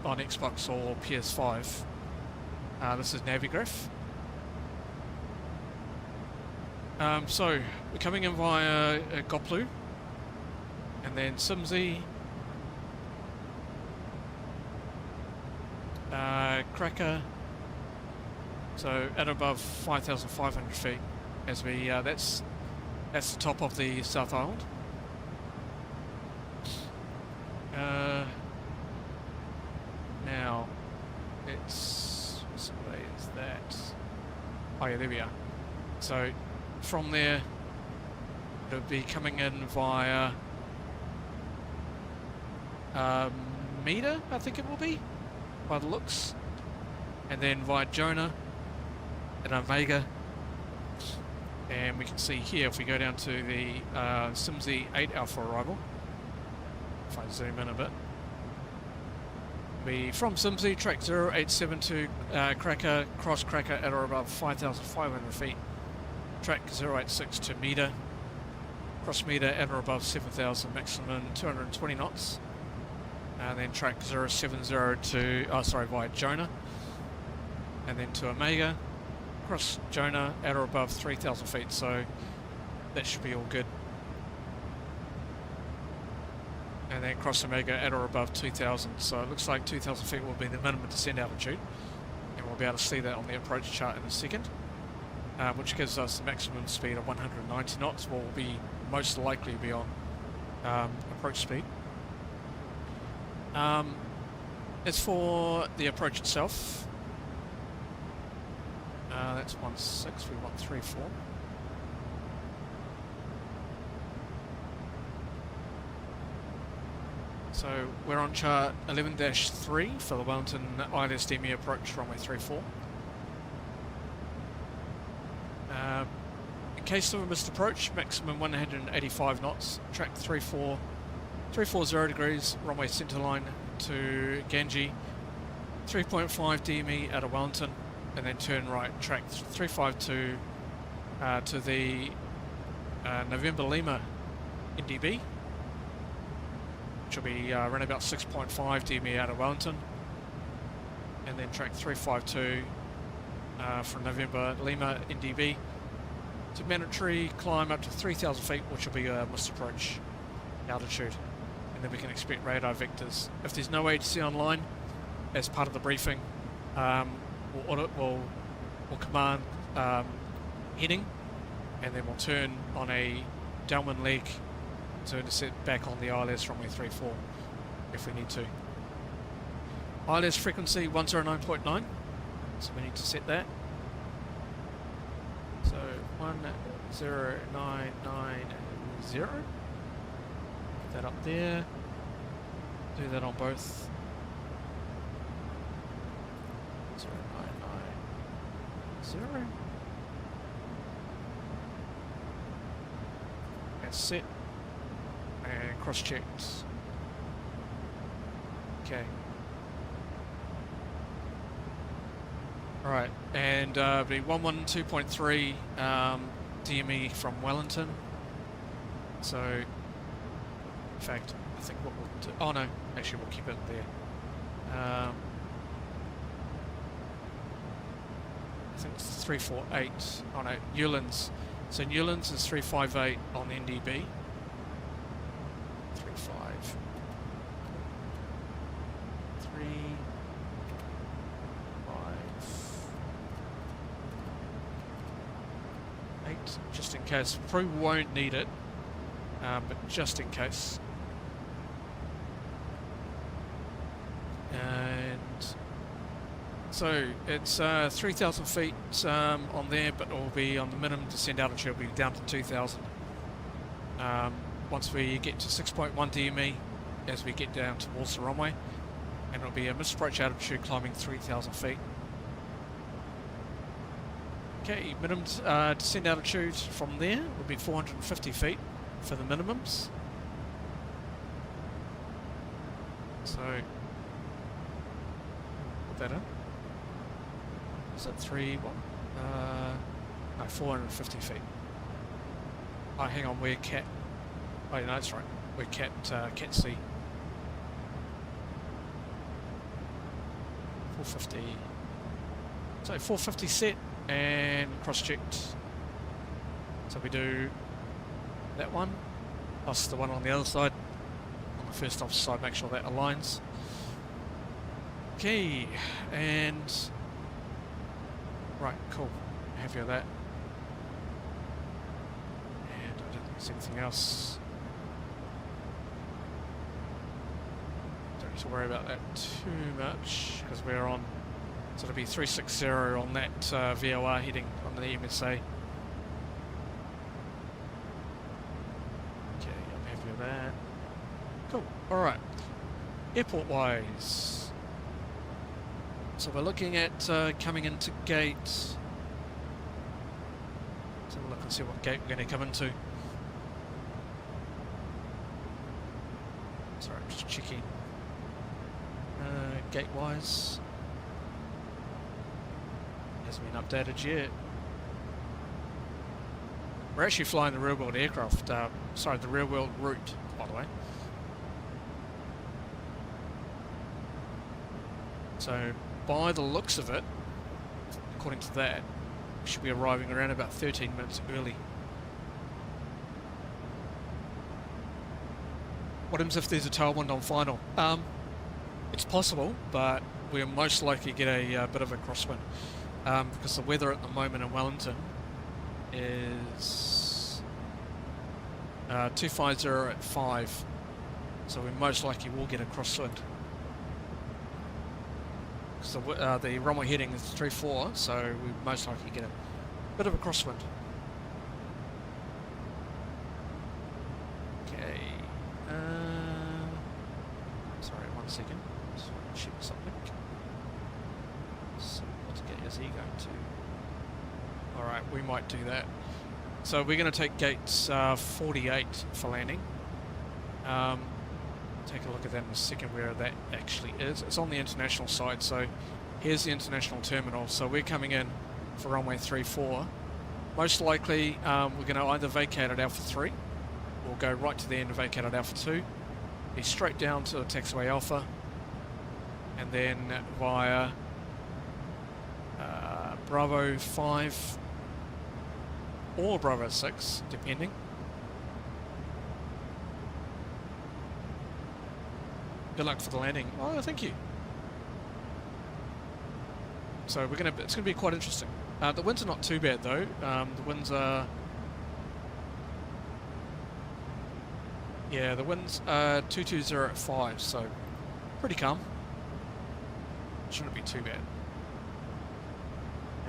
Xbox or PS5. This is Navigraph. So we're coming in via Goplu, and then Simsy, Cracker. So at above 5,500 feet, as we that's the top of the South Island. Now, it's... Which way is that? Oh yeah, there we are. So, from there, it'll be coming in via... Meter, I think it will be, by the looks. And then via Jonah, and Omega. And we can see here, if we go down to the Simsy 8 Alpha arrival, if I zoom in a bit, we from Simsy, track 0872 Cracker, cross Cracker at or above 5,500 feet, track 086 to Meter, cross Meter at or above 7,000, maximum 220 knots, and then track 070 to, via Jonah, and then to Omega, cross Jonah at or above 3,000 feet, so that should be all good. And then cross Omega at or above 2,000, so it looks like 2,000 feet will be the minimum descent altitude, and we'll be able to see that on the approach chart in a second, which gives us the maximum speed of 190 knots. Will be most likely be on approach speed. As for the approach itself, that's 16, we want 34. So we're on chart 11-3 for the Wellington ILSDME approach, runway 34. In case of a missed approach, maximum 185 knots, track 340 degrees, runway centerline to Ganji, 3.5 DME out of Wellington, and then turn right, track 352 to the November Lima NDB, which will be around about 6.5 DME out of Wellington, and then track 352 from November Lima NDB to mandatory climb up to 3,000 feet, which will be a missed approach altitude, and then we can expect radar vectors. If there's no ATC online, as part of the briefing, we'll command heading, and then we'll turn on a downwind leg to intercept back on the ILS runway 34 if we need to. ILS frequency 109.9, so we need to set that. So 10990, put that up there, do that on both. 0990. That's set. And cross-checked. Okay. Alright, and be 112.3 DME from Wellington. So, in fact, I think what we'll do... Oh no, actually we'll keep it there. I think it's 348. Oh no, Newlands. So Newlands is 358 on NDB. 35. 3, 5, 8, just in case. Probably won't need it, but just in case. And so it's 3,000 feet on there, but it will be on the minimum descent altitude, will be down to 2,000. Once we get to 6.1 DME, as we get down towards the runway, and it'll be a mid-approach altitude climbing 3,000 feet. Okay, minimum descent altitude from there will be 450 feet for the minimums. So, put that in. Is it 3, what? No, 450 feet. Oh, hang on, we're Cat. Oh, no, that's right. We're Cat C. 450. So 450 set and cross-checked. So we do that one, plus the one on the other side. On the first officer side, make sure that aligns. Okay, and right, cool. Happy with that. And I don't think there's anything else. Don't need to worry about that too much because we're on. So it'll be 360 on that VOR heading on the MSA. Okay, I'm happy with that. Cool. All right. Airport-wise. So we're looking at coming into gate. Let's have a look and see what gate we're going to come into. Sorry, I'm just checking. Gate-wise. Hasn't been updated yet. We're actually flying the real-world aircraft. Sorry, the real-world route, by the way. So, by the looks of it, according to that, we should be arriving around about 13 minutes early. What happens if there's a tailwind on final? It's possible, but we'll most likely get a bit of a crosswind. Because the weather at the moment in Wellington is 250 at 5, so we most likely will get a crosswind. Because the runway heading is 34, so we most likely get a bit of a crosswind. Okay. Sorry, 1 second. Just want to check something. So what gate is he going to? Alright, we might do that. So we're going to take gates 48 for landing. Take a look at that in a second where that actually is. It's on the international side, so here's the international terminal. So we're coming in for runway 34. Most likely we're going to either vacate at Alpha 3 or go right to the end and vacate at Alpha 2. Be straight down to the taxiway Alpha and then via Bravo 5 or Bravo 6, depending. Good luck for the landing. Oh, thank you. So it's gonna be quite interesting. The winds are not too bad though. The winds are, yeah, the winds are 220 at 5, so pretty calm. Shouldn't be too bad.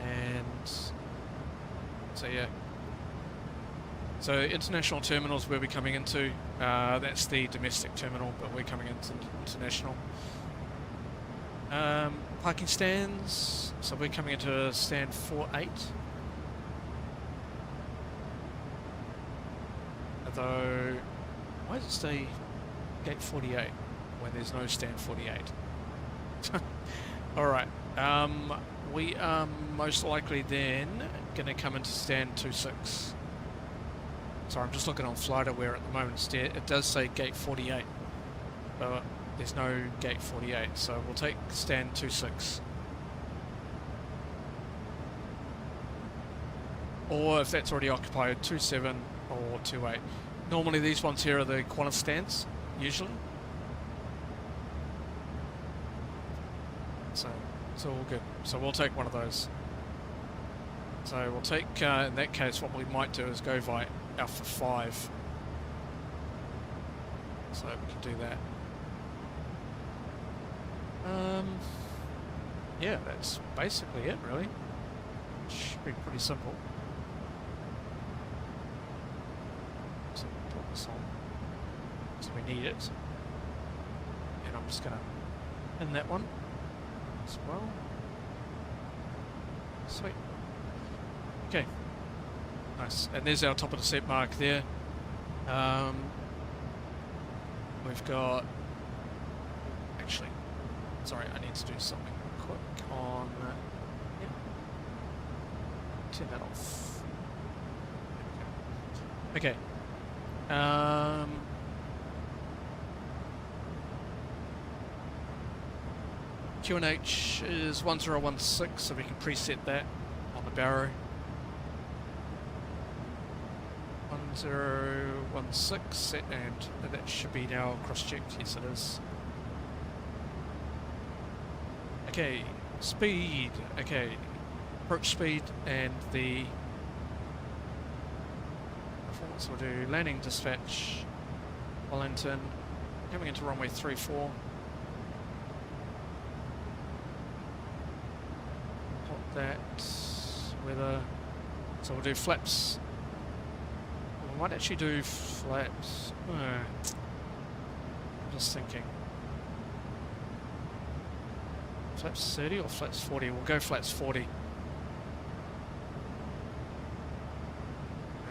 And so yeah. So international terminals where we're coming into. That's the domestic terminal, but we're coming into international. Parking stands. So we're coming into stand 48. Although, why does it say gate 48 when there's no stand 48? Alright. We are most likely then going to come into stand 26. Sorry, I'm just looking on FlightAware at the moment. It does say gate 48, but there's no gate 48, so we'll take stand 26. or if that's already occupied, 27 or 28. Normally these ones here are the Qantas stands, usually. So it's all good. So we'll take one of those. So we'll take, in that case, what we might do is go via Alpha 5. So we can do that. Yeah, that's basically it, really. Should be pretty simple. So we'll put this on. So we need it. And I'm just gonna pin that one as well. Sweet. Okay. Nice. And there's our top of the set mark there. We've got... Actually, sorry, I need to do something quick on... yeah. Turn that off. Okay. QNH is 1016, so we can preset that on the barrow. 1016 set, and that should be now cross-checked. Yes, it is. Okay, speed. Okay, approach speed and the performance. We'll do landing dispatch. Wellington coming into runway 34. Put that weather. So we'll do flaps. We might actually do flaps. I'm just thinking. Flaps 30 or flaps 40? We'll go flaps 40.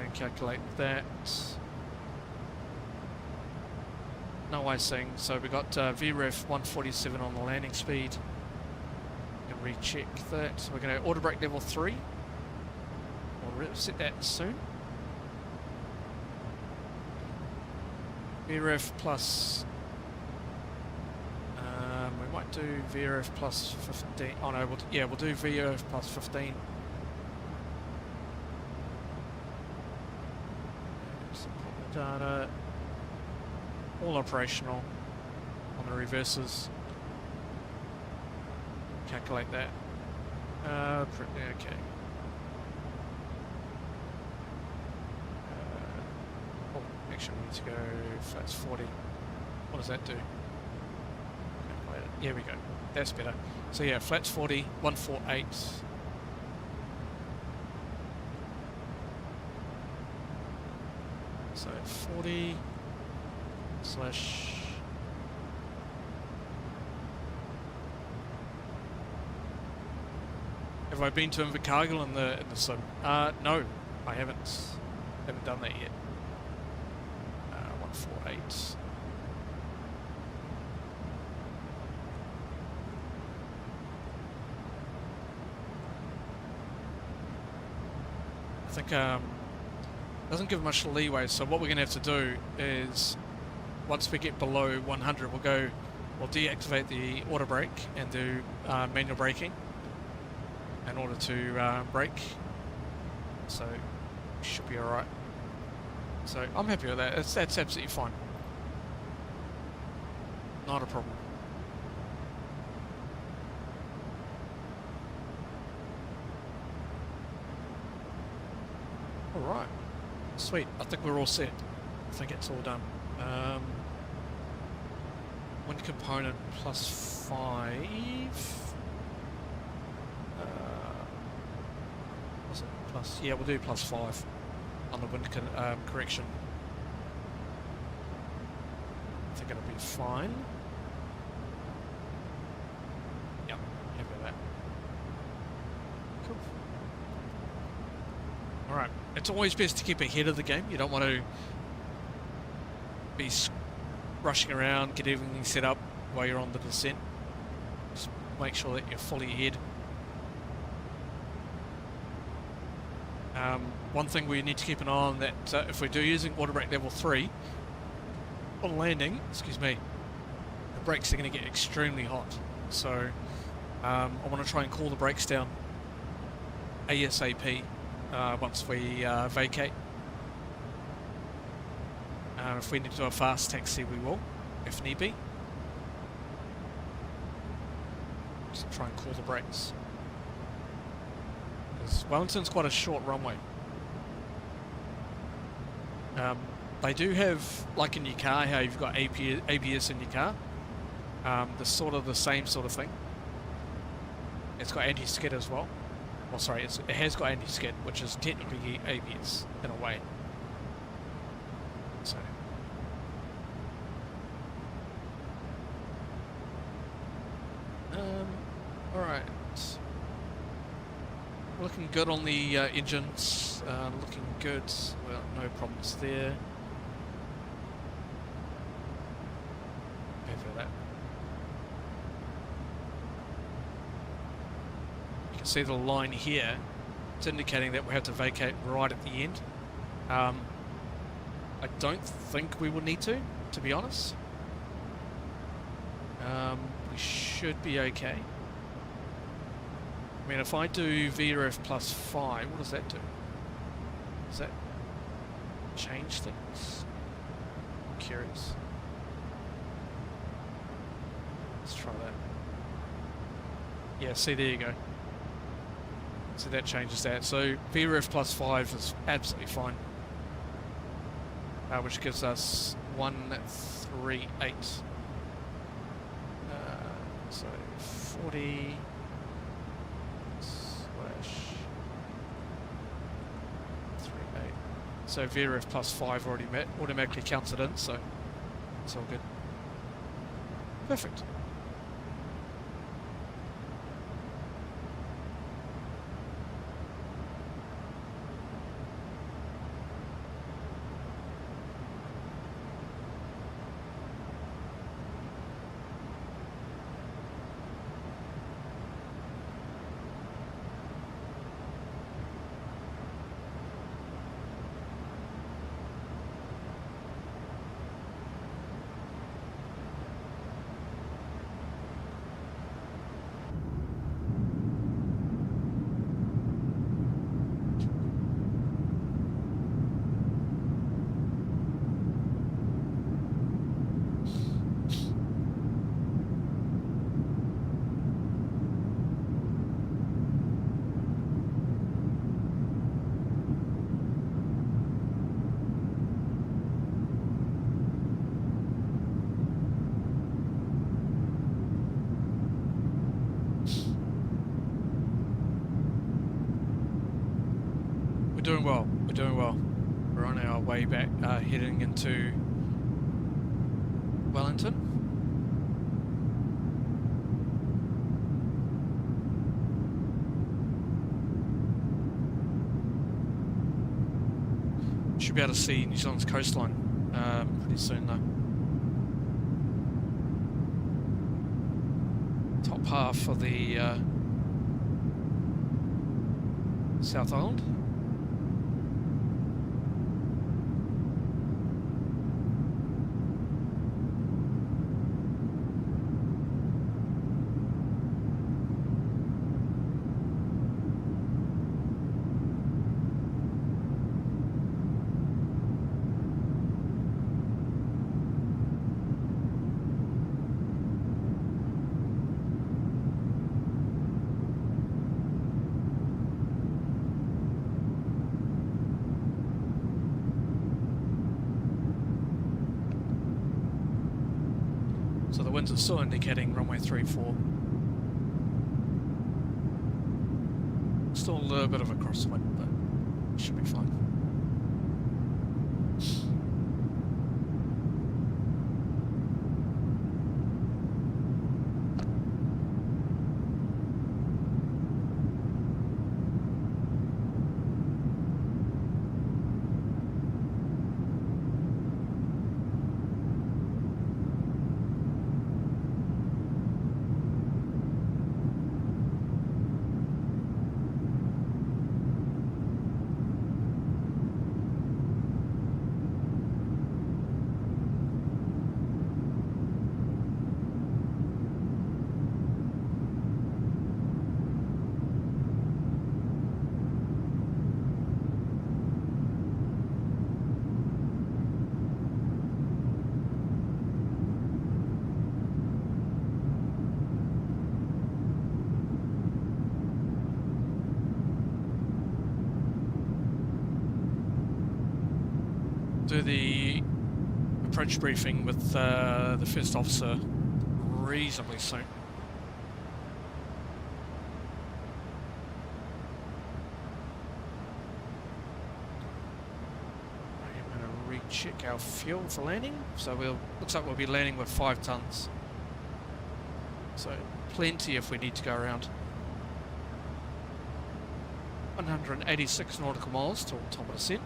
And calculate that. No icing, so we got VREF 147 on the landing speed. And recheck that. So we're going to auto brake level 3. We'll set that soon. VREF plus... we might do VREF plus 15. Oh no, we'll do VREF plus 15. Just put the data. All operational on the reverses. Calculate that. Okay. Oh, actually, we need to go flats 40. What does that do? Here we go. That's better. So yeah, flats 40, 148. So 40 slash... Have I been to Invercargill in the sim? No, I haven't. Haven't done that yet. 148. I think doesn't give much leeway, so what we're going to have to do is once we get below 100 we'll deactivate the auto brake and do manual braking in order to brake, so should be alright. So I'm happy with that. That's absolutely fine, not a problem. Alright, sweet. I think we're all set. I think it's all done. Wind component plus 5. Was it plus? Yeah, we'll do plus 5 on the wind correction. I think it'll be fine. Yep, happy with that. Cool. Alright, it's always best to keep ahead of the game. You don't want to be rushing around, get everything set up while you're on the descent. Just make sure that you're fully ahead. One thing we need to keep an eye on, that if we do using auto brake level 3 on landing, excuse me, the brakes are going to get extremely hot. So I want to try and cool the brakes down ASAP once we vacate. If we need to do a fast taxi, we will, if need be. Just try and call the brakes. Because Wellington's quite a short runway. They do have, like in your car, how you've got ABS in your car. The sort of the same sort of thing. It's got anti-skid as well. Well, sorry, it has got anti-skid, which is technically ABS in a way. So. Alright. Looking good on the engines. Looking good. Well, no problems there. Happy with that. You can see the line here. It's indicating that we have to vacate right at the end. I don't think we will need to be honest. We should be okay. I mean, if I do VRF plus 5, what does that do? Does that change things? I'm curious. Let's try that. Yeah, see, there you go. So that changes that. So VRF plus 5 is absolutely fine. Which gives us 138. So 40 slash 38. So VRF plus 5 already automatically counts it in, so it's all good. Perfect. Doing well. We're doing well. We're on our way back, heading into Wellington. Should be able to see New Zealand's coastline pretty soon, though. Top half of the South Island. So the winds are still indicating runway 34. Still a little bit of a crosswind, but should be fine. do the approach briefing with the first officer reasonably soon. I'm going to recheck our fuel for landing. So looks like we'll be landing with 5 tons. So plenty if we need to go around. 186 nautical miles to altimeter set.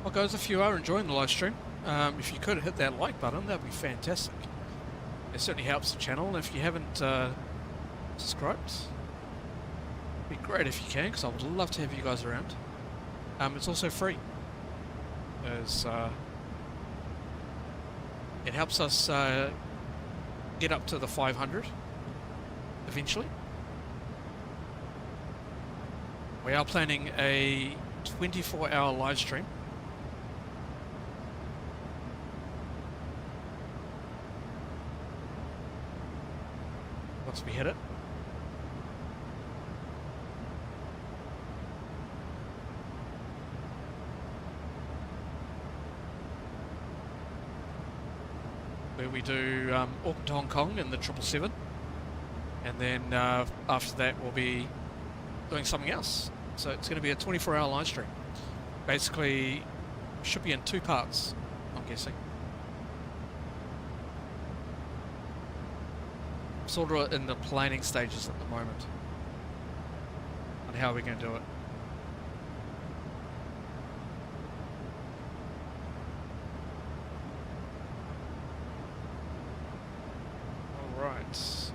Well guys, if you are enjoying the live stream, if you could hit that like button, that would be fantastic. It certainly helps the channel, and if you haven't subscribed, it'd be great if you can, because I would love to have you guys around. It's also free, as it helps us get up to the 500 eventually. We are planning a 24-hour live stream. Once we hit it. Where we do Auckland to Hong Kong in the 777, and then after that we'll be doing something else. So it's going to be a 24-hour live stream. Basically, should be in 2 parts, I'm guessing. Sort of in the planning stages at the moment on how we're going to do it. All right.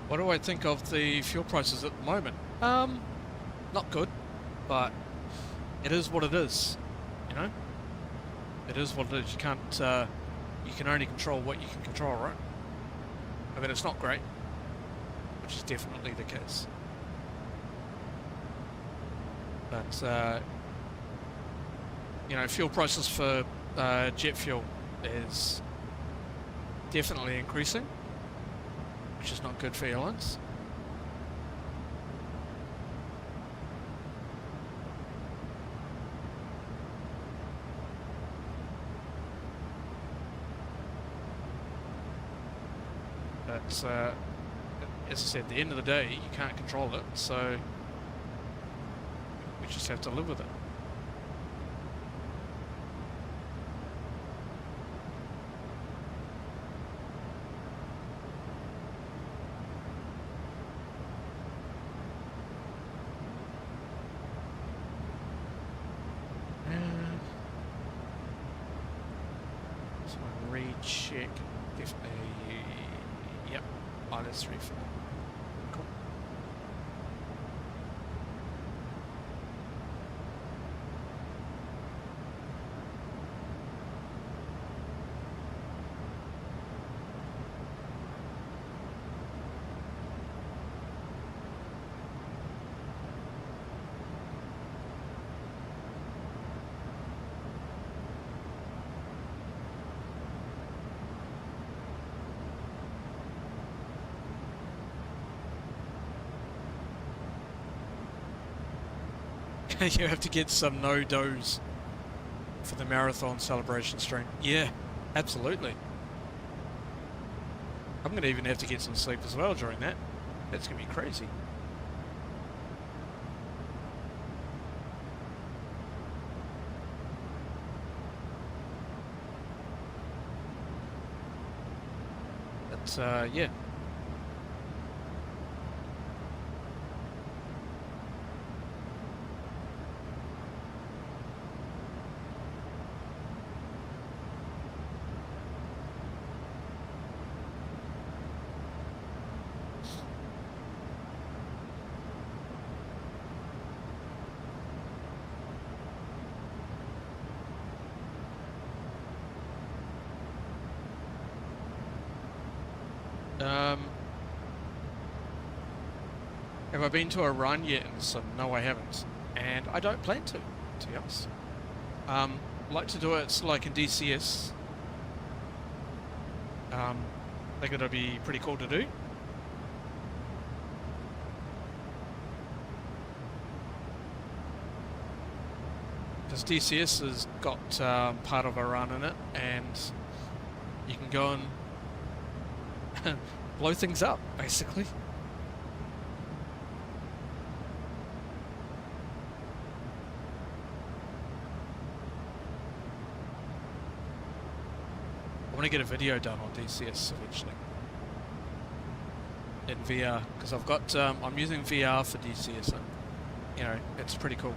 What do I think of the fuel prices at the moment? Not good, but it is what it is, you know? It is what it is. You can't, you can only control what you can control, right? I mean, it's not great, which is definitely the case. But, you know, fuel prices for jet fuel is definitely increasing, which is not good for airlines. But as I said, at the end of the day, you can't control it, so we just have to live with it. Recheck. Definitely. Yep. Minus 3-4. Cool. You have to get some no-dos for the marathon celebration stream. Yeah, absolutely. I'm going to even have to get some sleep as well during that. That's going to be crazy. But, yeah. Have I been to a run yet in Sim? No, I haven't, and I don't plan to be honest. Like to do it like in DCS. Think it'll be pretty cool to do. Because DCS has got part of a run in it, and you can go and blow things up, basically. I want to get a video done on DCS eventually in VR, because I've got I'm using VR for DCS, and you know, it's pretty cool.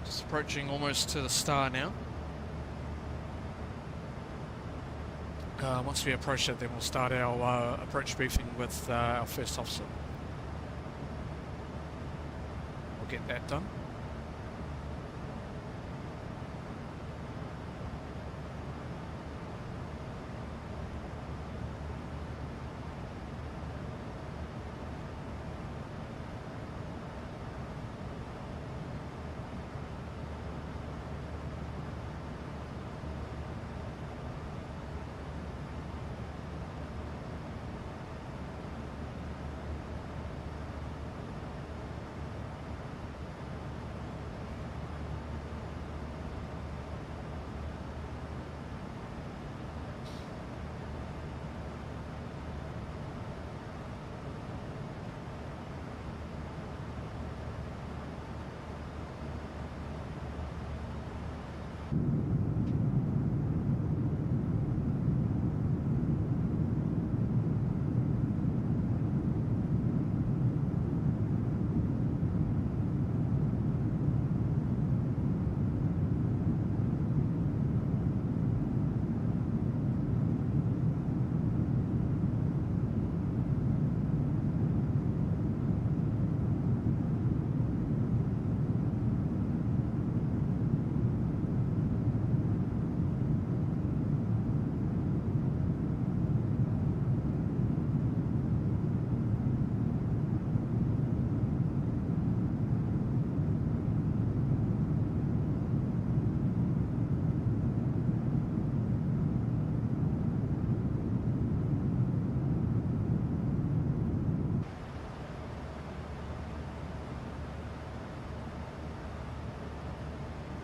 Just approaching almost to the star now. Once we approach it, then we'll start our approach briefing with our first officer. We'll get that done.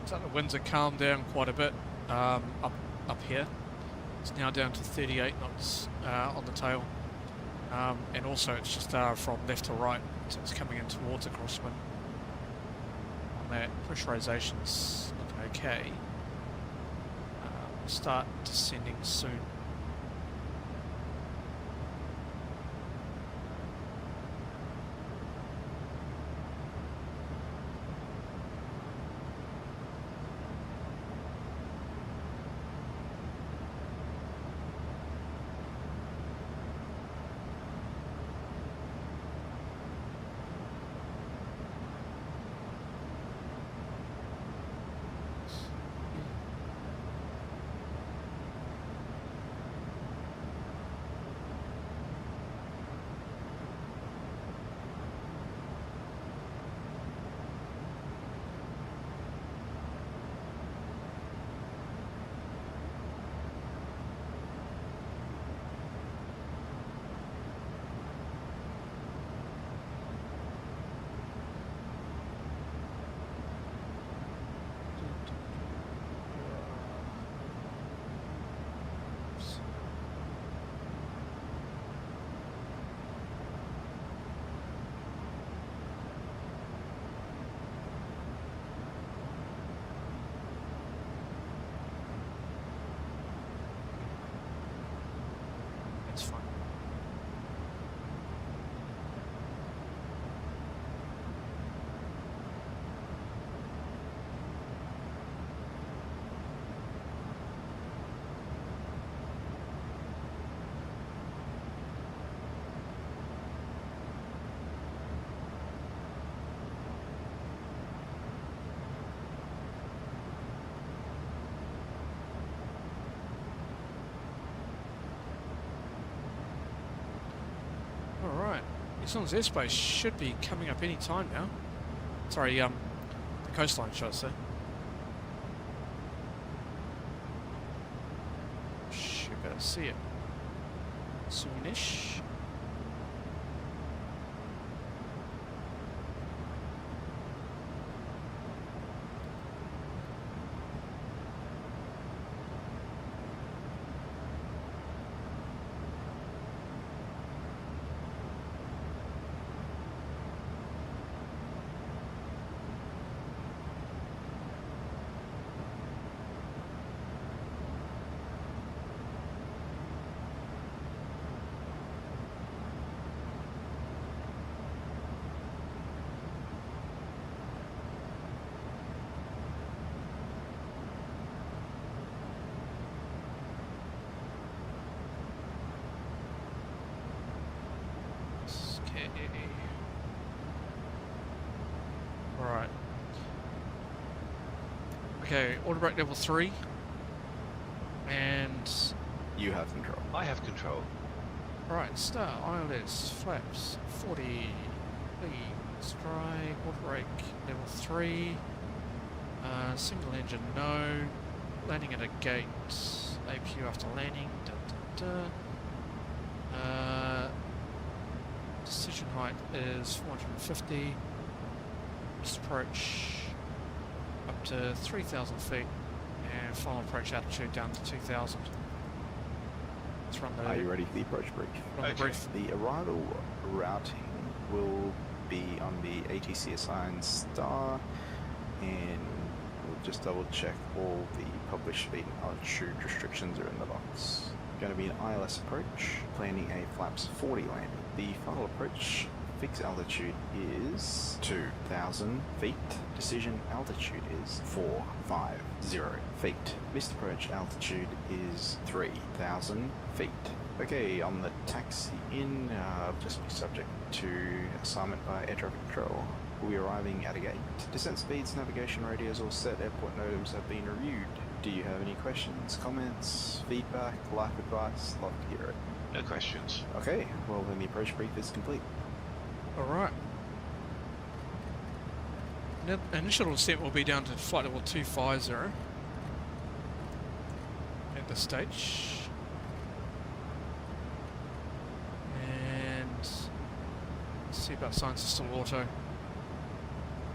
So the winds have calmed down quite a bit up here. It's now down to 38 knots on the tail. And also it's just from left to right, so it's coming in towards a crosswind. On that, pressurization's looking okay. We'll start descending soon. It's fine. Alright, New Zealand's airspace should be coming up any time now. Sorry, the coastline, should I say. Should better see it soonish. Alright. Okay, auto brake level 3. And You have control. I have control. right, start, ILS, flaps, 40, lead, strike, auto brake level 3. Single engine, no. Landing at a gate, APU after landing, decision height is 450. Just approach up to 3,000 feet and final approach altitude down to 2,000. Let's run the... Are you ready for the approach brief? Run the brief. The arrival routing will be on the ATC assigned star, and we'll just double check all the published speed and altitude restrictions are in the box. Going to be an ILS approach, planning a flaps 40 landing. The final approach fixed altitude is 2,000 feet. Decision altitude is 450 feet. Missed approach altitude is 3,000 feet. Okay, on the taxi in, just be subject to assignment by air traffic control. We'll be arriving at a gate. Descent speeds, navigation radios, all set. Airport notims have been reviewed. Do you have any questions, comments, feedback, life advice? Love to hear it. No questions. Okay, well then the approach brief is complete. Alright. Initial descent will be down to flight level 250 at this stage. And seatbelt signs are still auto.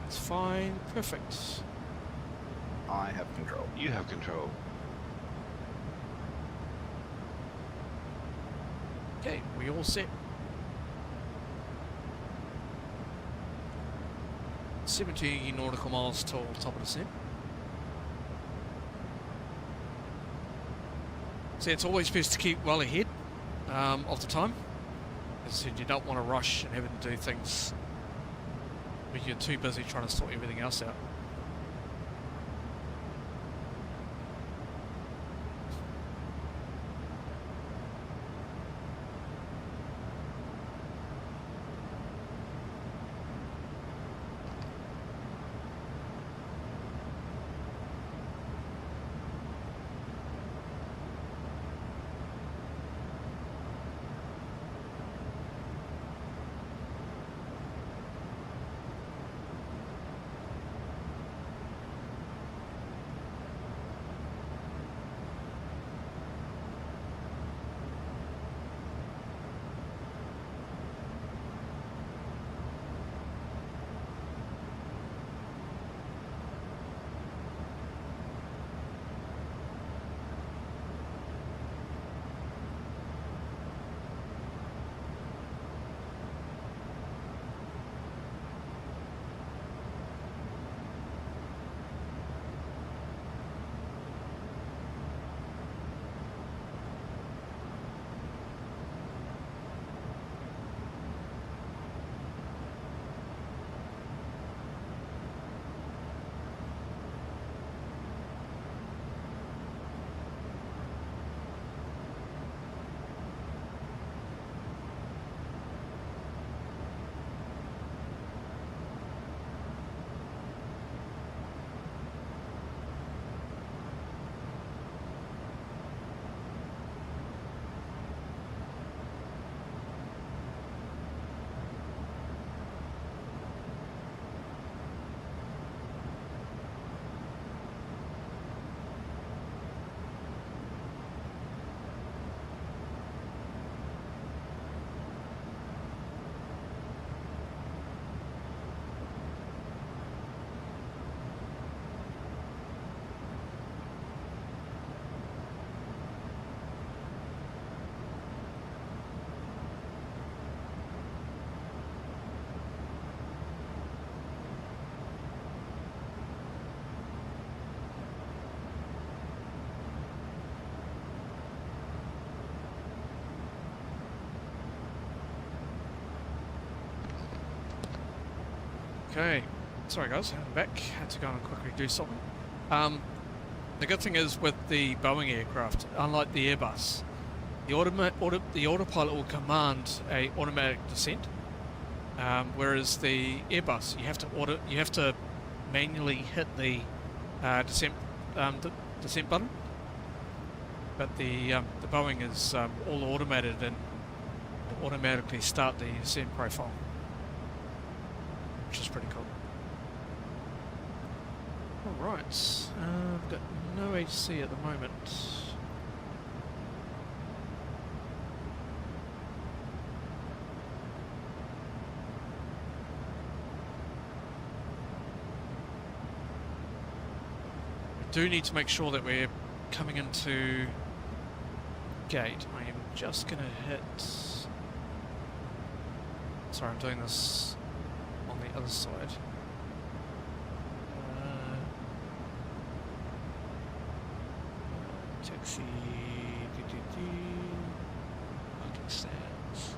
It's fine, perfect. I have control. You have control. Okay, we all set. 70 nautical miles till top of descent. See, it's always best to keep well ahead of the time. As I said, you don't want to rush and having to do things when you're too busy trying to sort everything else out. Okay, sorry guys, I'm back. Had to go and quickly do something. The good thing is with the Boeing aircraft, unlike the Airbus, the autopilot will command a automatic descent, whereas the Airbus you have to manually hit the descent button. But the Boeing is all automated and will automatically start the descent profile, which is pretty cool. Alright, I've got no HC at the moment. We do need to make sure that we're coming into gate. I am just going to hit... Sorry, I'm doing this on the other side. Taxi... Parking stands.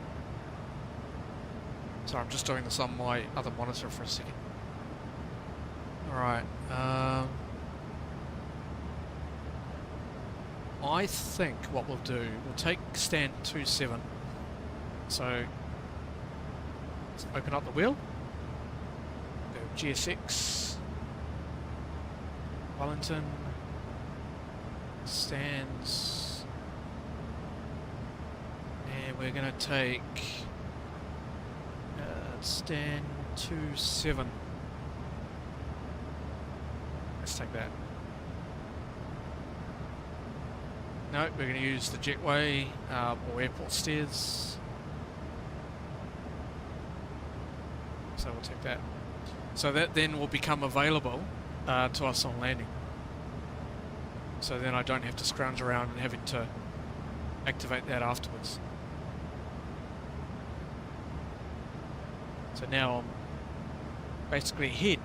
Sorry, I'm just doing this on my other monitor for a second. Alright, I think what we'll do, we'll take stand 27. So, let's open up the wheel. Go GSX, Wellington, stands, and we're going to take stand 27. Let's take that. No, we're going to use the jetway or airport stairs. So we'll take that. So that then will become available to us on landing. So then I don't have to scrounge around and having to activate that afterwards. So now basically ahead.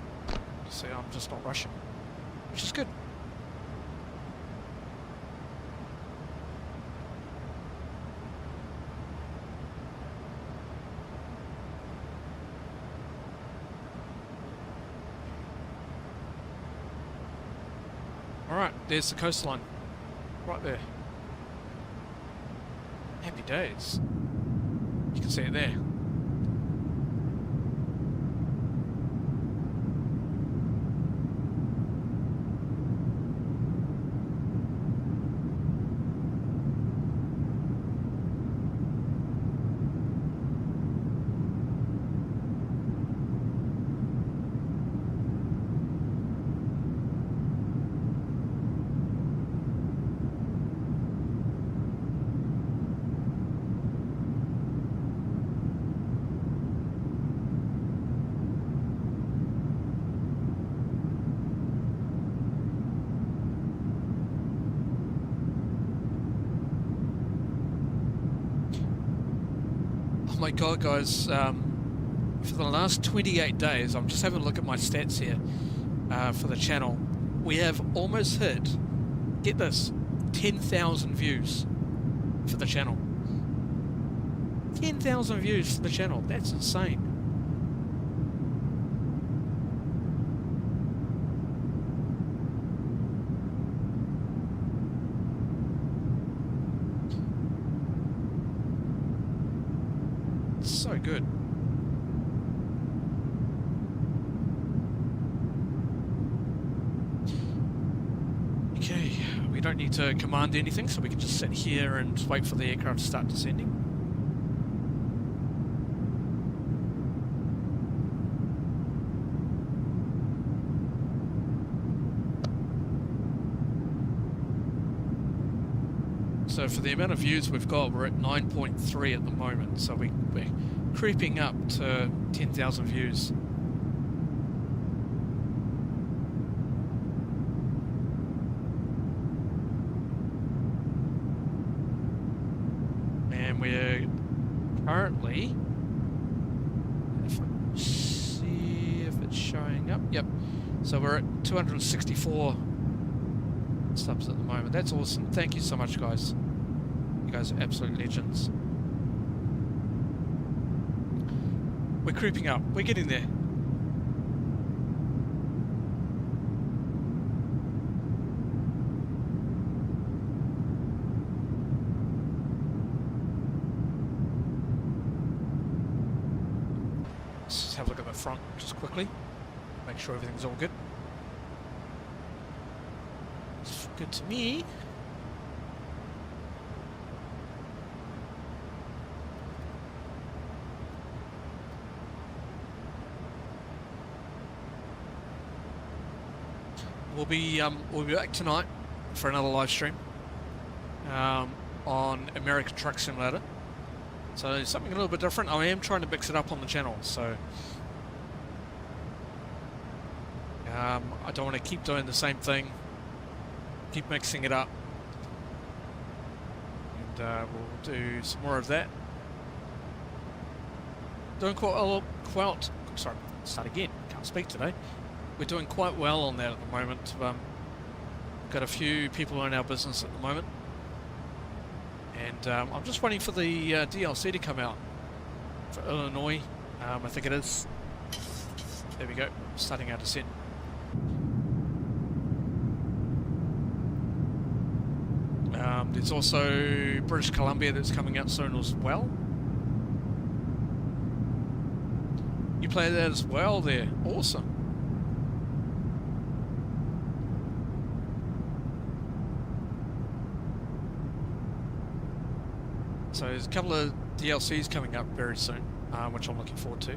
So I'm just not rushing, which is good. Alright, there's the coastline. Right there. Happy days. You can see it there. Oh my god, guys, for the last 28 days, I'm just having a look at my stats here for the channel. We have almost hit, get this, 10,000 views for the channel. 10,000 views for the channel, that's insane. So good. Okay, we don't need to command anything, so we can just sit here and wait for the aircraft to start descending. So for the amount of views we've got, we're at 9.3 at the moment, so we're creeping up to 10,000 views. And we're currently, if I can see if it's showing up, yep, so we're at 264 subs at the moment. That's awesome. Thank you so much, guys. You guys are absolute legends. We're creeping up. We're getting there. Let's just have a look at the front just quickly. Make sure everything's all good. It's good to me. We'll be back tonight for another live stream on American Truck Simulator. So something a little bit different. I am trying to mix it up on the channel, so I don't want to keep doing the same thing. Keep mixing it up, and we'll do some more of that. Doing sorry, start again. Can't speak today. We're doing quite well on that at the moment. Got a few people in our business at the moment, and I'm just waiting for the DLC to come out for Illinois. I think it is. There we go. Starting our descent. There's also British Columbia that's coming out soon as well. You play that as well there. Awesome. So there's a couple of DLCs coming up very soon, which I'm looking forward to.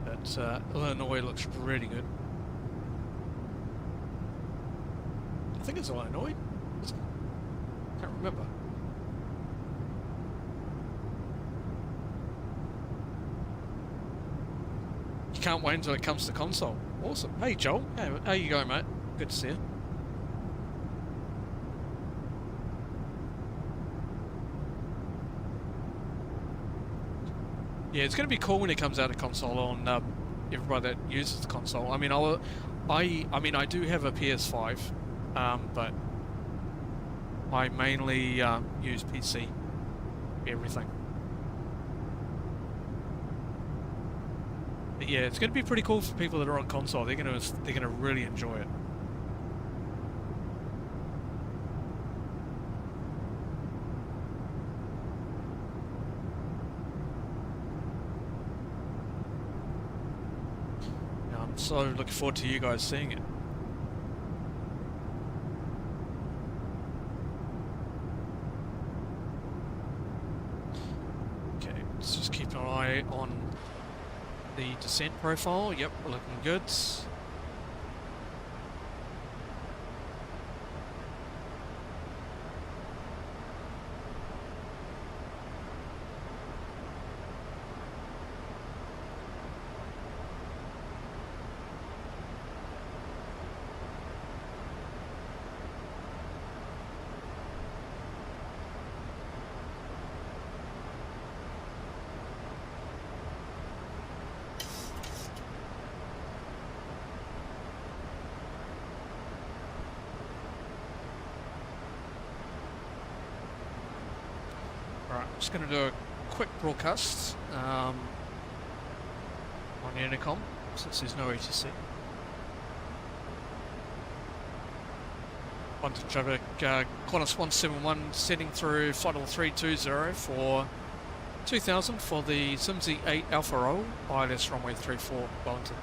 But Illinois looks really good. I think it's Illinois. Can't remember. You can't wait until it comes to console. Awesome. Hey Joel, how you going, mate? Good to see you. Yeah, it's going to be cool when it comes out of console on everybody that uses the console. I mean, I do have a PS5, but I mainly use PC for everything. But yeah, it's going to be pretty cool for people that are on console. They're going to really enjoy it. I'm so looking forward to you guys seeing it. Okay, let's just keep an eye on the descent profile. Yep, we're looking good. Alright, I'm just going to do a quick broadcast on the intercom, since there's no ATC. Wellington traffic, Qantas 171 setting through flight level 320 for 2000 for the Simsy 8 Alpha Roll, ILS runway 34 Wellington.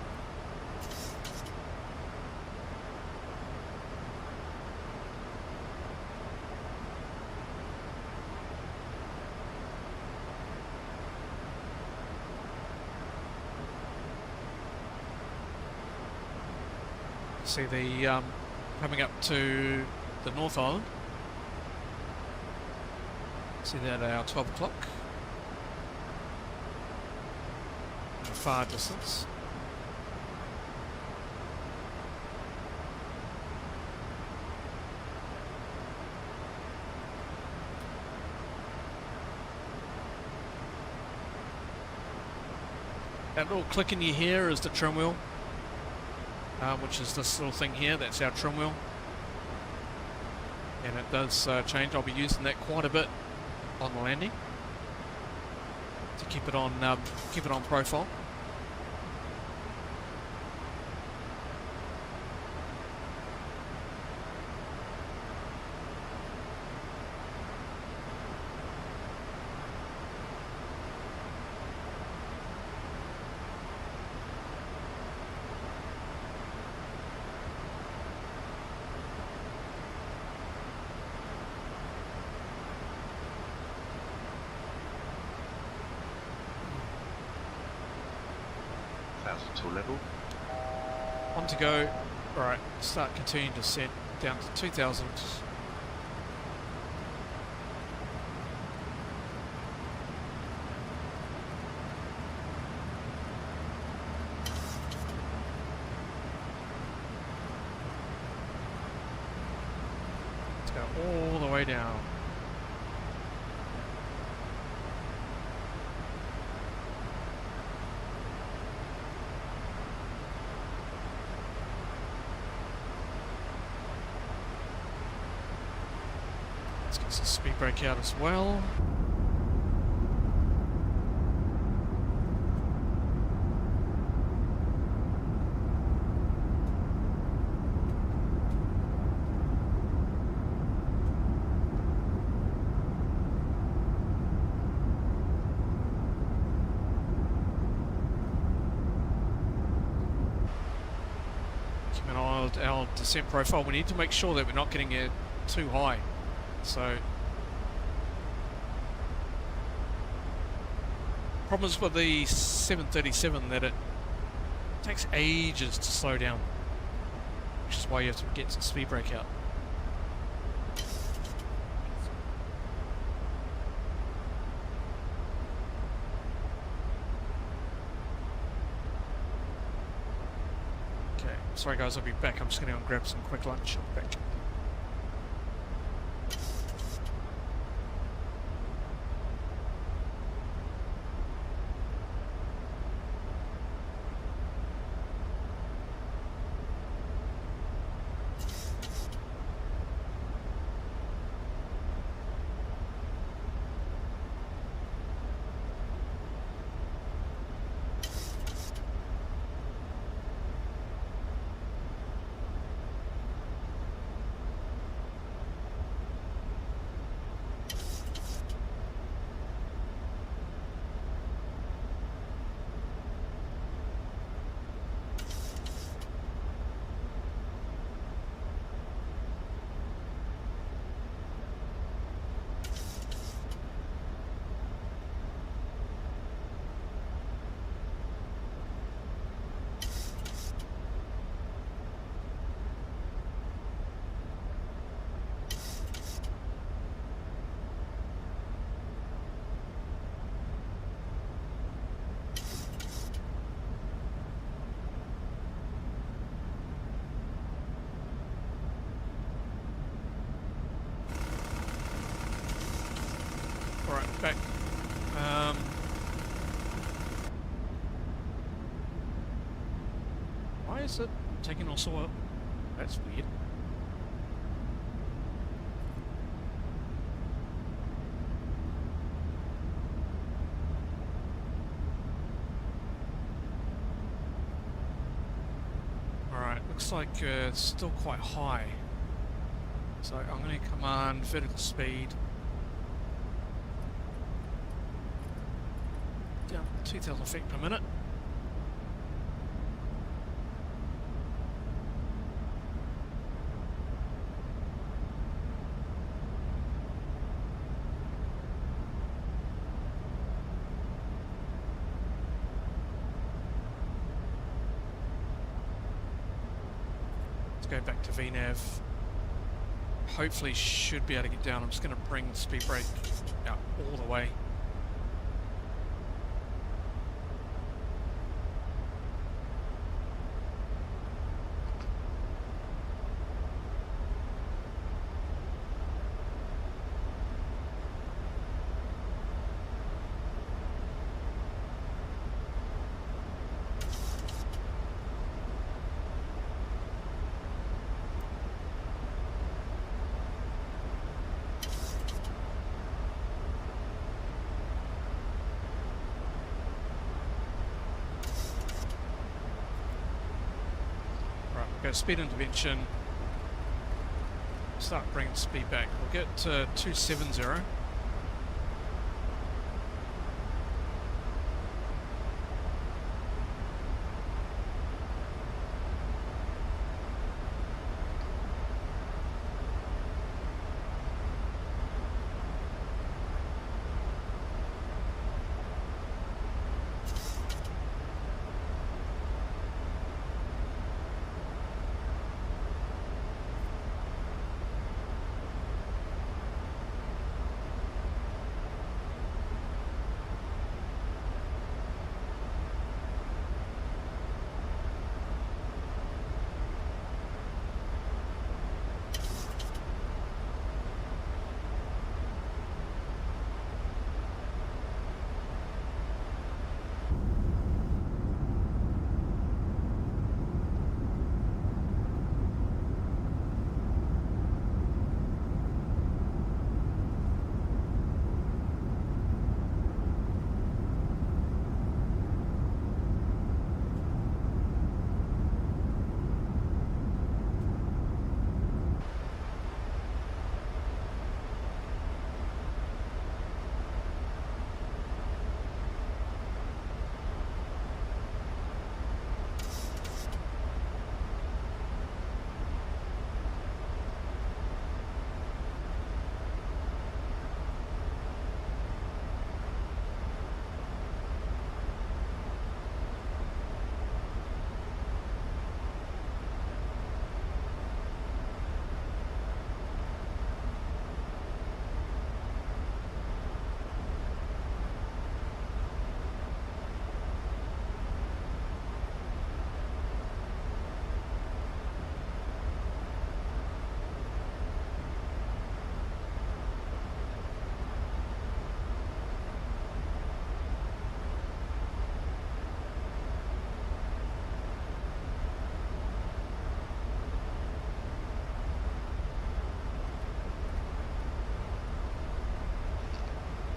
See the coming up to the North Island. See that at our 12 o'clock. In the far distance. That little click in your hair is the trim wheel. Which is this little thing here, that's our trim wheel. And it does change. I'll be using that quite a bit on the landing to keep it on profile. Level. On to go. Alright, start continuing descent down to 2000. Let's go all the way down. Speed brake out as well. Keeping on our descent profile, we need to make sure that we're not getting it too high. So problems with the 737 that it takes ages to slow down, which is why you have to get some speed brake out. Okay, sorry guys, I'll be back. I'm just going to go and grab some quick lunch. I'll be back. back. Why is it taking also a... That's weird. Alright, looks like it's still quite high. So I'm going to command vertical speed down to 2,000 feet per minute. Let's go back to VNav. Hopefully should be able to get down. I'm just going to bring the speed brake out all the way. Go speed intervention, start bringing speed back. We'll get to 270.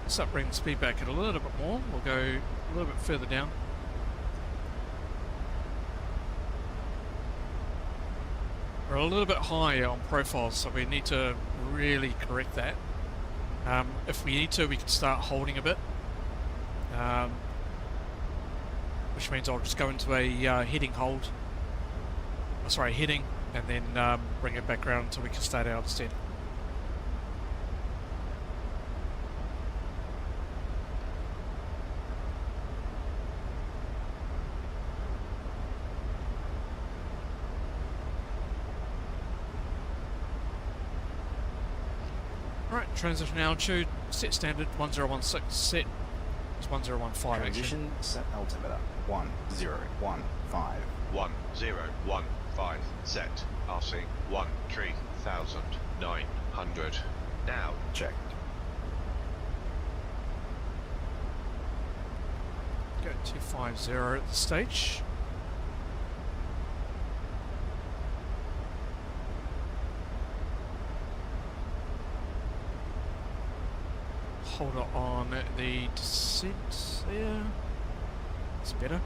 Let's bring the speed back a little bit more. We'll go a little bit further down. We're a little bit high on profile, so we need to really correct that. If we need to, we can start holding a bit. Which means I'll just go into a heading hold. Oh, sorry, heading, and then bring it back around until we can start out instead. Alright, transition altitude, set standard 1016, set is 1015 actually. Transition set altimeter 1015. 1015. Set. RC 13,900. Now. Checked. Go 250 at the stage. Hold it on the descent there. It's better.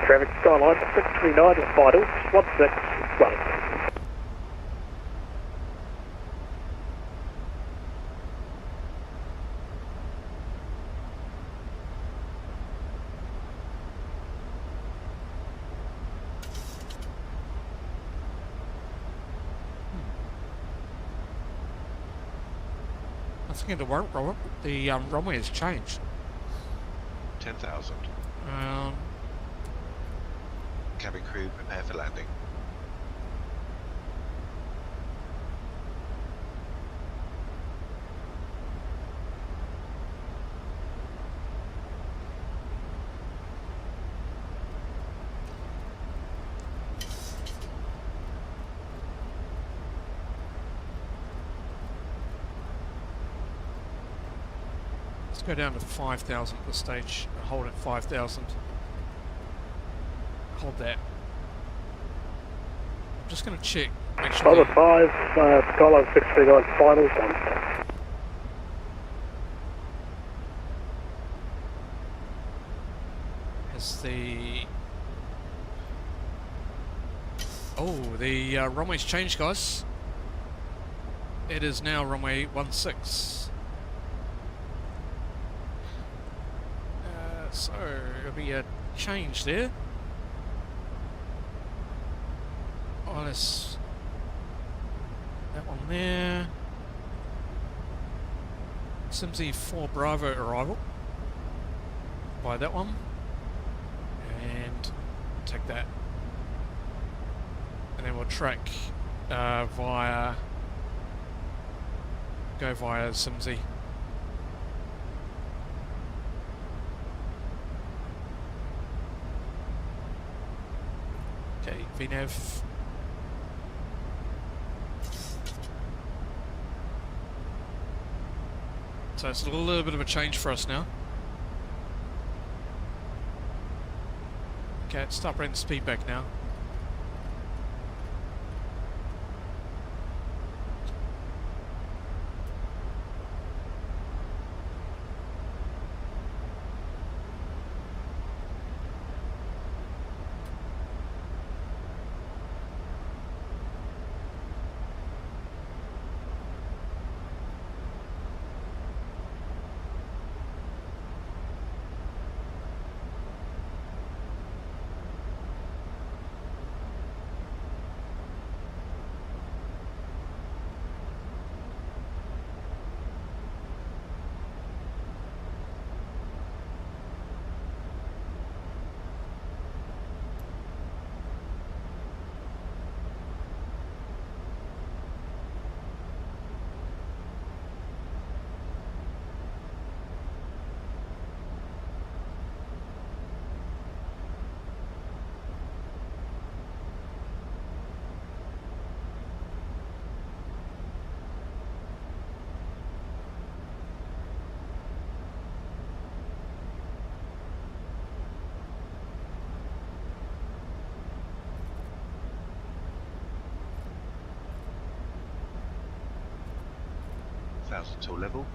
Traffic Skyline 639 is vital, 16 Wellington. I think the runway has changed. 10,000. Cabin crew, prepare for landing. Let's go down to 5,000 at the stage. Hold at 5,000. Hold that. I'm just going to check. Make sure Over 5, Skyline 639 final, done. Has the... Oh, the runway's changed, guys. It is now runway 16. So, there'll be a change there. Honest. That one there. Simsy 4 Bravo arrival. By that one. And take that. And then we'll track go via Simsy. Okay, VNAV. So it's a little bit of a change for us now. Okay, stop bringing the speed back now. 1000 till level.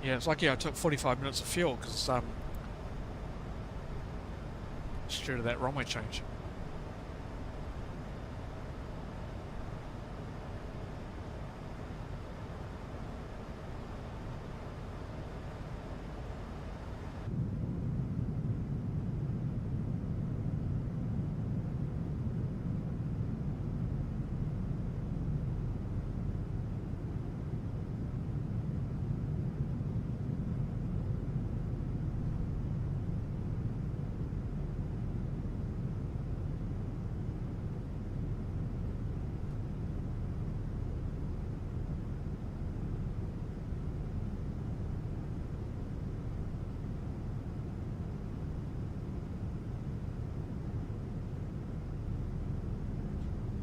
Yeah, it's lucky I took 45 minutes of fuel because just due to that runway change.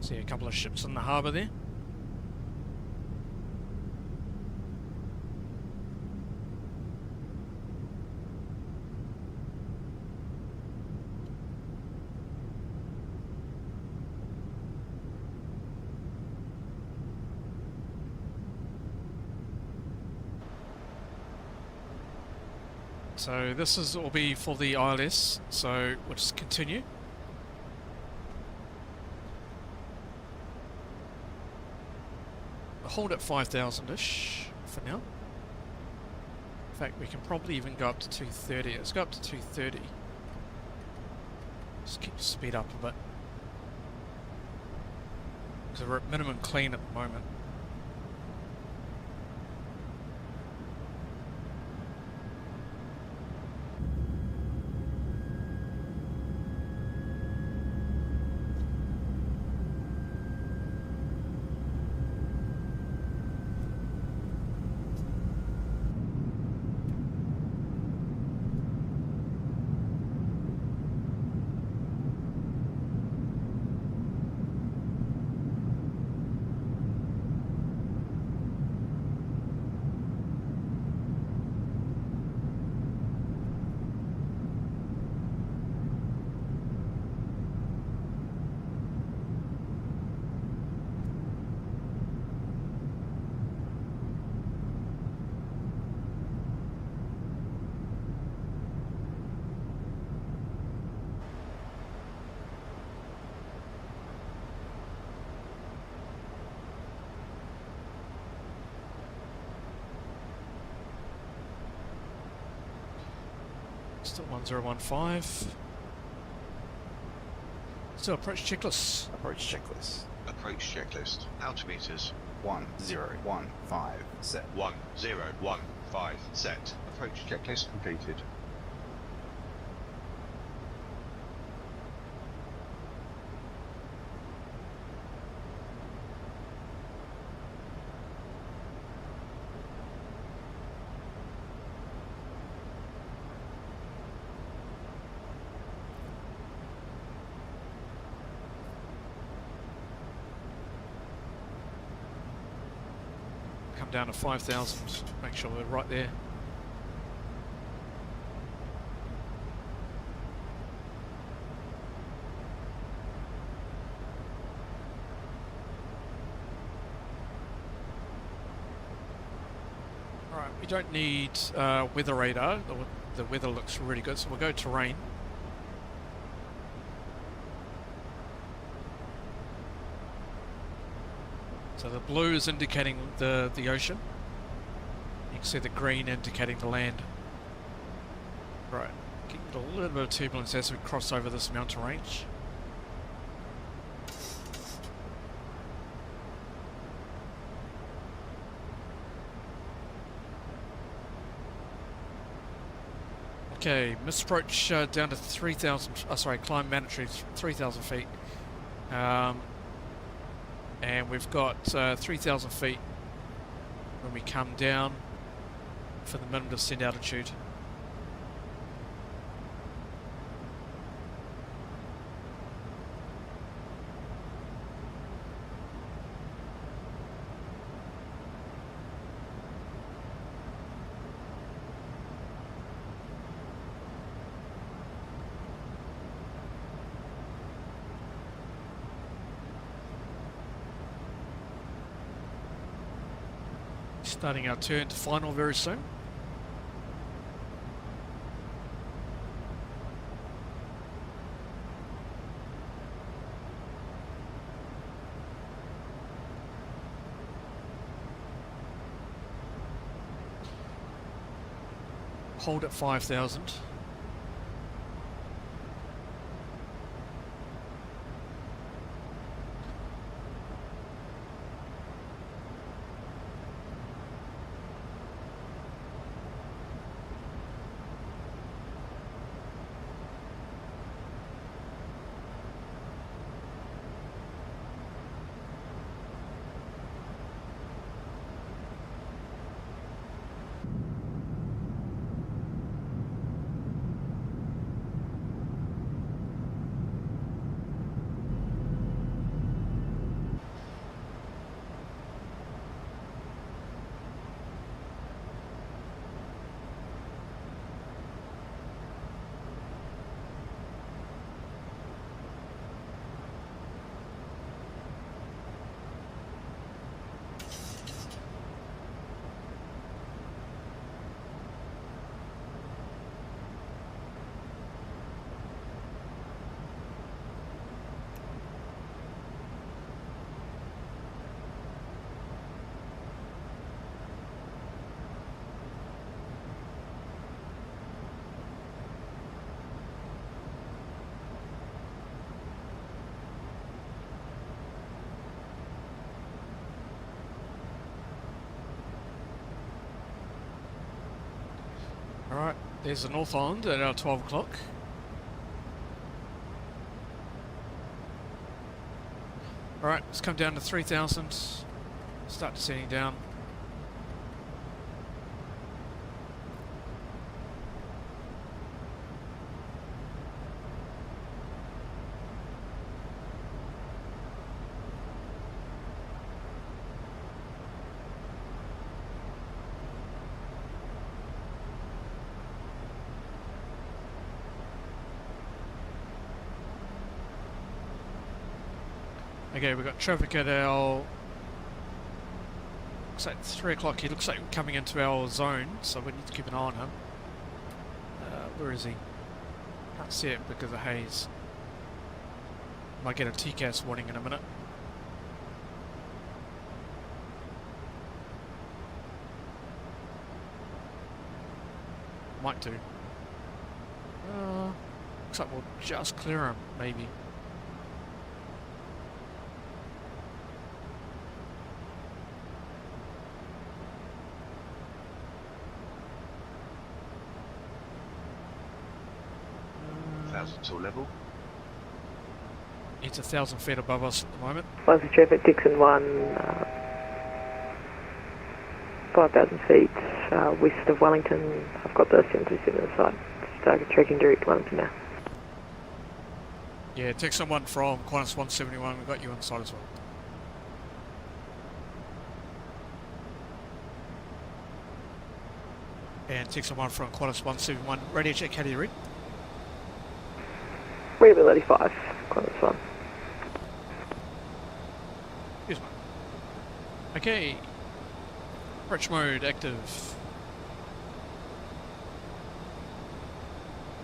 See a couple of ships in the harbour there. So this will be for the ILS, so we'll just continue. Hold at 5,000-ish for now. In fact, we can probably even go up to 230. Let's go up to 230. Just keep the speed up a bit. Because we're at minimum clean at the moment. Still 1015. Still approach checklist. Approach checklist. Approach checklist. Altimeters. 1015 set. 1015 set. Approach checklist completed. down to 5,000. Make sure we're right there. Alright, we don't need weather radar. The weather looks really good, so we'll go terrain. So the blue is indicating the ocean. You can see the green indicating the land. Right, get a little bit of turbulence as we cross over this mountain range. Okay, missed approach down to 3,000, climb mandatory 3,000 feet. And we've got 3,000 feet when we come down for the minimum descent altitude. Starting our turn to final very soon. Hold at 5,000. Alright, there's the North Island at our 12 o'clock. Alright, let's come down to 3,000. Start descending down. Okay, we've got traffic at our, looks like 3 o'clock. He looks like we're coming into our zone, so we need to keep an eye on him. Where is he? Can't see it because of haze. Might get a TCAS warning in a minute. Might do. Looks like we'll just clear him, maybe. Till level. It's 1,000 feet above us at the moment. Local traffic, Dixon 1, 5,000 feet west of Wellington. I've got the 737 in sight. Target tracking direct to Wellington now. Yeah, Dixon 1 from Qantas 171, we've got you on site as well. And Texas 1 from Qantas 171, radio check, how do you read? Readable 85, Qantas 1. Here's one. Okay. Approach mode active.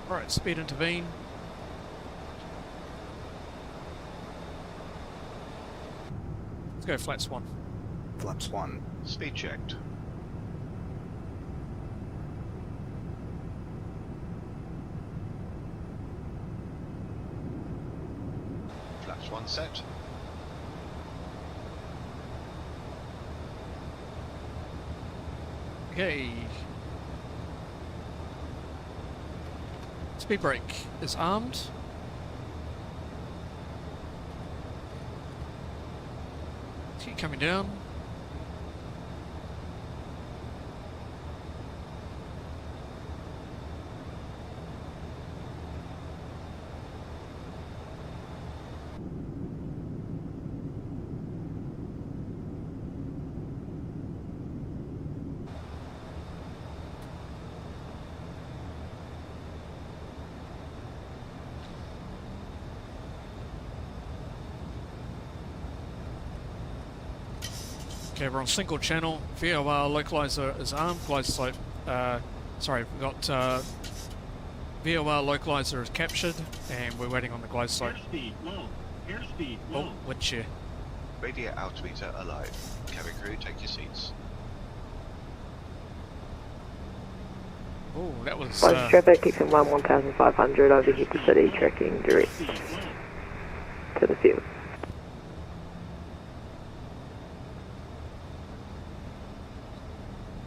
Alright, speed intervene. Let's go flats 1. Flaps 1. Speed checked. Flaps 1 set. Okay. Speed brake is armed. Keep coming down. Okay, we're on single channel. VOR localizer is armed. Glide slope. Sorry, we've got VOR localizer is captured, and we're waiting on the glide slope. Airspeed low. Airspeed Oh, low. wind shear. Radio altimeter alive. Cabin crew, take your seats. Oh, that was. Close traffic, keeps in 1500, overhead the city, tracking direct to the field.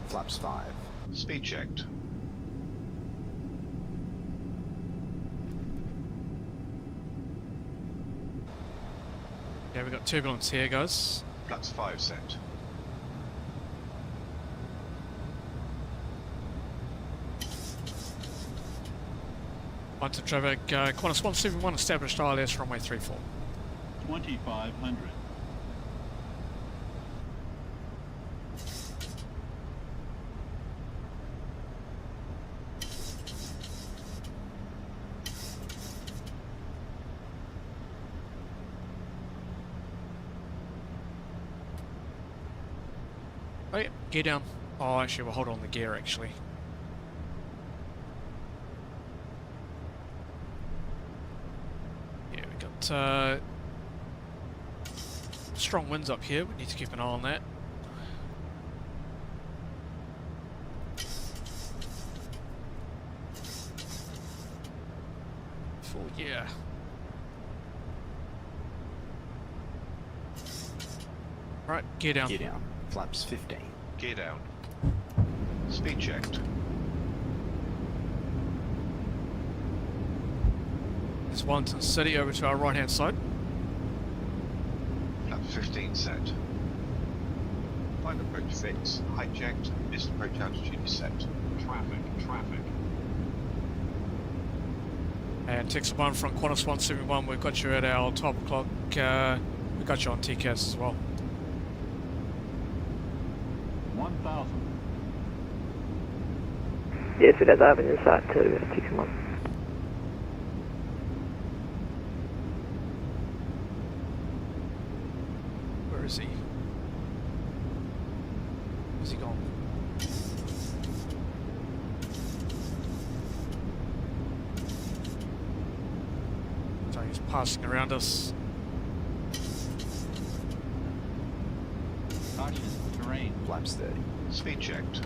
Flaps 5. Speed checked. Yeah, we've got turbulence here, guys. Flaps 5 set. Onto traffic. Qantas 171 established ILS runway 34. 2500. Oh yeah, gear down. Oh, actually, we'll hold on the gear, actually. Yeah, we got strong winds up here. We need to keep an eye on that. Full gear. Right, gear down. Gear down. Flaps 15. Gear down. Speed checked. There's Wellington City over to our right hand side. Flaps 15 set. Find approach fix. Height checked. Missed approach altitude is set. Traffic. And Texas 1 from Qantas 171, we've got you at our 12 o'clock. We've got you on TCAS as well. 1000. Yes, it has open inside to Texas 1. Where is he? Where's he gone? So he's passing around us. Caution, terrain. Flaps 30. Speed checked.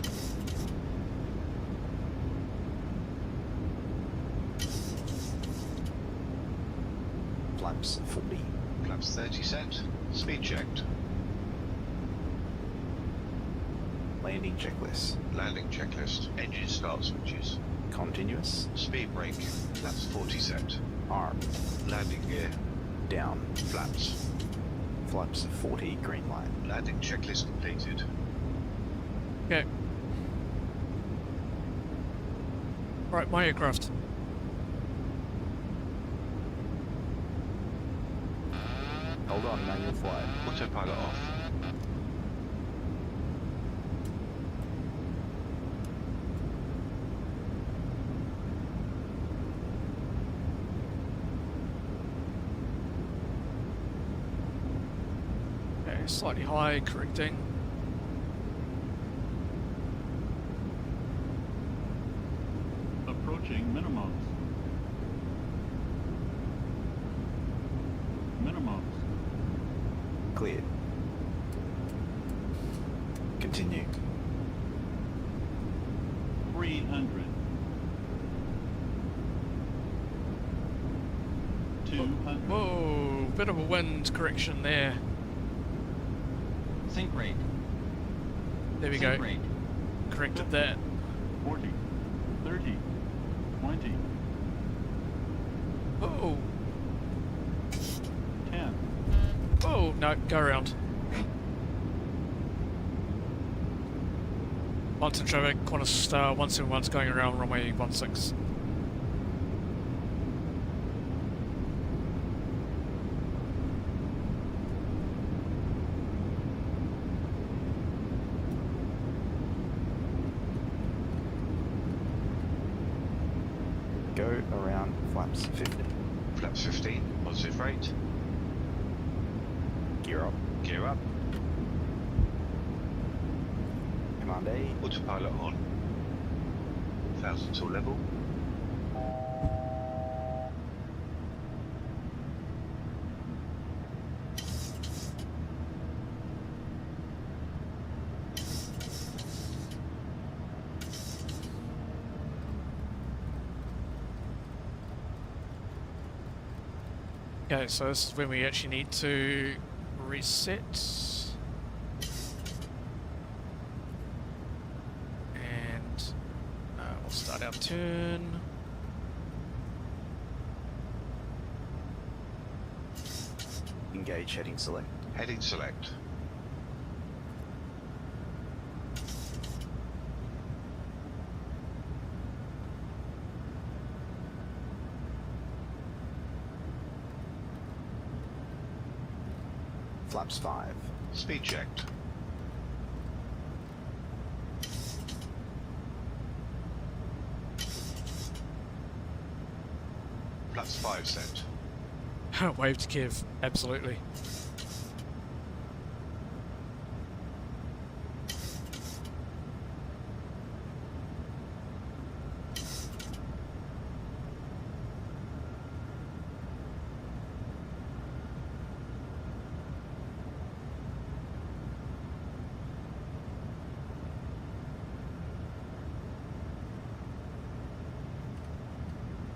Flaps 40. Flaps 30 set. Speed checked. Landing checklist. Landing checklist. Engine start switches. Continuous. Speed brake. Flaps 40 set. Armed. Landing gear. Down. Flaps. Flaps 40. Green light. Landing checklist completed. Okay. Right, my aircraft. Hold on, manual flight. Autopilot off. slightly high, correcting. Approaching minimums. Minimums. Cleared. Continue. 300. 200. Whoa, bit of a wind correction there. Sink rate. There we Sink go. rate. Corrected that. 40. 30. 20. Oh, 10. oh, no, go around. Onto traffic, Qantas 171's going around runway 16. Go around flaps 50. Flaps 15, positive rate. Gear up. Gear up. Command A. Autopilot on. 1000 till level. Okay, so this is when we actually need to reset. And we'll start our turn. Engage heading select. Heading select. Flaps 5. Speed checked. Flaps 5 set. Wave to Kiev, absolutely.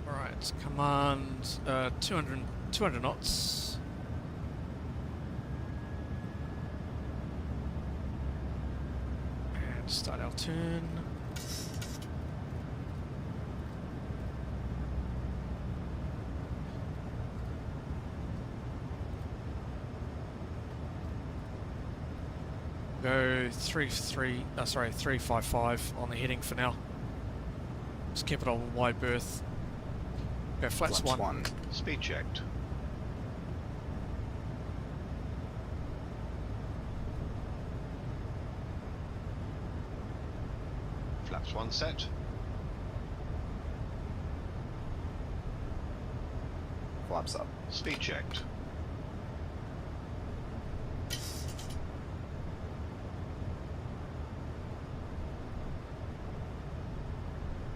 Alright, command 200 knots. And start our turn. Go 355 on the heading for now. Just keep it on wide berth. Go flaps 1. Speed checked. Flaps 1 set. Flaps up. Speed checked.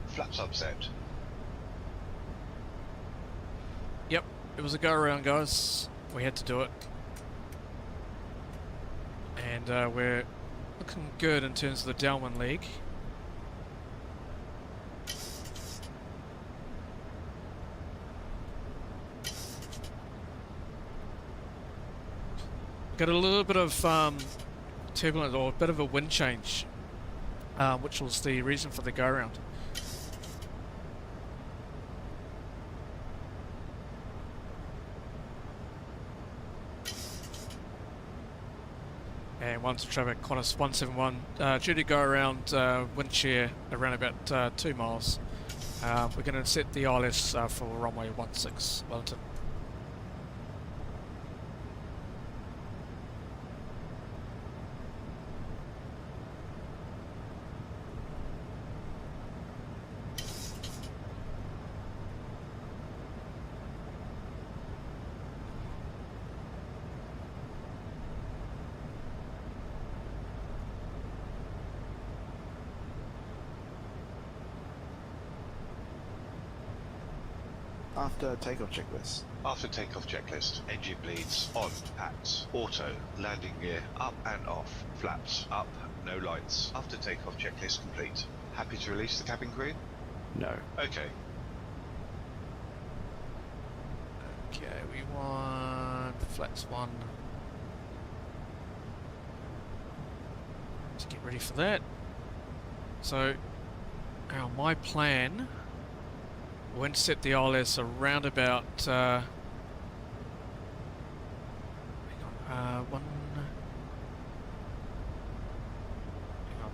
Flaps up set. Yep, it was a go around, guys. We had to do it. And we're looking good in terms of the downwind leg. Got a little bit of turbulence, or a bit of a wind change, which was the reason for the go around. And once traffic, Qantas 171, due to go around wind shear around about 2 miles. We're going to set the ILS for runway 16, Wellington. After takeoff checklist. After takeoff checklist, engine bleeds, on, PATs, auto, landing gear, up and off, flaps, up, no lights. After takeoff checklist complete. Happy to release the cabin crew? No. Okay. Okay, we want flex 1. Let's get ready for that. So, now my plan will intercept the ILS around about hang on,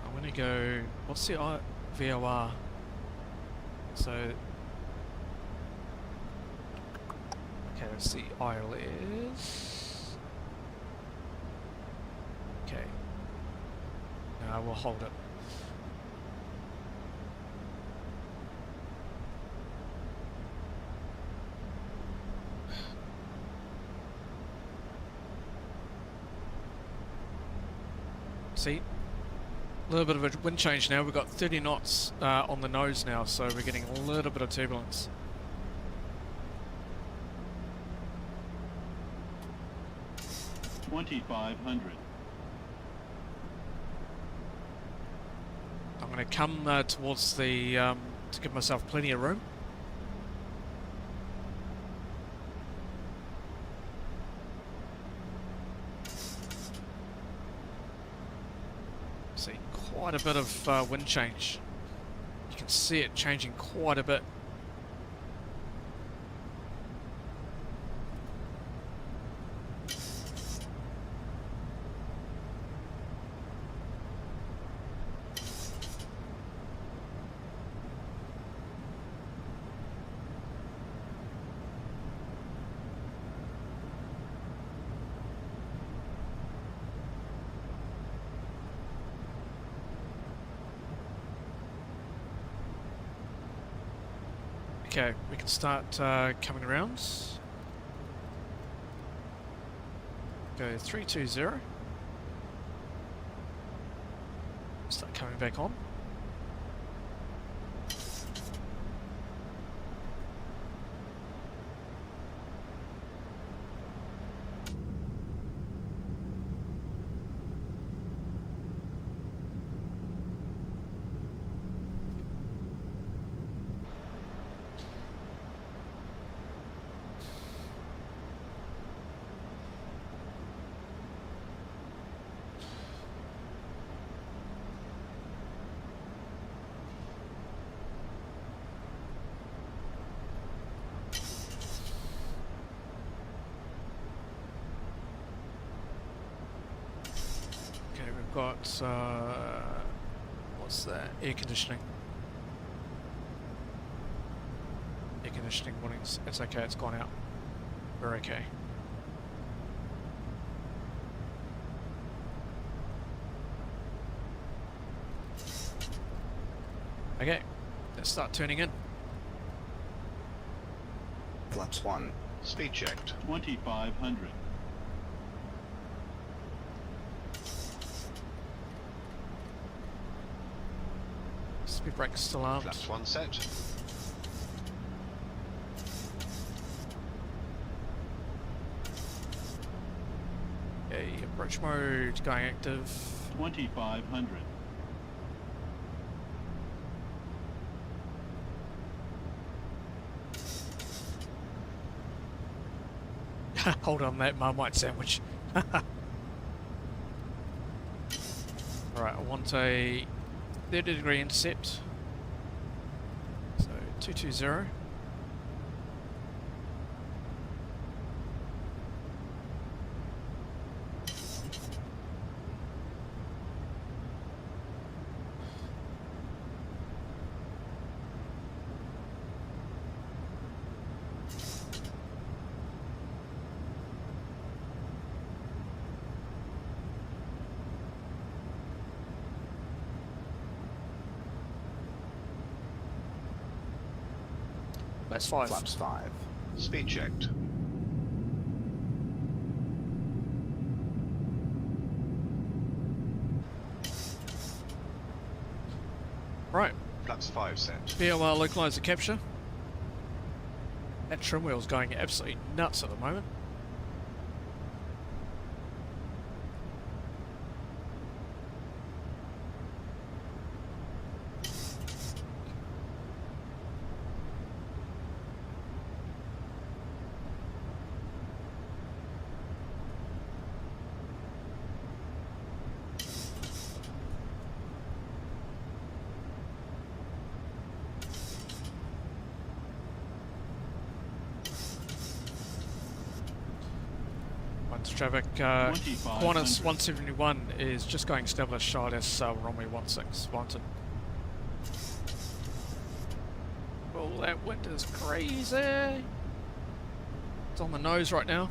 I'm gonna go, what's the VOR? So, okay, that's the ILS. Okay. Now we'll hold it. See, a little bit of a wind change now. We've got 30 knots on the nose now, so we're getting a little bit of turbulence. $2,500. I'm going to come towards the to give myself plenty of room. See, quite a bit of wind change. You can see it changing quite a bit. Okay, we can start coming around. Go 320. Start coming back on. Got what's that? Air conditioning. Air conditioning warnings. It's okay. It's gone out. We're okay. Okay, let's start turning in. Flaps 1. Speed checked. 2,500. Speed brakes still armed. Flaps 1 set. Okay, approach mode going active. 2,500. Hold on, that Marmite sandwich. Alright, I want a 30-degree intercept. So 220. That's 5. Flaps 5. Speed checked. Right. Flaps 5 set. VOR localizer capture. That trim wheel's going absolutely nuts at the moment. Traffic, Qantas 171 is just going established short as runway 16, Wellington. Oh, that wind is crazy. It's on the nose right now.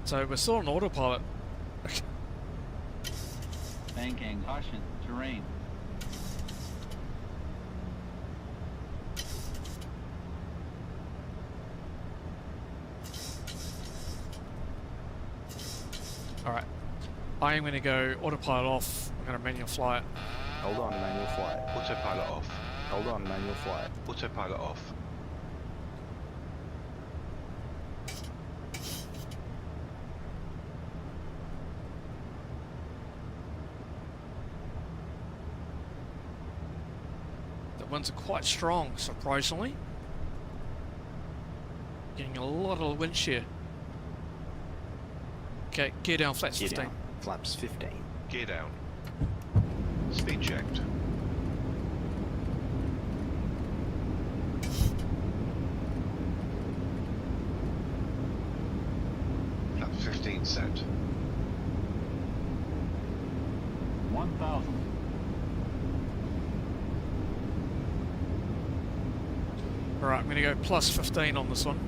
So we're still on autopilot. Banking, caution, terrain. Alright, I am going to go autopilot off. I'm going to manual fly it. Hold on, manual flight. Autopilot off. Hold on, manual flight. Autopilot off. The winds are quite strong, surprisingly. Getting a lot of wind shear. Okay, gear down, flaps 15. Down. Flaps 15. Gear down. Speed checked. Flaps 15 set. 1,000. Alright, I'm going to go plus 15 on this one.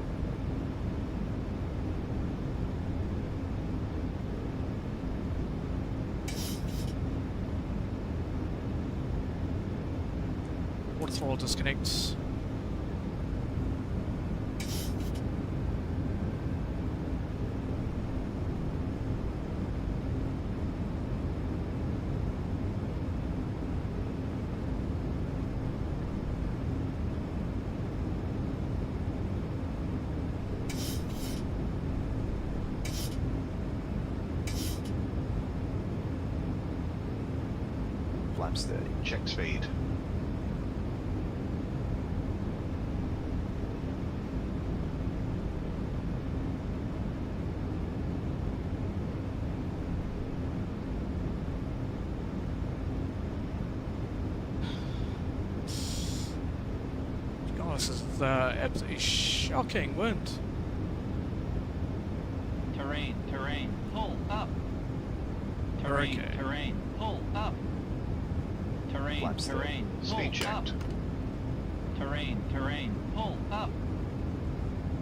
Water throttle disconnects. Flaps 30. Check speed. God, this is absolutely shocking wind. Terrain, terrain, pull up. Terrain, Okay. terrain, pull up. Terrain, Flaps there. terrain, pull Speed up. checked. Terrain, terrain, pull up.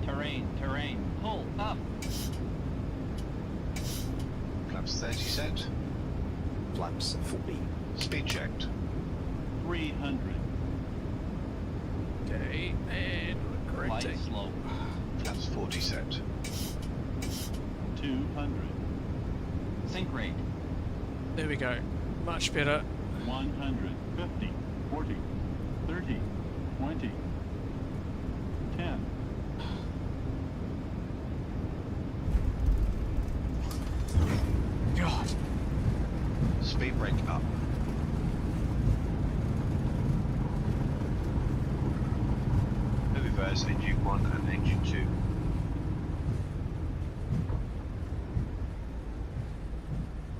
Terrain, terrain, pull up. Flaps 30 set. Flaps 40. Speed checked. 300. Okay, and we're Light correcting. slope. Flaps 40 set. 200. Sink rate. There we go. Much better. 100. 50. 40. 30. 20. 10. God. Speed brake up. No reverse, engine 1 and engine 2.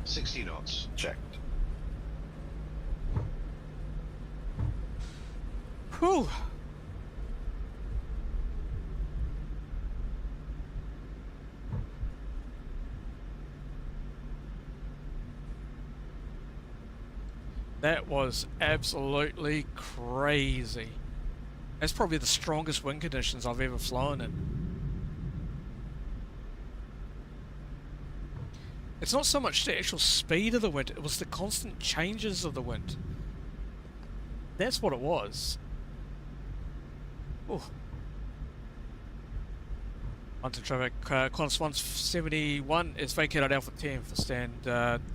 $60 knots. Checked. Whew. That was absolutely crazy. That's probably the strongest wind conditions I've ever flown in. It's not so much the actual speed of the wind, it was the constant changes of the wind. That's what it was. Oh. Onto traffic, Qantas 171 is vacated Alpha 10 for stand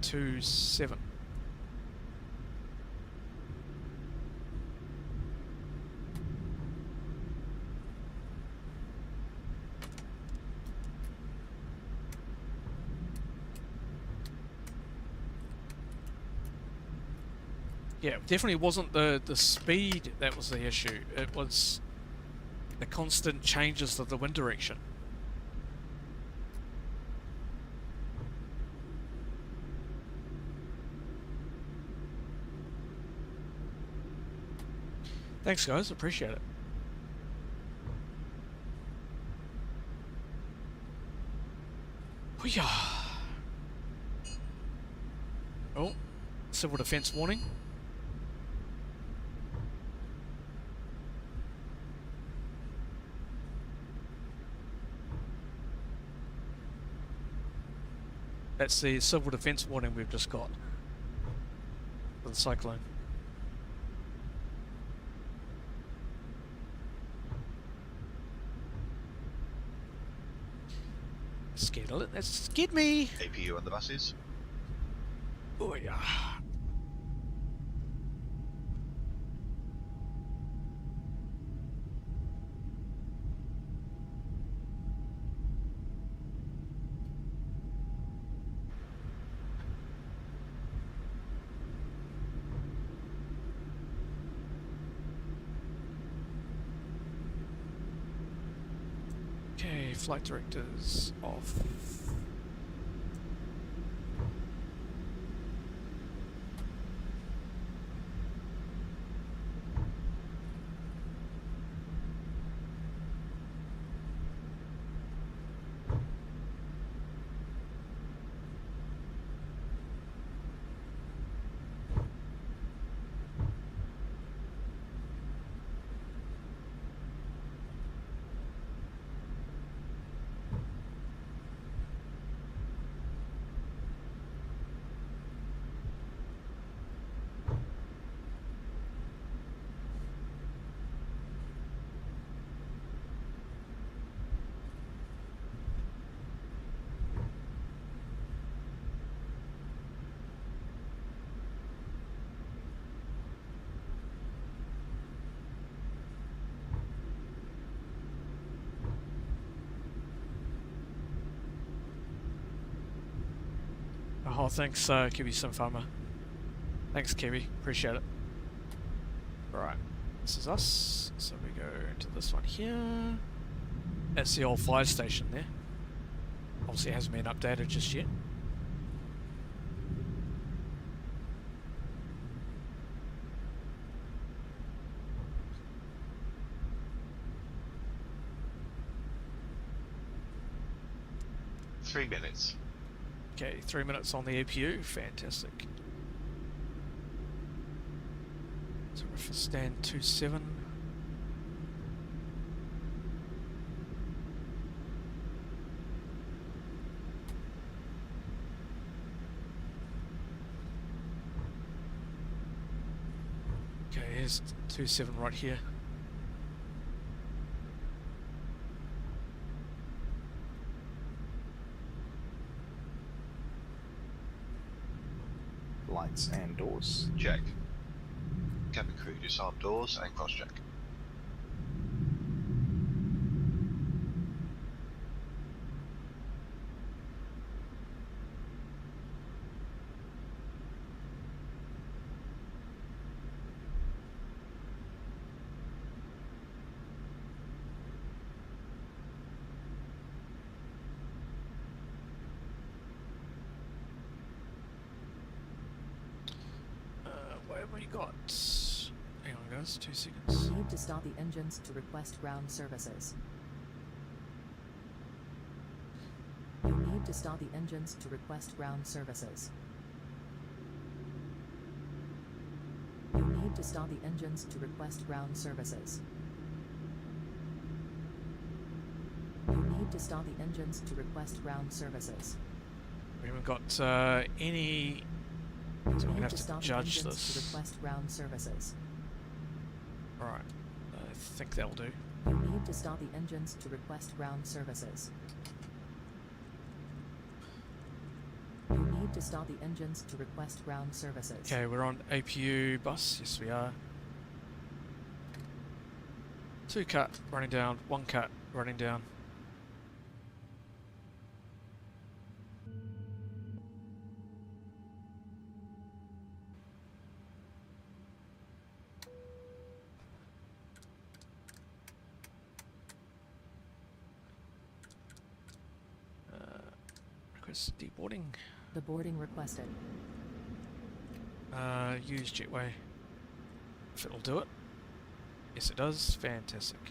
27. Yeah, it definitely wasn't the speed that was the issue. It was the constant changes of the wind direction. Thanks guys, appreciate it. Oh, civil defence warning. That's the civil defence warning we've just got for the cyclone. Scared a little. That scared me. APU on the buses. Oh yeah. Okay, flight directors off. Oh, thanks, Kiwi Sim Farmer. Thanks, Kiwi. Appreciate it. Right, this is us. So we go into this one here. That's the old fire station there. Obviously, it hasn't been updated just yet. Three minutes. Okay, 3 minutes on the APU. Fantastic. So we're for stand 27. Okay, here's 27 right here. Lights and doors. Check. Cabin crew, disarm doors and cross-check. What have we got? Hang on guys, 2 seconds. Need to start the engines to request ground services. You need to start the engines to request ground services. You need to start the engines to request ground services. You need to start the engines to request ground services. We haven't got any... So we're going to have to judge this. To request ground services. Alright, I think that'll do. You need to start the engines to request ground services. You need to start the engines to request ground services. Okay, we're on APU bus. Yes, we are. 2 cat running down, 1 cat running down. Request deboarding. The boarding requested. Use jetway. If it'll do it. Yes, it does. Fantastic.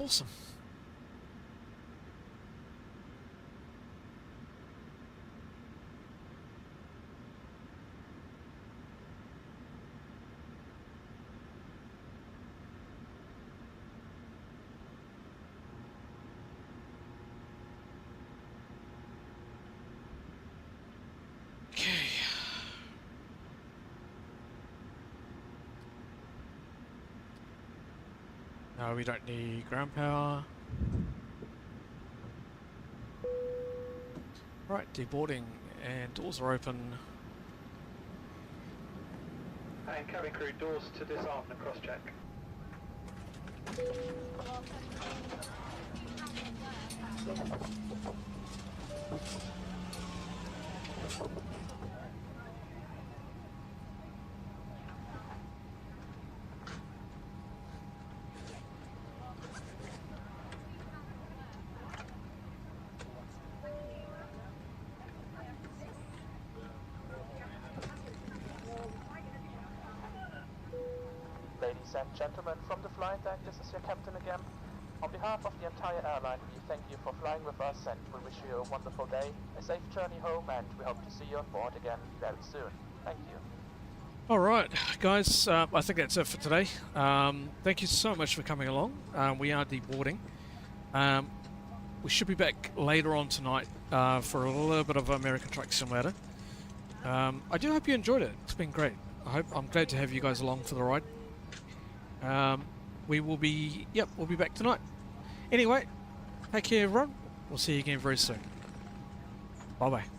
Awesome. No, we don't need ground power. Right, deboarding and doors are open. And cabin crew, doors to disarm and cross-check. Ladies and gentlemen from the flight deck, this is your captain again. On behalf of the entire airline, we thank you for flying with us and we wish you a wonderful day, a safe journey home, and we hope to see you on board again very soon. Thank you. Alright, guys, I think that's it for today. Thank you so much for coming along. We are deboarding. We should be back later on tonight for a little bit of American Truck Simulator. I do hope you enjoyed it. It's been great. I'm glad to have you guys along for the ride. We'll be back tonight. Anyway, take care everyone. We'll see you again very soon. Bye bye.